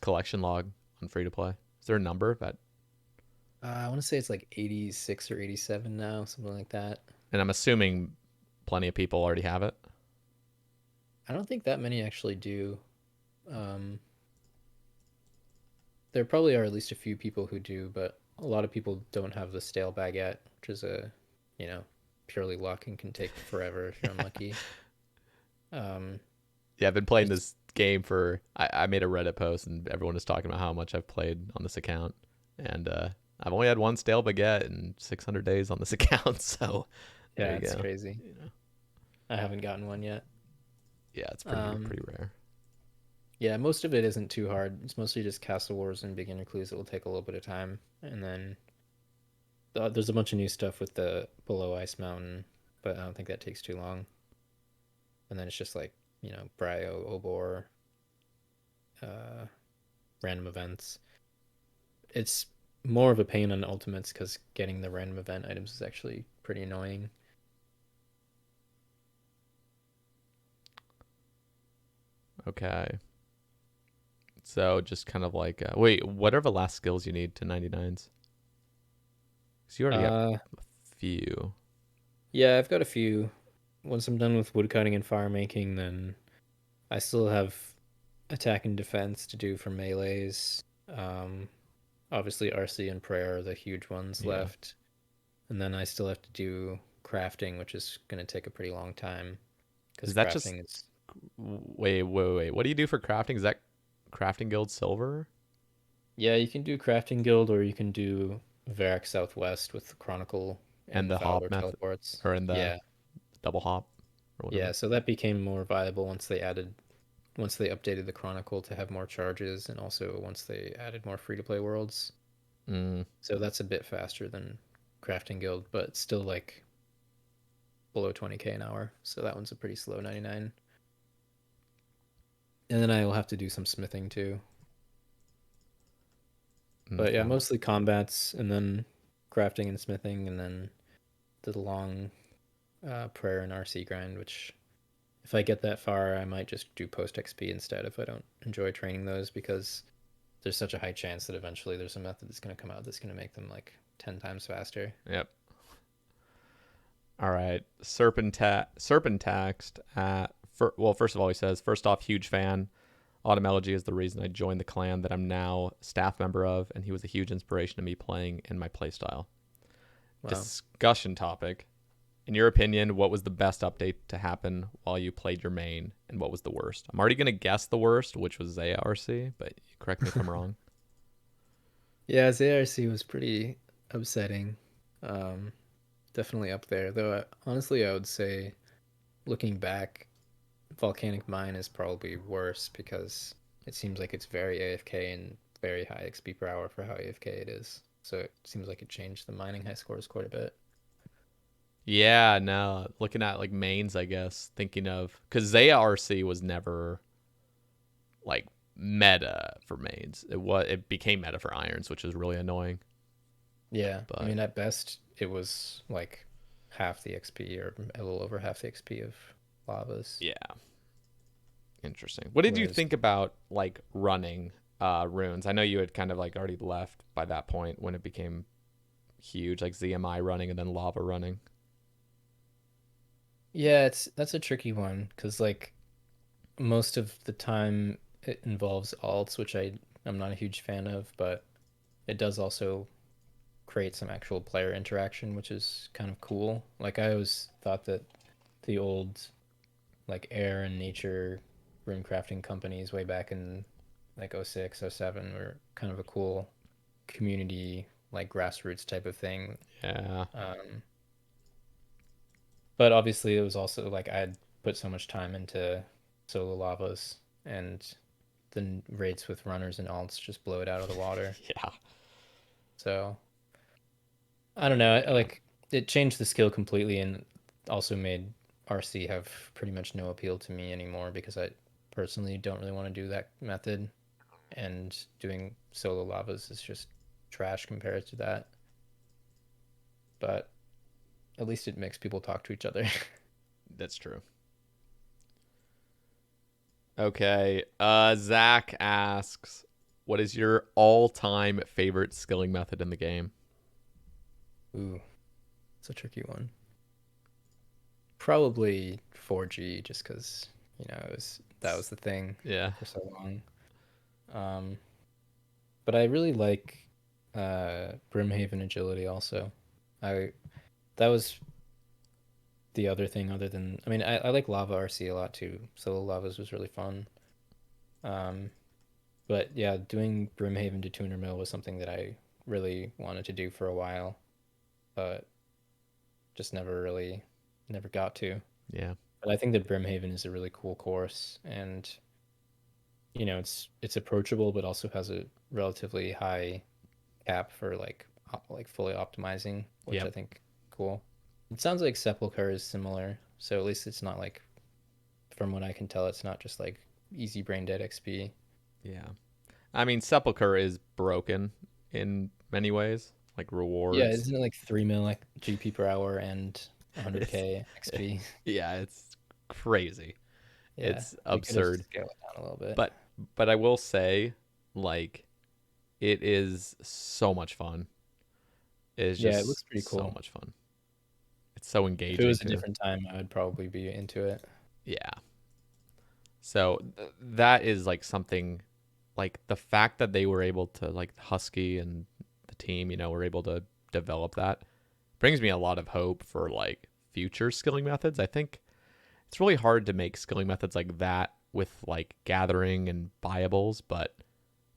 collection log on free to play? Is there a number that? I want to say it's like 86 or 87 now, something like that. And I'm assuming plenty of people already have it. I don't think that many actually do. There probably are at least a few people who do, but a lot of people don't have the stale baguette, which is you know, purely luck and can take forever if you're unlucky. Um, Yeah, I've been playing it's this game for. I made a Reddit post and everyone is talking about how much I've played on this account, and I've only had one stale baguette in 600 days on this account. So there yeah, you it's go. crazy. You know, I haven't gotten one yet. yeah, it's Um, pretty rare. yeah, most of it isn't too hard. It's mostly just Castle Wars and beginner clues that will take a little bit of time, and then there's a bunch of new stuff with the below Ice Mountain, but I don't think that takes too long. And then it's just like Brio, Obor, uh, random events. It's more of a pain on ultimates because getting the random event items is actually pretty annoying. Okay. So just kind of like, wait, what are the last skills you need to 99s? Because you already have Uh, a few. yeah, I've got a few. Once I'm done with woodcutting and fire making, then I still have attack and defense to do for melees. Obviously RC and prayer are the huge ones Yeah. left. And then I still have to do crafting, which is going to take a pretty long time because Is that just crafting is. wait? What do you do for crafting? Is that crafting guild silver Yeah, you can do crafting guild or you can do Varric Southwest with Chronicle and and the hop Valor method, teleports. or in the Yeah. double hop or Yeah, whatever? so that became more viable once they updated the Chronicle to have more charges and also once they added more free to play worlds. Mm. So that's a bit faster than Crafting Guild, but still like below 20k an hour. So that one's a pretty slow 99. And then I will have to do some smithing too. But yeah, Okay. mostly combats and then crafting and smithing and then the long prayer and RC grind, which if I get that far, I might just do post XP instead if I don't enjoy training those because there's such a high chance that eventually there's a method that's going to come out that's going to make them like 10 times faster. Yep. All right. Serpentaxed well, first of all, he says, first off, huge fan. Autumn Elegy is the reason I joined the clan that I'm now staff member of, and he was a huge inspiration to me playing in my playstyle. Wow. Discussion topic. In your opinion, what was the best update to happen while you played your main, and what was the worst? I'm already going to guess the worst, which was ARC, but correct me if I'm wrong. Yeah, his ARC was pretty upsetting. Um, Definitely up there. Though, honestly, I would say, looking back, Volcanic Mine is probably worse because it seems like it's very AFK and very high XP per hour for how AFK it is. So it seems like it changed the mining high scores quite a bit. Yeah, no. Looking at like mains, I guess, thinking of because ZARC was never like meta for mains. It became meta for irons, which is really annoying. Yeah, I But mean, at best, it was like half the XP or a little over half the XP of lavas. yeah, interesting. What did you Whereas, think about like running runes? I know you had kind of like already left by that point when it became huge, like ZMI running and then lava running. yeah, that's a tricky one because like most of the time it involves alts, which I'm not a huge fan of, but it does also create some actual player interaction, which is kind of cool. Like I always thought that the old like air and nature rune crafting companies way back in like '06, '07 were kind of a cool community like grassroots type of thing. Yeah. Um, but obviously it was also like I had put so much time into solo lavas and the rates with runners and alts just blow it out of the water. Yeah. So I don't know. Yeah. Like it changed the skill completely and also made RC have pretty much no appeal to me anymore because I personally don't really want to do that method. And doing solo lavas is just trash compared to that. But at least it makes people talk to each other. That's true. Okay. Zach asks, what is your all-time favorite skilling method in the game? Ooh, it's a tricky one. Probably 4G just because that was the thing Yeah. for so long. But I really like Brimhaven Agility also. That was the other thing other than, I mean, I like Lava RC a lot too. Solo Lavas was really fun. But yeah, doing Brimhaven to Tuner Mill was something that I really wanted to do for a while, but just never got to. Yeah. But I think that Brimhaven is a really cool course, and it's approachable, but also has a relatively high cap for like fully optimizing, which I Yep. think cool. It sounds like Sepulchre is similar, so at least it's not like, from what I can tell, it's not just like easy brain dead XP. Yeah. I mean, Sepulchre is broken in many ways, like Yeah, rewards. isn't it like 3 mil like GP per hour and It's, 100k XP? yeah, it's crazy. Yeah, It's they could have absurd. scaled it down a little bit. But I will say, like, it is so much fun. It is Yeah, it looks just pretty so cool. much fun. It's so If it engaging was a too. different time, I would probably be into it. Yeah. So that is like something, like the fact that they were able to, like Husky and the team, were able to develop that brings me a lot of hope for like future skilling methods. I think it's really hard to make skilling methods like that with like gathering and buyables, but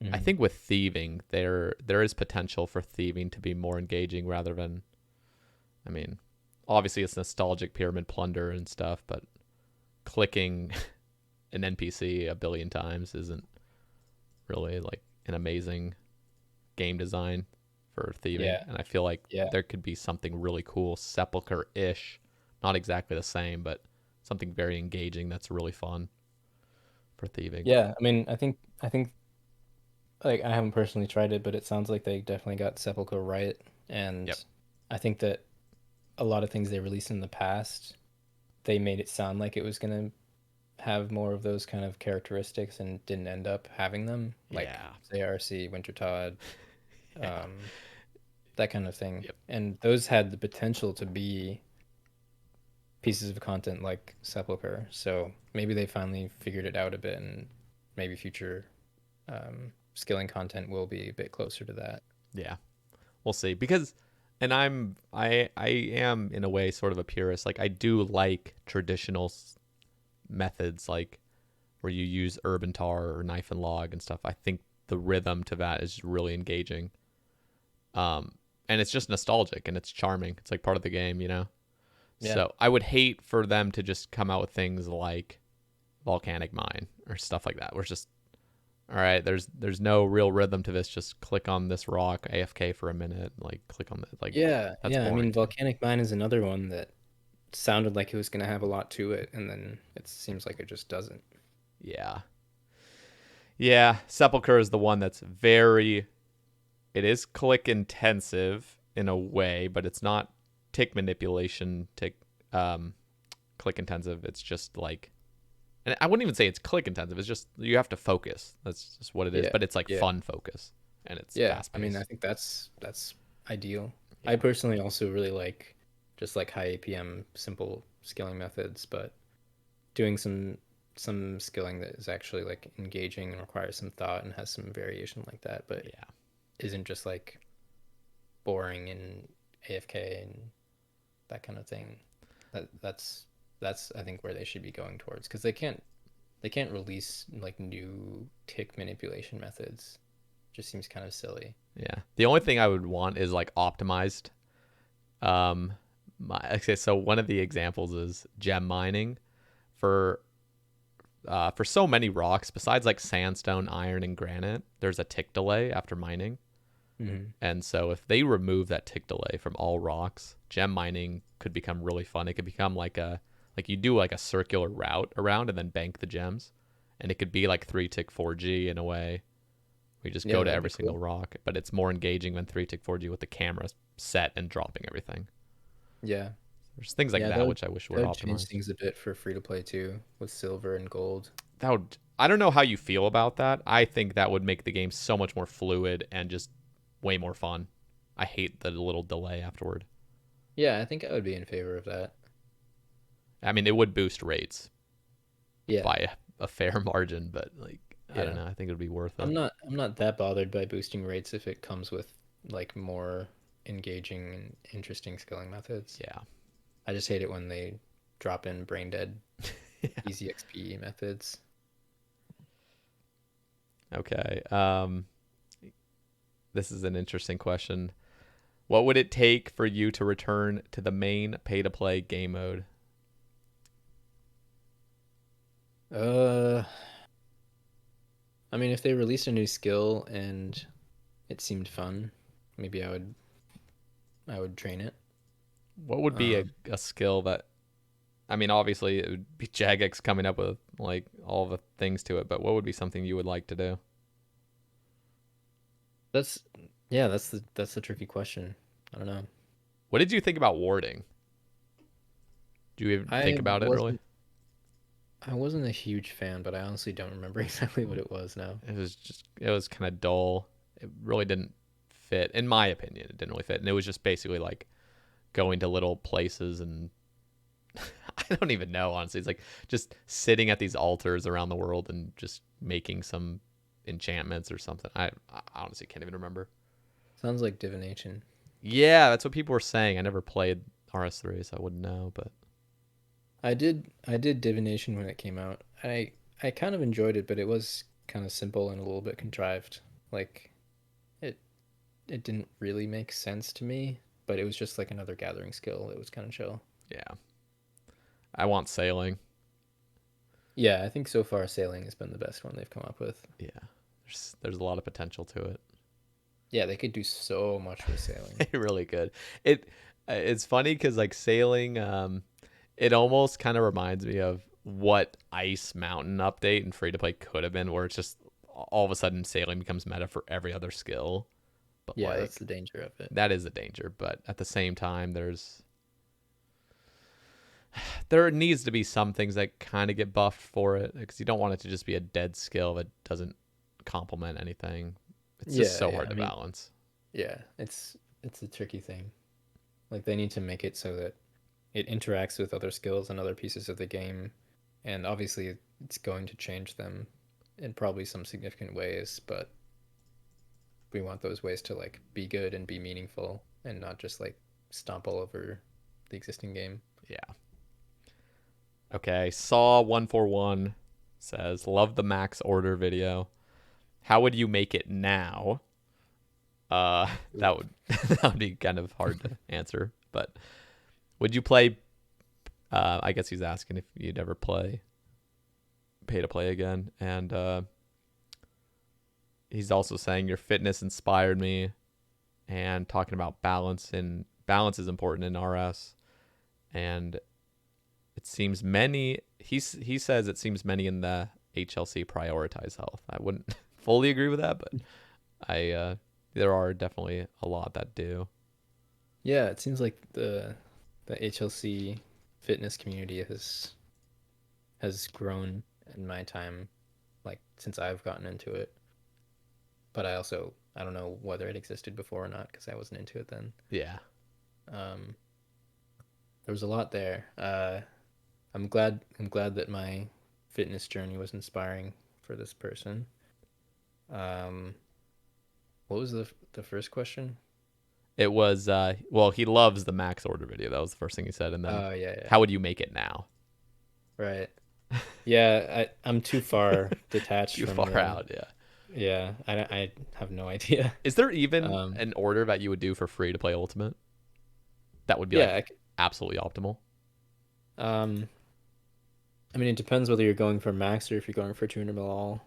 I Mhm. think with thieving, there is potential for thieving to be more engaging rather than, I mean, obviously it's nostalgic pyramid plunder and stuff, but clicking an NPC a billion times isn't really like an amazing game design for thieving. Yeah, And I feel like yeah, there could be something really cool, Sepulchre-ish, not exactly the same, but something very engaging that's really fun for thieving. yeah. I mean, I think like I haven't personally tried it, but it sounds like they definitely got Sepulchre right, and Yep. I think that a lot of things they released in the past, they made it sound like it was gonna have more of those kind of characteristics and didn't end up having them, like Yeah. say RC, Wintertod, Yeah. um, that kind of thing. Yep. And those had the potential to be pieces of content like Sepulchre. So maybe they finally figured it out a bit, and maybe future skilling content will be a bit closer to that. Yeah. We'll see. Because and I am in a way sort of a purist. Like I do like traditional methods like where you use urban tar or knife and log and stuff. I think the rhythm to that is really engaging. And it's just nostalgic and it's charming. It's like part of the game. Yeah. So I would hate for them to just come out with things like volcanic mine or stuff like that. Where it's just, all right, there's no real rhythm to this. Just click on this rock AFK for a minute, like click on the like Yeah, that's yeah. I boring mean, to me. Volcanic Mine is another one that sounded like it was going to have a lot to it, and then it seems like it just doesn't. Yeah. Yeah, Sepulchre is the one that's very, it is click intensive in a way, but it's not tick manipulation tick click intensive. It's just like, and I wouldn't even say it's click intensive. It's just you have to focus. That's just what it is. Yeah, But it's like yeah, fun focus, and it's yeah. fast I mean, I paced. think that's ideal. I Yeah, personally also really like just like high APM simple skilling methods, but doing some skilling that is actually like engaging and requires some thought and has some variation like that, but yeah, isn't just like boring and AFK and that kind of thing. That's I think where they should be going towards, because they can't release like new tick manipulation methods. Just seems kind of silly. yeah. The only thing I would want is like optimized. Okay, so one of the examples is gem mining for for so many rocks, besides like sandstone, iron, and granite, there's a tick delay after mining. Mm-hmm. And so if they remove that tick delay from all rocks, gem mining could become really fun. It could become like you do like a circular route around and then bank the gems. And it could be like 3-tick 4G in a way. We just Yeah, go to that'd be every single cool. rock, but it's more engaging than 3-tick 4G with the camera set and dropping everything. Yeah, There's things like yeah, that which I wish were that would change optimized. things a bit for free to play too, with silver and gold. That would, I don't know how you feel about that. I think that would make the game so much more fluid and just way more fun. I hate the little delay afterward. Yeah, I think I would be in favor of that. I mean, it would boost rates. Yeah. by a fair margin, but like I don't Yeah. know. I think it would be worth it. I'm not that bothered by boosting rates if it comes with like more engaging and interesting skilling methods. Yeah. I just hate it when they drop in brain dead Yeah. easy XP methods. Okay. This is an interesting question. What would it take for you to return to the main pay-to-play game mode? Uh, I mean, if they released a new skill and it seemed fun, maybe I would train it. What would be Um, a skill that, I mean, obviously it would be Jagex coming up with like all the things to it, but what would be something you would like to do? that's yeah, that's the tricky question. I don't know. What did you think about warding? Do you even I think about it really? wasn't I wasn't a huge fan, but I honestly don't remember exactly what it was now. It was kind of dull. It really didn't fit, in my opinion. It didn't really fit, and it was just basically like going to little places and I don't even know, honestly. It's like just sitting at these altars around the world and just making some enchantments or something. I honestly can't even remember. Sounds like divination. Yeah, that's what people were saying. I never played RS3, so I wouldn't know, but I did divination when it came out. I kind of enjoyed it, but it was kind of simple and a little bit contrived. Like it it didn't really make sense to me, but it was just like another gathering skill. It was kind of chill. yeah. I want sailing. Yeah, I think so far sailing has been the best one they've come up with. Yeah. There's a lot of potential to it. Yeah, they could do so much with sailing. Really good. It's funny because like sailing, it almost kind of reminds me of what Ice Mountain update and free to play could have been, where it's just all of a sudden sailing becomes meta for every other skill. But Yeah, like that's the danger of it. that is a danger. But at the same time, there needs to be some things that kind of get buffed for it because you don't want it to just be a dead skill that doesn't complement anything. It's just Yeah, so yeah. hard I to mean, balance. yeah, it's a tricky thing. Like they need to make it so that it interacts with other skills and other pieces of the game, and obviously it's going to change them in probably some significant ways, but we want those ways to like be good and be meaningful and not just like stomp all over the existing game. Yeah. Okay. Saw141 says, "Love the max order video. How would you make it now?" That would that would be kind of hard to answer. But would you play? I guess he's asking if you'd ever pay to play again, and he's also saying your fitness inspired me, and talking about balance is important in RS, and it seems many. He says it seems many in the HLC prioritize health. I wouldn't fully agree with that, but I there are definitely a lot that do. Yeah, it seems like the HLC fitness community has grown in my time, like since I've gotten into it. But I don't know whether it existed before or not because I wasn't into it then. Yeah. Um, there was a lot there. I'm glad that my fitness journey was inspiring for this person. Um, what was the first question? It was well, he loves the max order video. That was the first thing he said, and then Oh yeah, yeah. how would you make it now? Right. Yeah, I'm too far detached Too from far the. out, yeah. Yeah, I have no idea. Is there even Um, an order that you would do for free to play Ultimate that would be like yeah, absolutely optimal? um, I mean, it depends whether you're going for max or if you're going for 200 mil all,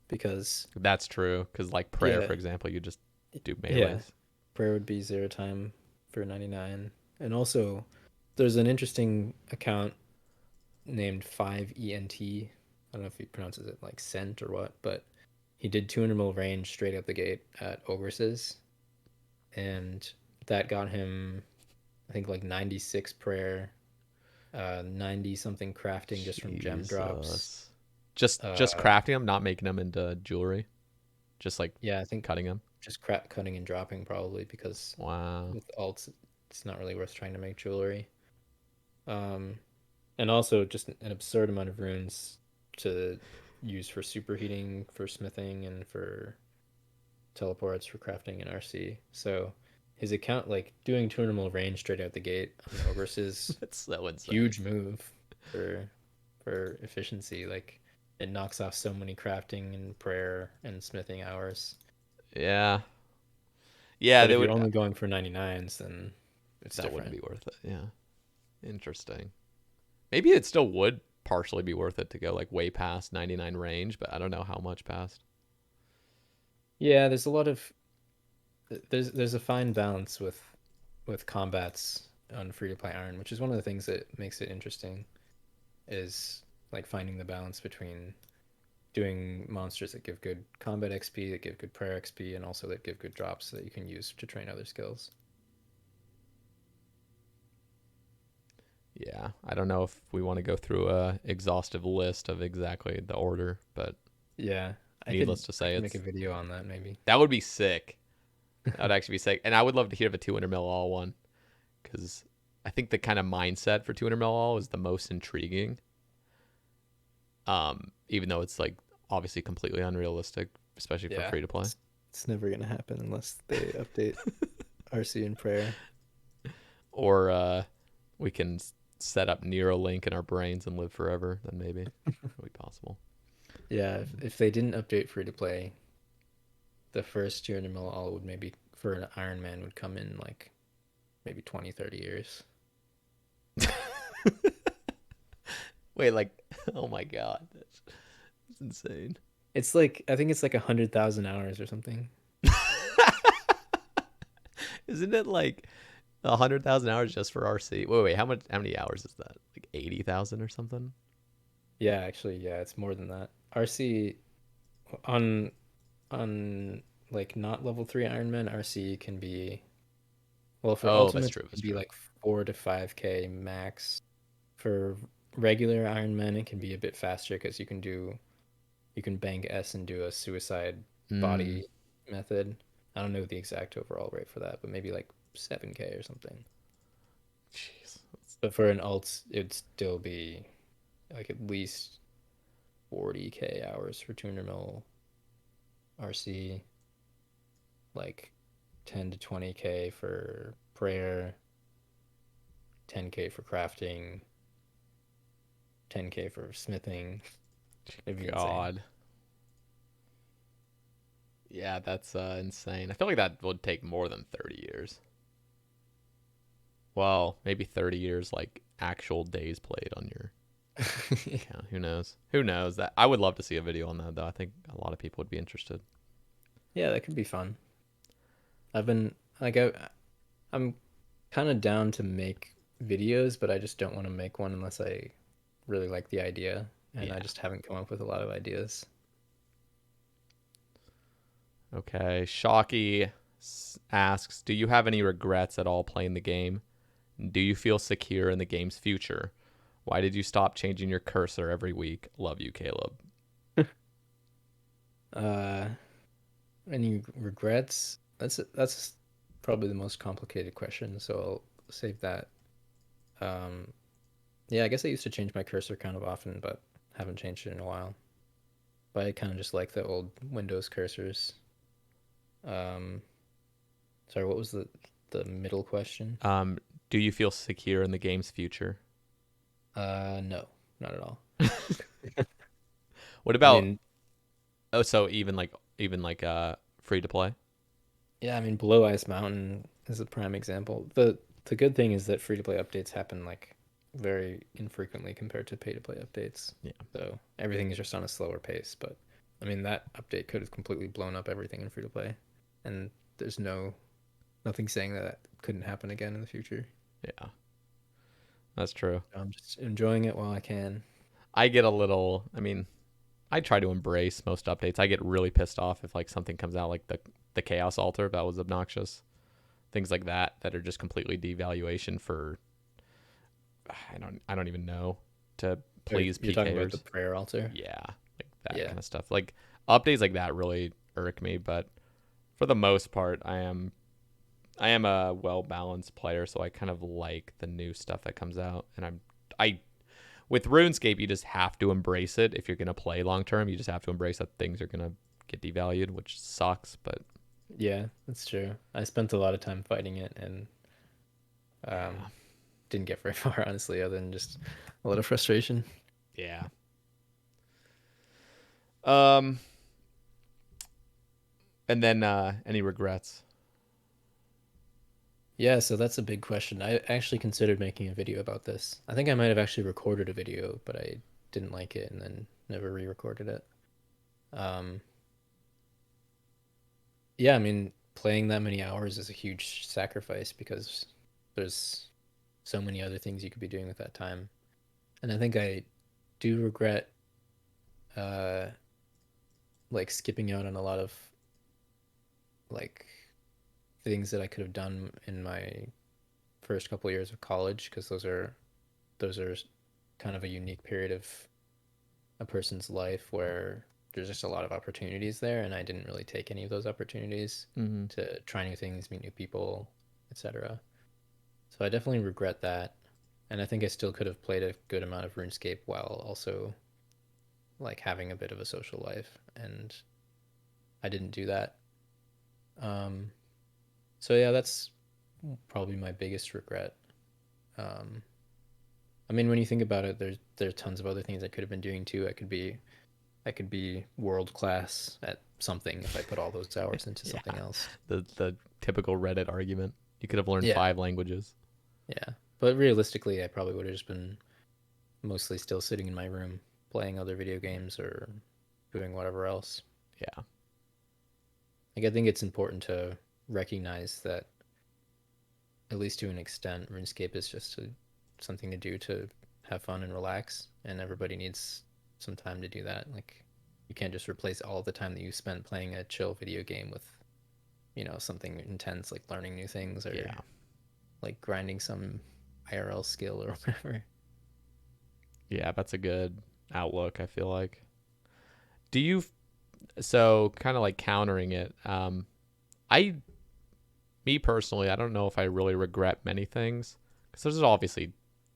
because That's true, because like prayer, yeah, for example, you just do yeah, melees. prayer would be zero time for 99, and also there's an interesting account named 5ENT. I don't know if he pronounces it like cent or what, but he did 200 mil range straight out the gate at Ogresses, and that got him, I think, like 96 prayer, 90 something crafting just from gem drops. Jesus. Just Uh, crafting them, not making them into jewelry, just like yeah, I think cutting them. just crap cutting and dropping probably because Wow. with alts, it's not really worth trying to make jewelry. Um, and also just an absurd amount of runes. to use for superheating, for smithing, and for teleports, for crafting and RC. So his account, like doing 200 mil range straight out the gate on Ogres is That's so insane. huge move for efficiency. Like it knocks off so many crafting and prayer and smithing hours. Yeah. But They if would. you're only going for 99s, then it's That different. wouldn't be worth it. Yeah. Interesting. Maybe it still would partially be worth it to go like way past 99 range, but I don't know how much past. Yeah, there's a lot of there's a fine balance with combats on free to play Iron, which is one of the things that makes it interesting, is like finding the balance between doing monsters that give good combat XP, that give good prayer XP, and also that give good drops that you can use to train other skills. Yeah, I don't know if we want to go through a exhaustive list of exactly the order, but Yeah, needless to say, I could it's make a video on that maybe. that would be sick. That would actually be sick, and I would love to hear the 200 mil all one, because I think the kind of mindset for 200 mil all is the most intriguing. Even though it's like obviously completely unrealistic, especially for free to play. It's never gonna happen unless they update RC and prayer. Or we can set up Neuralink in our brains and live forever. Then maybe it'll be possible. Yeah, if they didn't update free to play, the first 200 mil all would maybe for an Ironman would come in like maybe 20, 30 years. Wait, like, oh my god, that's insane. It's like, I think it's like 100,000 hours or something. Isn't it like 100,000 hours just for RC? Wait, how many hours is that? Like 80,000 or something? Yeah, actually, yeah, it's more than that. RC on like not level 3 Ironman, RC can be, well, for Oh, that's ultimate true. it can be like 4 to 5k max. For regular Ironman, it can be a bit faster because you can bank S and do a suicide body method. I don't know the exact overall rate for that, but maybe like 7k or something. Jeez. But for an alt, it'd still be like at least 40k hours for 200 mil RC, like 10 to 20k for prayer, 10k for crafting, 10k for smithing. It'd be God. insane. Yeah, that's insane. I feel like that would take more than 30 years. Well, maybe 30 years, like actual days played on your account. Who knows? Who knows? That I would love to see a video on that, though. I think a lot of people would be interested. Yeah, that could be fun. I've been like I'm kind of down to make videos, but I just don't want to make one unless I really like the idea, and I just haven't come up with a lot of ideas. Okay, Shocky asks, do you have any regrets at all playing the game? Do you feel secure in the game's future? Why did you stop changing your cursor every week? Love you, Caleb. Any regrets? That's probably the most complicated question, so I'll save that. Yeah, I guess I used to change my cursor kind of often, but haven't changed it in a while. But I kind of just like the old Windows cursors. Sorry, what was the middle question? Do you feel secure in the game's future? No, not at all. What about? I mean, so even like free to play? yeah, I mean, Below Ice Mountain is a prime example. The good thing is that free to play updates happen like very infrequently compared to pay to play updates. Yeah. So everything is just on a slower pace. But I mean, that update could have completely blown up everything in free to play, and there's nothing saying that couldn't happen again in the future. Yeah, that's true. I'm just enjoying it while I can. I get a little. I mean, I try to embrace most updates. I get really pissed off if like something comes out like the Chaos Altar that was obnoxious. Things like that are just completely devaluation for. I don't even know, to please PKers. You're talking about the prayer altar? Yeah, like that kind of stuff. Like updates like that really irk me, but for the most part, I am a well balanced player, so I kind of like the new stuff that comes out, and I with RuneScape, you just have to embrace it. If you're going to play long term, you just have to embrace that things are going to get devalued, which sucks. But Yeah, that's true. I spent a lot of time fighting it and didn't get very far, honestly, other than just a lot of frustration. yeah. And then any regrets? Yeah, so that's a big question. I actually considered making a video about this. I think I might have actually recorded a video, but I didn't like it and then never re-recorded it. Yeah, I mean, playing that many hours is a huge sacrifice because there's so many other things you could be doing with that time. And I think I do regret uh like skipping out on a lot of like things that I could have done in my first couple of years of college because those are kind of a unique period of a person's life where there's just a lot of opportunities there, and I didn't really take any of those opportunities Mm-hmm. to try new things, meet new people, etc. So I definitely regret that, and I think I still could have played a good amount of RuneScape while also like having a bit of a social life, and I didn't do that. Um, so yeah, that's probably my biggest regret. Um, I mean, when you think about it, there's tons of other things I could have been doing too. I could be world class at something if I put all those hours into Yeah. something else. The typical Reddit argument. You could have learned Yeah. 5 languages. Yeah, but realistically, I probably would have just been mostly still sitting in my room playing other video games or doing whatever else. Yeah. Like I think it's important to recognize that at least to an extent, RuneScape is just something to do to have fun and relax, and everybody needs some time to do that. Like you can't just replace all the time that you spent playing a chill video game with, something intense like learning new things or Yeah. like grinding some IRL skill or whatever. Yeah, that's a good outlook, I feel like. Do you so kind of like countering it, I me personally, I don't know if I really regret many things because there's obviously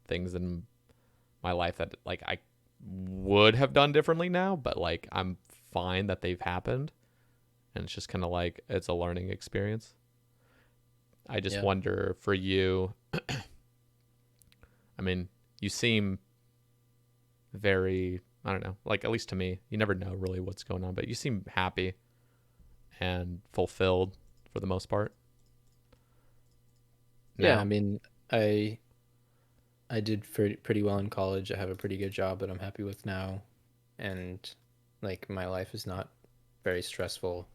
things in my life that like I would have done differently now, but like I'm fine that they've happened, and it's just kind of like it's a learning experience. I just Yeah. wonder for you. I mean, you seem very, I don't know, like at least to me, you never know really what's going on, but you seem happy and fulfilled for the most part. Yeah, Now, I mean, I I did pretty well in college. I have a pretty good job that I'm happy with now, and like my life is not very stressful,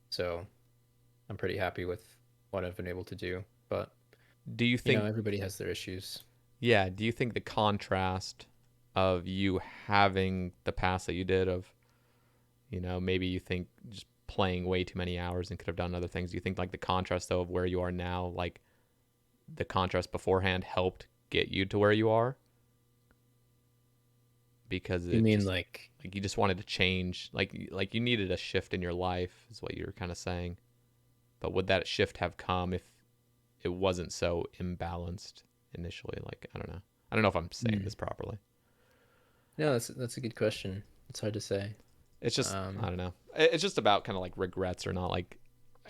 so I'm pretty happy with what I've been able to do. But do you think, everybody has their issues. yeah, do you think the contrast of you having the past that you did of, maybe you think just playing way too many hours and could have done other things. Do you think like the contrast though of where you are now, like the contrast beforehand helped get you to where you are? Because You it mean just like you just wanted to change, like you needed a shift in your life is what you're kind of saying. But would that shift have come if it wasn't so imbalanced initially? Like I don't know if I'm saying this properly. No, that's a good question. It's hard to say. It's just Um, I don't know. It's just about kind of like regrets or not. Like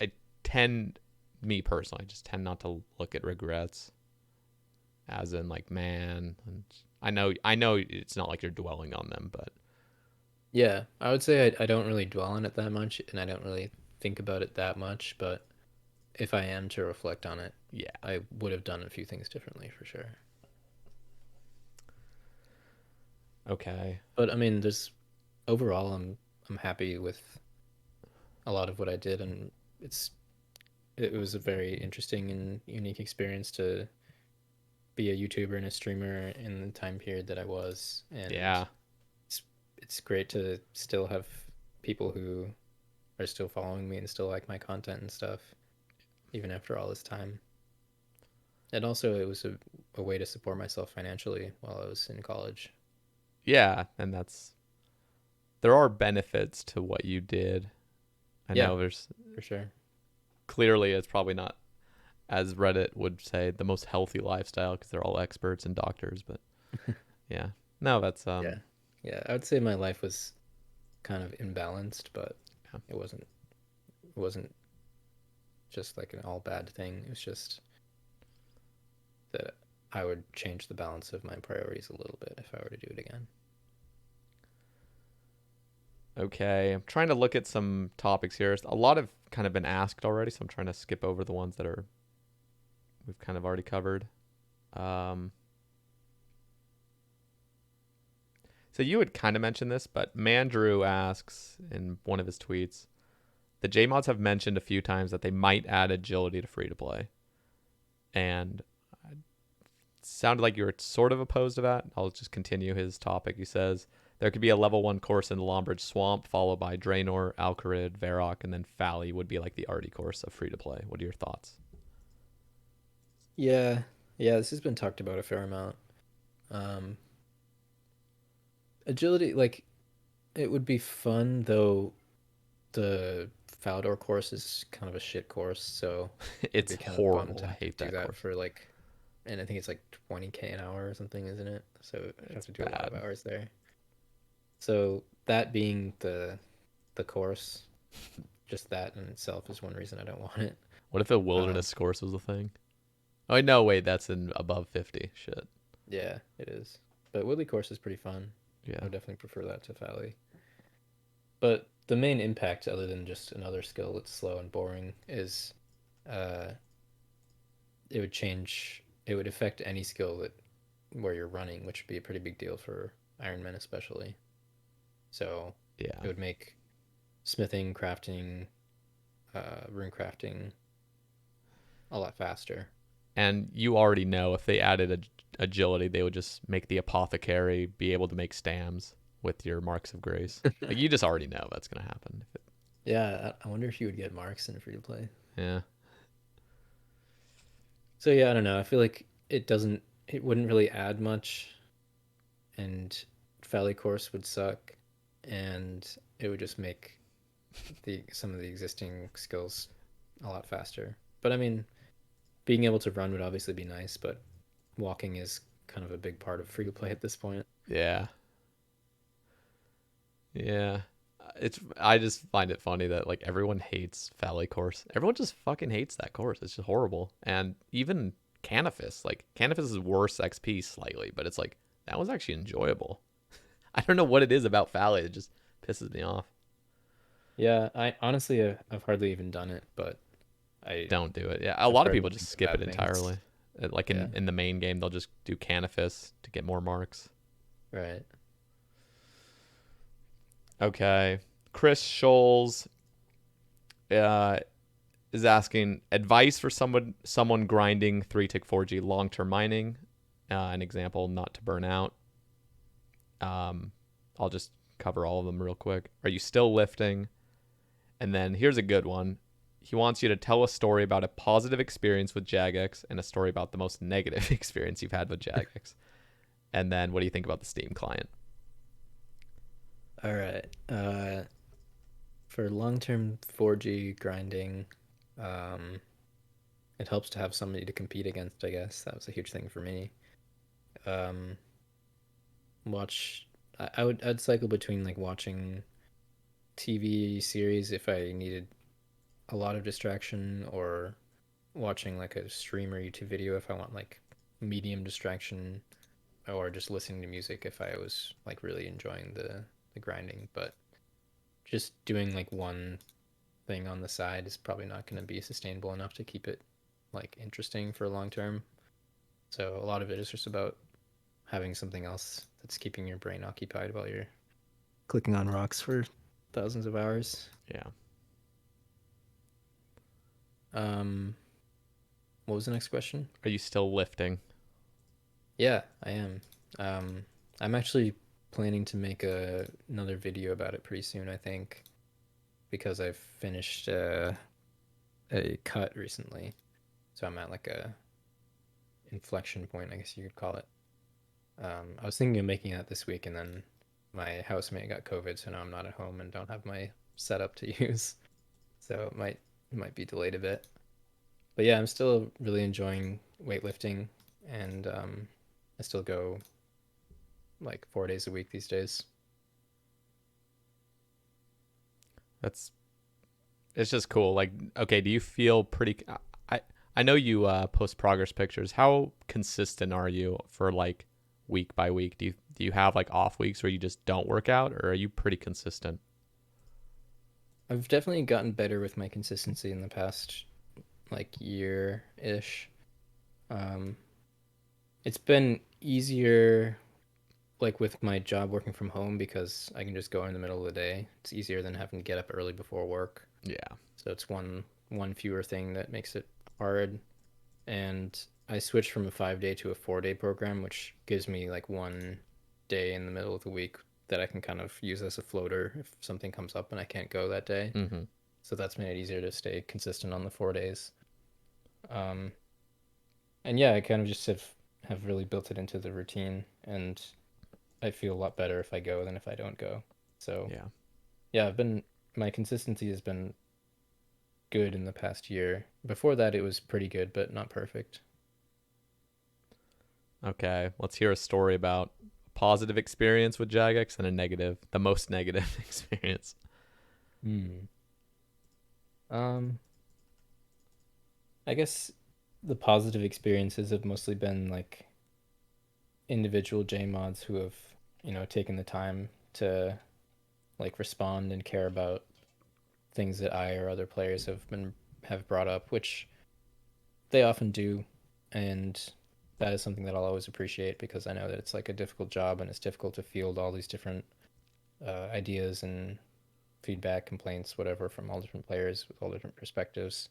I tend, me personally, I just tend not to look at regrets as in like man. And I know it's not like you're dwelling on them, but yeah, I would say I don't really dwell on it that much, and I don't really think about it that much. But if I am to reflect on it, yeah, I would have done a few things differently for sure. okay, But I mean, there's overall, I'm happy with a lot of what I did, and it was a very interesting and unique experience to be a YouTuber and a streamer in the time period that I was, and yeah, it's great to still have people who are still following me and still like my content and stuff, even after all this time. And also, it was a way to support myself financially while I was in college. yeah, and there are benefits to what you did. I Yeah, know there's for sure. clearly it's probably not, as Reddit would say, the most healthy lifestyle because they're all experts and doctors, but yeah, No, that's Yeah, I would say my life was kind of imbalanced, but Yeah. it wasn't just like an all bad thing. It was just that I would change the balance of my priorities a little bit if I were to do it again. Okay. I'm trying to look at some topics here. A lot have kind of been asked already, so I'm trying to skip over the ones that we've kind of already covered. So you had kind of mentioned this, but Mandrew asks in one of his tweets, the JMods have mentioned a few times that they might add agility to free to play. And it sounded like you were sort of opposed to that. I'll just continue his topic. He says, there could be a level 1 course in the Lombridge Swamp, followed by Draenor, Alcarid, Varrock, and then Fally would be like the arty course of free to play. What are your thoughts? Yeah, this has been talked about a fair amount. Agility, like, it would be fun, though the Falador course is kind of a shit course, so It's it'd be kind of horrible. bummed to I have to hate do that that course. for like, and I think it's like 20K an hour or something, isn't it? So I have to do a lot of bad. hours there. So that being the course, just that in itself is one reason I don't want it. What if a wilderness course was a thing? Oh, no, wait, that's in above 50. Shit. Yeah, it is. But Woodley course is pretty fun. Yeah. I would definitely prefer that to Fally. But the main impact, other than just another skill that's slow and boring, is it would affect any skill where you're running, which would be a pretty big deal for ironman especially. So Yeah. it would make smithing, crafting, rune crafting a lot faster. And you already know if they added agility, they would just make the apothecary be able to make stams with your marks of grace. Like, you just already know that's going to happen. Yeah, I wonder if you would get marks in free to play. Yeah. So yeah, I don't know. I feel like it wouldn't really add much, and Fally course would suck, and it would just make some of the existing skills a lot faster. But I mean, being able to run would obviously be nice, but walking is kind of a big part of free to play at this point. Yeah. Yeah. I just find it funny that like everyone hates Fally course. Everyone just fucking hates that course. It's just horrible. And even Canifis, like Canifis is worse XP slightly, but it's like that was actually enjoyable. I don't know what it is about Fally. It just pisses me off. Yeah, I honestly I've hardly even done it, but I Don't do it. Yeah, a lot of heard people just skip it bad things. entirely. Like in the main game, they'll just do Canifis to get more marks. Right. Okay. Chris Scholes is asking advice for someone grinding 3-tick 4G long-term mining. An example, not to burn out. I'll just cover all of them real quick. Are you still lifting? And then here's a good one. He wants you to tell a story about a positive experience with Jagex and a story about the most negative experience you've had with Jagex. And then what do you think about the Steam client? All right. For long-term 4G grinding, it helps to have somebody to compete against, I guess. That was a huge thing for me. I'd cycle between like watching TV series if I needed a lot of distraction, or watching like a stream or YouTube video if I want like medium distraction, or just listening to music if I was like really enjoying the grinding. But just doing like one thing on the side is probably not going to be sustainable enough to keep it like interesting for long term. So a lot of it is just about having something else that's keeping your brain occupied while you're clicking on rocks for thousands of hours. Yeah. What was the next question? Are you still lifting? Yeah, I am. I'm actually planning to make another video about it pretty soon, I think, because I've finished a cut recently. So I'm at like a inflection point, I guess you could call it. I was thinking of making that this week, and then my housemate got COVID, so now I'm not at home and don't have my setup to use. So it might be delayed a bit. But yeah, I'm still really enjoying weightlifting, and I still go like 4 days a week these days. It's just cool. Like, okay, do you feel pretty? I I know you post progress pictures. How consistent are you for like week by week? Do you have like off weeks where you just don't work out, or are you pretty consistent? I've definitely gotten better with my consistency in the past like year-ish. Um, it's been easier like with my job working from home because I can just go in the middle of the day. It's easier than having to get up early before work. Yeah. So it's one fewer thing that makes it hard. And I switched from a 5 day to a 4 day program, which gives me like one day in the middle of the week that I can kind of use as a floater if something comes up and I can't go that day. Mm-hmm. So that's made it easier to stay consistent on the 4 days. Um, and yeah, I kind of just have really built it into the routine, and I feel a lot better if I go than if I don't go. So Yeah. yeah, my consistency has been good in the past year. Before that, it was pretty good, but not perfect. Okay. Let's hear a story about a positive experience with Jagex and a negative, the most negative experience. Hmm. Um, I guess the positive experiences have mostly been like individual J mods who have, taken the time to like respond and care about things that I or other players have brought up, which they often do, and that is something that I'll always appreciate because I know that it's like a difficult job and it's difficult to field all these different ideas and feedback, complaints, whatever, from all different players with all different perspectives.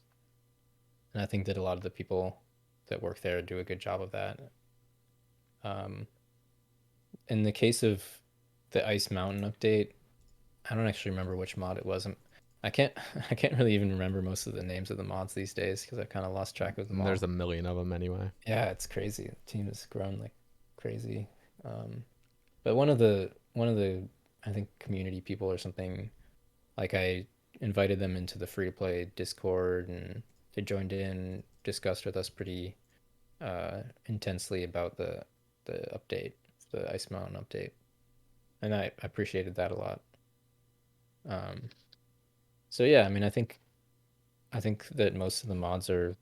And I think that a lot of the people that work there do a good job of that. Um, in the case of the Ice Mountain update, I don't actually remember which mod it was. I can't I can't really even remember most of the names of the mods these days because I've kind of lost track of them And all. there's a million of them anyway. Yeah, it's crazy. The team has grown like crazy. But one of the I think community people or something, like I invited them into the free to play Discord and they joined in, discussed with us pretty intensely about the update, the Ice Mountain update, and I appreciated that a lot. Um, so yeah, I mean, I think that most of the mods are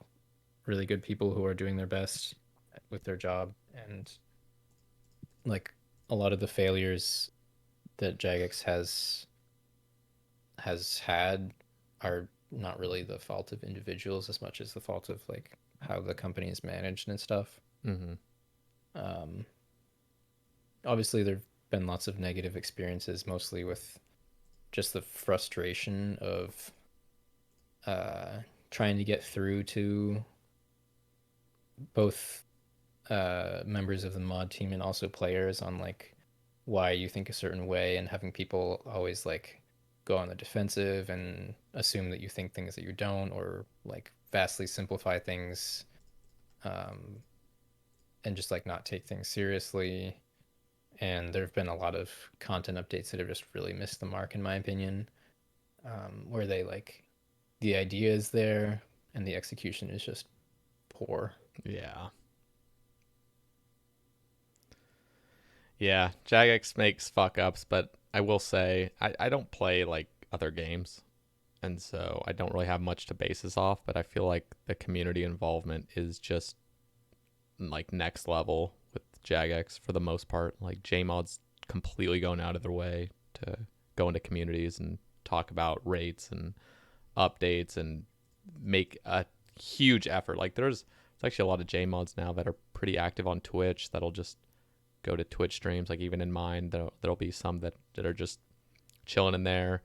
really good people who are doing their best with their job, and like a lot of the failures that Jagex has had are not really the fault of individuals as much as the fault of like how the company is managed and stuff. Mm-hmm. Um, Obviously, there've been lots of negative experiences, mostly with just the frustration of trying to get through to both members of the mod team and also players on like why you think a certain way, and having people always like go on the defensive and assume that you think things that you don't, or like vastly simplify things, um, and just like not take things seriously. And there have been a lot of content updates that have just really missed the mark, in my opinion, where they like the idea is there and the execution is just poor. Yeah. Yeah. Jagex makes fuck ups, but I will say I don't play like other games. And so I don't really have much to base this off, but I feel like the community involvement is just like next level with Jagex for the most part. Like JMod's completely going out of their way to go into communities and talk about rates and updates and make a huge effort. Like there's actually a lot of JMods now that are pretty active on Twitch that'll just go to Twitch streams. Like even in mine, there'll be some that are just chilling in there.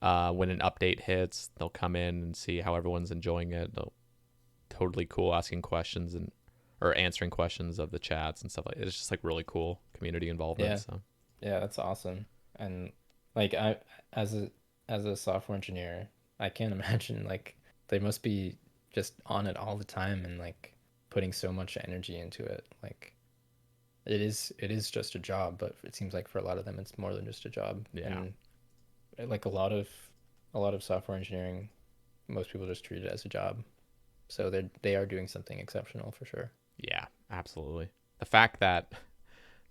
When an update hits, they'll come in and see how everyone's enjoying it. They'll totally cool asking questions and or answering questions of the chats and stuff like that. It's just like really cool community involvement. Yeah, So yeah, that's awesome. And like I, as a software engineer, I can't imagine like they must be just on it all the time and like putting so much energy into it. Like it is just a job, but it seems like for a lot of them it's more than just a job. yeah, And like a lot of software engineering, most people just treat it as a job. So they are doing something exceptional for sure. yeah, absolutely. The fact that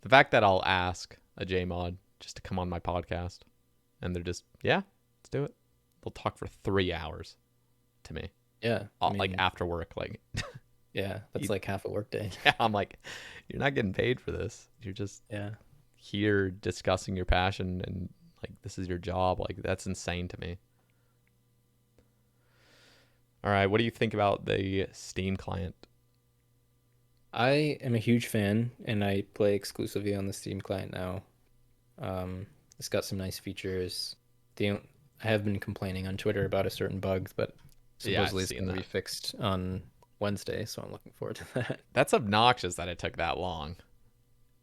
The fact that I'll ask a JMod just to come on my podcast, and they're just, yeah, let's do it. They'll talk for 3 hours to me. Yeah. Like after work, like. Yeah, that's like half a workday. Yeah, I'm like, you're not getting paid for this. You're just here discussing your passion, and like this is your job. Like that's insane to me. All right, what do you think about the Steam client? I am a huge fan, and I play exclusively on the Steam client now. It's got some nice features. I have been complaining on Twitter about a certain bug, but supposedly it's going to be fixed on Wednesday, so I'm looking forward to that. That's obnoxious that it took that long.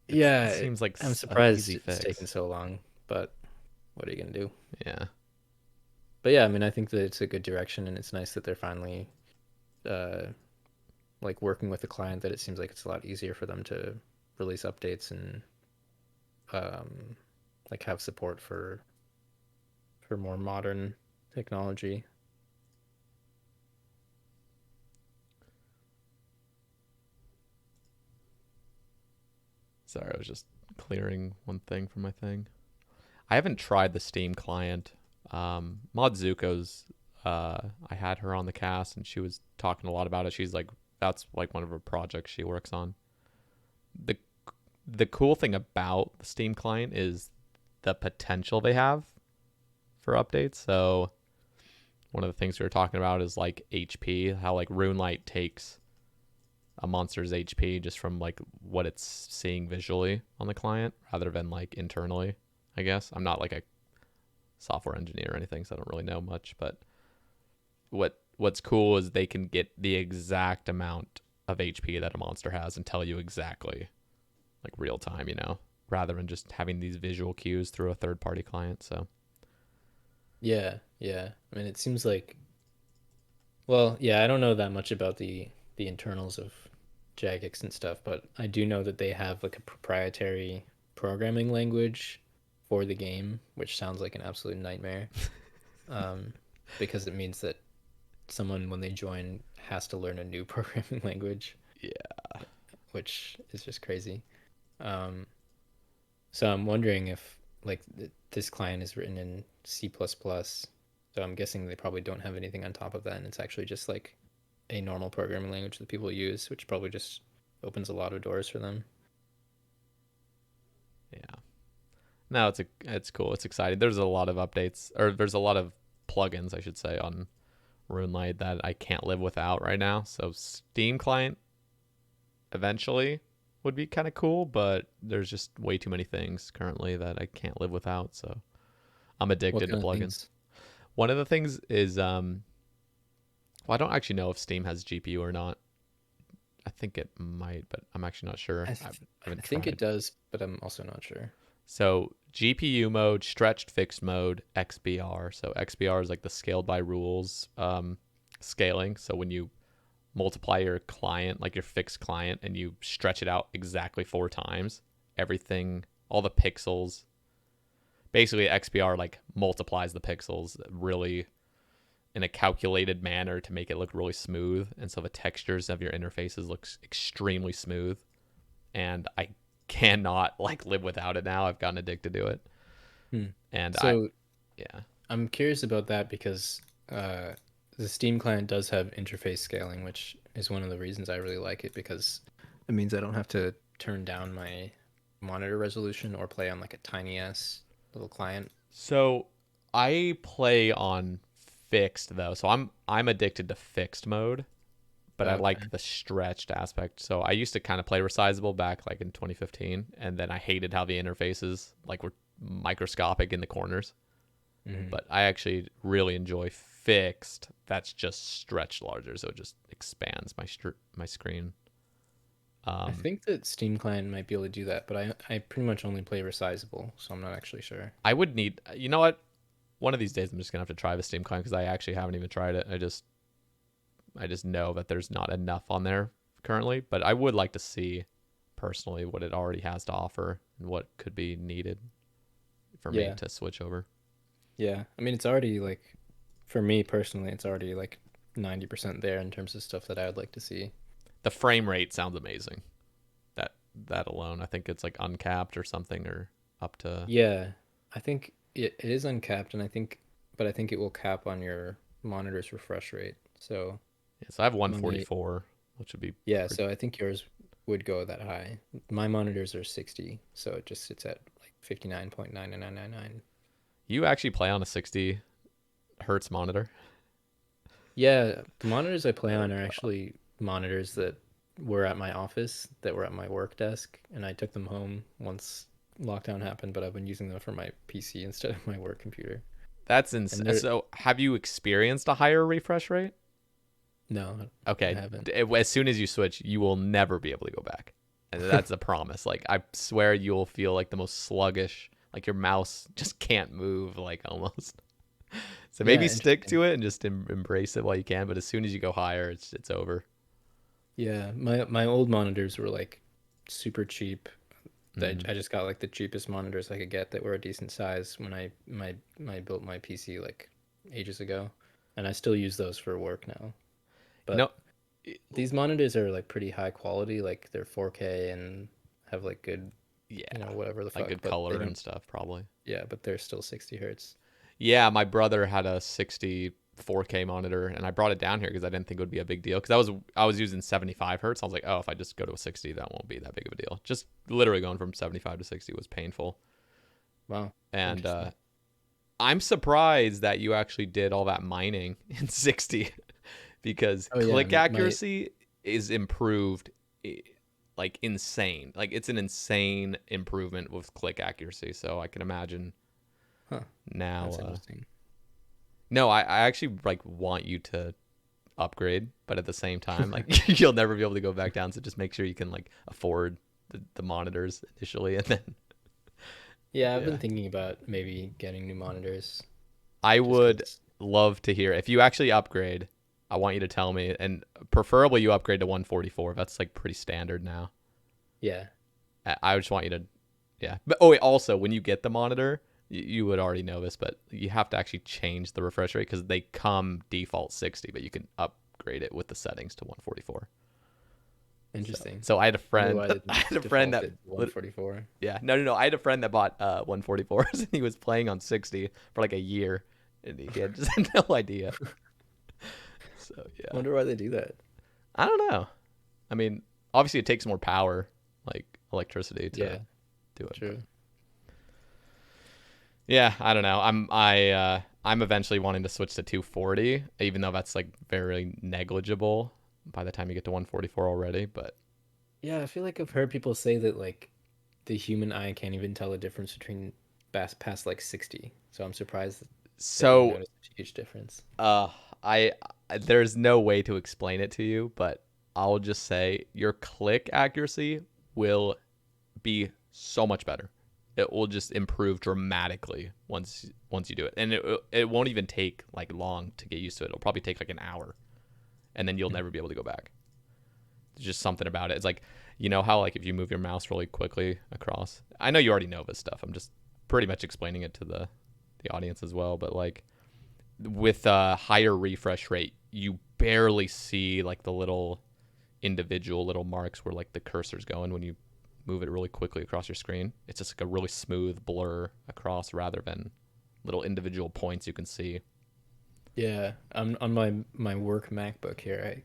It seems like I'm surprised it's taken so long, but what are you going to do? Yeah. But yeah, I mean, I think that it's a good direction, and it's nice that they're finally like working with the client, that it seems like it's a lot easier for them to release updates and like have support for more modern technology. Sorry, I was just clearing one thing from my thing. I haven't tried the Steam client. Mod Zuko's, I had her on the cast, and she was talking a lot about it. She's like, that's like one of her projects she works on. The cool thing about the Steam client is the potential they have for updates. So one of the things we were talking about is like HP, how like RuneLite takes a monster's HP just from like what it's seeing visually on the client rather than like internally, I guess. I'm not like a software engineer or anything, so I don't really know much, but what's cool is they can get the exact amount of HP that a monster has and tell you exactly, like real time, rather than just having these visual cues through a third-party client. So yeah, I mean, it seems like, well, yeah, I don't know that much about the internals of Jagex and stuff, but I do know that they have like a proprietary programming language for the game, which sounds like an absolute nightmare, because it means that someone, when they join, has to learn a new programming language. Yeah, which is just crazy. So I'm wondering if like this client is written in C++, so I'm guessing they probably don't have anything on top of that, and it's actually just like a normal programming language that people use, which probably just opens a lot of doors for them. Yeah. No, it's cool. It's exciting. There's a lot of updates, or there's a lot of plugins, I should say, on RuneLite that I can't live without right now. So Steam client eventually would be kind of cool, but there's just way too many things currently that I can't live without. So I'm addicted to plugins. One of the things is, well, I don't actually know if Steam has GPU or not. I think it might, but I'm actually not sure. I think it does, but I'm also not sure. So GPU mode, stretched fixed mode, XBR. So XBR is like the scaled by rules scaling. So when you multiply your client, like your fixed client, and you stretch it out exactly 4 times, everything, all the pixels, basically XBR like multiplies the pixels really in a calculated manner to make it look really smooth. And so the textures of your interfaces looks extremely smooth. And I cannot like live without it now. I've gotten addicted to it. And so I'm curious about that because the Steam client does have interface scaling, which is one of the reasons I really like it, because it means I don't have to turn down my monitor resolution or play on like a tiny ass little client. So I play on fixed though, so I'm addicted to fixed mode, but I like the stretched aspect. So I used to kind of play resizable back like in 2015, and then I hated how the interfaces like were microscopic in the corners. But I actually really enjoy fixed that's just stretched larger, so it just expands my screen. I think that Steam client might be able to do that, but I pretty much only play resizable, so I'm not actually sure. I would need, you know what, one of these days I'm just gonna have to try the Steam client, because I actually haven't even tried it. I just know that there's not enough on there currently, but I would like to see personally what it already has to offer and what could be needed for me to switch over. Yeah, I mean, it's already like, for me personally, it's already like 90% there in terms of stuff that I would like to see. The frame rate sounds amazing. that alone. I think it's like uncapped or something, or up to. Yeah, I think it is uncapped, and I think it will cap on your monitor's refresh rate. So Yeah, so I have my 144, which would be yeah, pretty. so I think yours would go that high. My monitors are 60, so it just sits at like 59.99999. You actually play on a 60 hertz monitor? Yeah, the monitors I play on are actually monitors that were at my office, that were at my work desk, and I took them home once lockdown happened, but I've been using them for my PC instead of my work computer. That's And insane. they're So, have you experienced a higher refresh rate? no, I Okay, haven't. as soon as you switch, you will never be able to go back. And that's a promise. Like, I swear you'll feel like the most sluggish, like your mouse just can't move, like almost. So maybe Yeah, stick interesting. to it and just embrace it while you can. But as soon as you go higher, it's over. Yeah, my old monitors were like super cheap. Mm. I just got like the cheapest monitors I could get that were a decent size when I built my PC like ages ago, and I still use those for work now. You know, But these monitors are like pretty high quality, like they're 4K and have like good, yeah, whatever the like fuck, good but they color don't, and stuff, probably. yeah, but they're still 60 hertz. Yeah, my brother had a 60 4K monitor, and I brought it down here because I didn't think it would be a big deal. Because I was using 75 hertz. I was like, oh, if I just go to a 60, that won't be that big of a deal. Just literally going from 75 to 60 was painful. Wow, And interesting. I'm surprised that you actually did all that mining in 60 because Oh yeah, click my accuracy is improved like insane. Like it's an insane improvement with click accuracy. So I can imagine huh, now. that's interesting. No, I actually like want you to upgrade, but at the same time, like you'll never be able to go back down. So just make sure you can like afford the monitors initially, and then Yeah, I've been yeah, thinking about maybe getting new monitors I just would because. love to hear if you actually upgrade. I want you to tell me, and preferably you upgrade to 144. That's like pretty standard now. Yeah. I just want you to, yeah. But oh wait, also when you get the monitor, you would already know this, but you have to actually change the refresh rate because they come default 60, but you can upgrade it with the settings to 144. So, Interesting. so I had a Wonder friend. why they I had a friend that defaulted 144. yeah, no. I had a friend that bought 144s and he was playing on 60 for like a year, and he had just had no idea. So yeah, Wonder why they do that. I don't know. I mean, obviously it takes more power, like electricity, to Yeah, do it, but true. yeah, I don't know. I'm eventually wanting to switch to 240, even though that's like very negligible by the time you get to 144 already. But Yeah, I feel like I've heard people say that like the human eye can't even tell the difference between past like 60. So I'm surprised that you so noticed a huge difference. uh, I there's no way to explain it to you, but I'll just say your click accuracy will be so much better. It will just improve dramatically once you do it, and it won't even take like long to get used to it. It'll probably take like an hour, and then you'll Hmm. never be able to go back. There's just something about it. It's like, you know how like if you move your mouse really quickly across. I know you already know this stuff. I'm just pretty much explaining it to the audience as well. But like with a higher refresh rate, you barely see like the little individual little marks where like the cursor's going when you move it really quickly across your screen. It's just like a really smooth blur across rather than little individual points you can see. Yeah, on my work MacBook here.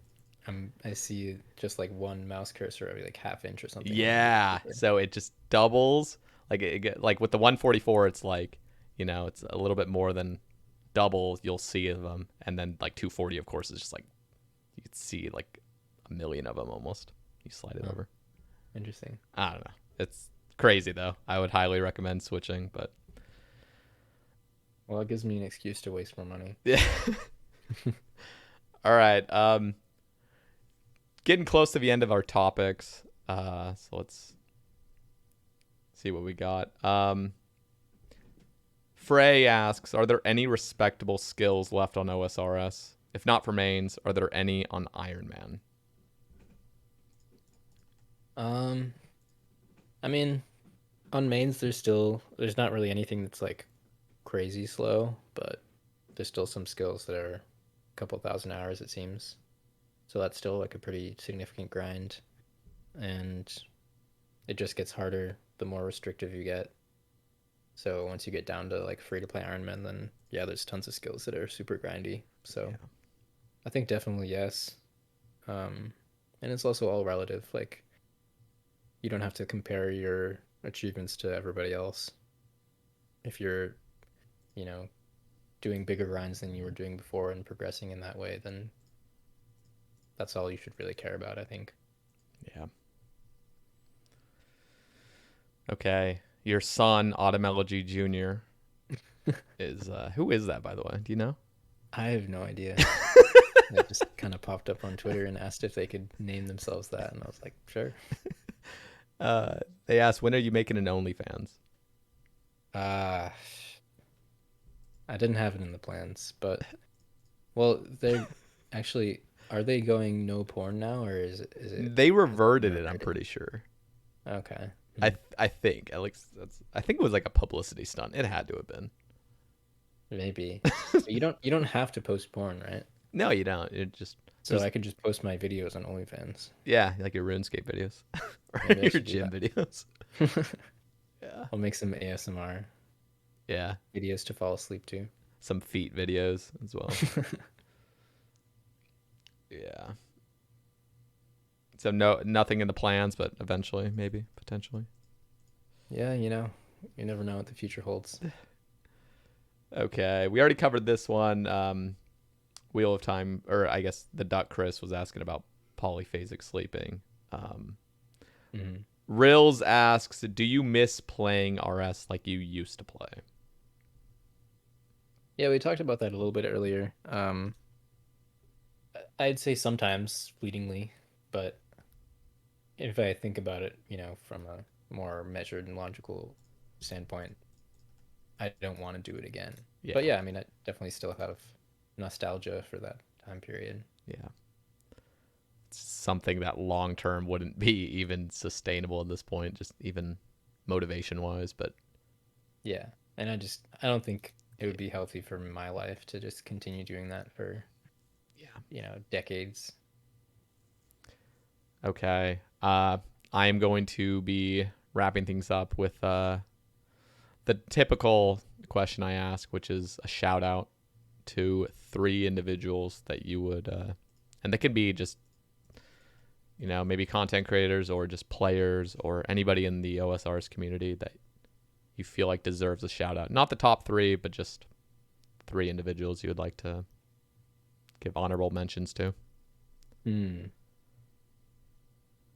I see just like one mouse cursor every like half inch or something on the Yeah, keyboard. so it just doubles. Like like with the 144, it's like, it's a little bit more than double you'll see of them, and then like 240, of course, is just like you can see like a million of them almost. You slide it Huh, over. interesting. I don't know. It's crazy though. I would highly recommend switching, but Well, it gives me an excuse to waste more money. yeah. All right. Getting close to the end of our topics. So let's see what we got. Frey asks, are there any respectable skills left on OSRS? If not for mains, are there any on Ironman? Um, I mean, on mains there's not really anything that's like crazy slow, but there's still some skills that are a couple thousand hours it seems. So that's still like a pretty significant grind. And it just gets harder the more restrictive you get. So once you get down to like free to play Ironman, then yeah, there's tons of skills that are super grindy. So Yeah. I think definitely yes. And it's also all relative. Like you don't have to compare your achievements to everybody else. If you're, you know, doing bigger grinds than you were doing before and progressing in that way, then that's all you should really care about, I think. Yeah. Okay. Your son, Autumn Elegy Jr. is who is that, by the way? Do you know? I have no idea. It just kind of popped up on Twitter and asked if they could name themselves that, and I was like, sure. They asked, when are you making an OnlyFans? I didn't have it in the plans, but well, they're actually, are they going no porn now, or is it They reverted it, I'm pretty sure. okay? I think at least I think it was like a publicity stunt. It had to have been. Maybe. But you don't have to post porn, right? No, you don't. It just So I could just post my videos on OnlyFans. yeah, like your RuneScape videos or Maybe I your should do gym that. videos. Yeah, I'll make some ASMR yeah, videos to fall asleep to. some feet videos as well. Yeah. So nothing in the plans, but eventually, maybe, potentially. Yeah, you know, you never know what the future holds. Okay, we already covered this one. Wheel of Time, or I guess the Duck Chris was asking about polyphasic sleeping. Mhm. Rills asks, do you miss playing RS like you used to play? Yeah, we talked about that a little bit earlier. I'd say sometimes fleetingly, but if I think about it, you know, from a more measured and logical standpoint, I don't want to do it again. Yeah. But yeah, I mean, I definitely still have nostalgia for that time period. Yeah. It's something that long term wouldn't be even sustainable at this point, just even motivation wise. But Yeah. And I don't think it would be healthy for my life to just continue doing that for, yeah. you know, decades. Okay. I am going to be wrapping things up with the typical question I ask, which is a shout out to 3 individuals that you would, and they can be just, you know, maybe content creators or just players or anybody in the OSRS community that you feel like deserves a shout out. Not the top 3, but just 3 individuals you would like to give honorable mentions to.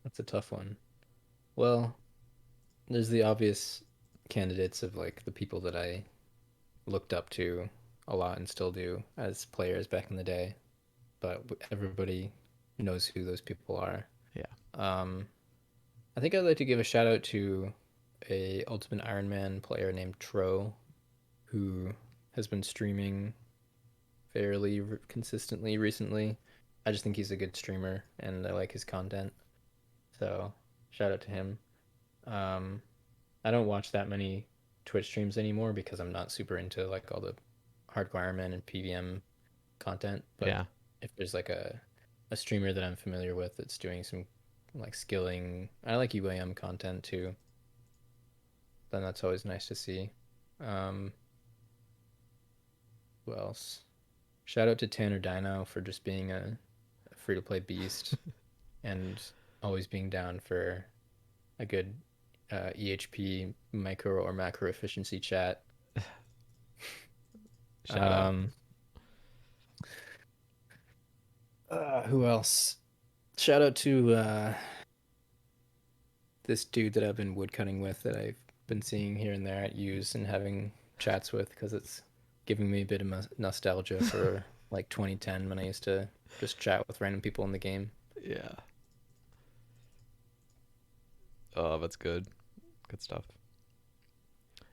That's a tough one. Well, there's the obvious candidates of like the people that I looked up to a lot and still do as players back in the day, but everybody knows who those people are. Yeah. I think I'd like to give a shout out to a Ultimate Ironman player named Tro, who has been streaming fairly consistently recently. I just think he's a good streamer and I like his content. So shout out to him. I don't watch that many Twitch streams anymore because I'm not super into like all the hardcore Ironman and PVM content. But Yeah. if there's like a streamer that I'm familiar with that's doing some like skilling, I like UIM content too, then that's always nice to see. Who else? Shout out to Tannerdino for just being a free to play beast and always being down for a good EHP micro or macro efficiency chat. Shout out. Who else? Shout out to this dude that I've been woodcutting with that I've been seeing here and there at Use and having chats with because it's giving me a bit of nostalgia for like 2010 when I used to just chat with random people in the game. Yeah. Oh, that's good. Good stuff.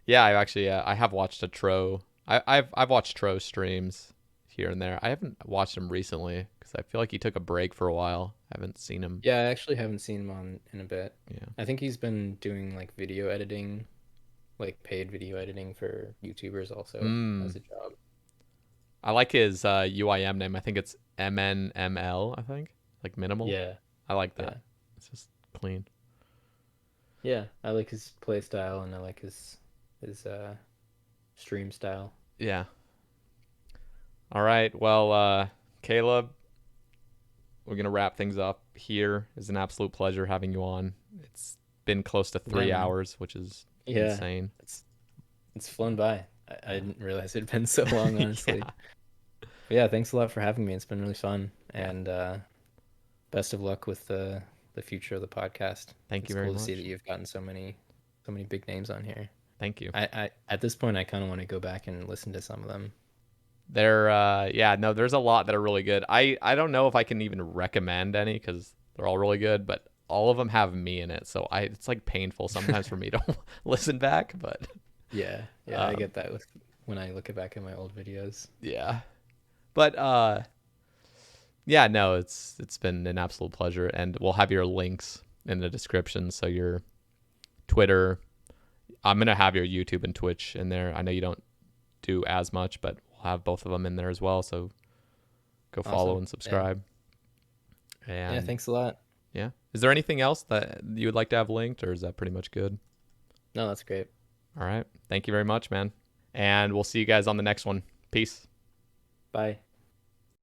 Yeah, I actually I have watched a Tro. I've watched Tro streams here and there. I haven't watched him recently because I feel like he took a break for a while. I haven't seen him. Yeah, I actually haven't seen him on in a bit. Yeah. I think he's been doing like video editing, like paid video editing for YouTubers also as a job. I like his UIM name. I think it's MNML, I think. Like minimal. Yeah. I like that. Yeah. It's just clean. Yeah, I like his play style and I like his stream style. Yeah. All right. Well, Caleb, we're gonna wrap things up here. It's an absolute pleasure having you on. It's been close to 3 Yeah, man. hours, which is Yeah, insane. it's flown by. I didn't realize it'd been so long, honestly. Yeah. But yeah, thanks a lot for having me. It's been really fun, Yeah. and best of luck with the future of the podcast. Thank you It's very cool to see much. that you've gotten so many big names on here. Thank you. I at this point I kind of want to go back and listen to some of them. There's a lot that are really good. I don't know if I can even recommend any because they're all really good, but all of them have me in it, so it's like painful sometimes for me to listen back. But Yeah, I get that with when I look back at my old videos. yeah, but yeah, no, it's been an absolute pleasure, and we'll have your links in the description. So your Twitter, I'm gonna have your YouTube and Twitch in there. I know you don't do as much, but we'll have both of them in there as well. So go follow Awesome. and subscribe. And Yeah, thanks a lot. yeah, is there anything else that you would like to have linked, or is that pretty much good? No, that's great. All right, thank you very much, man, and we'll see you guys on the next one. Peace. Bye.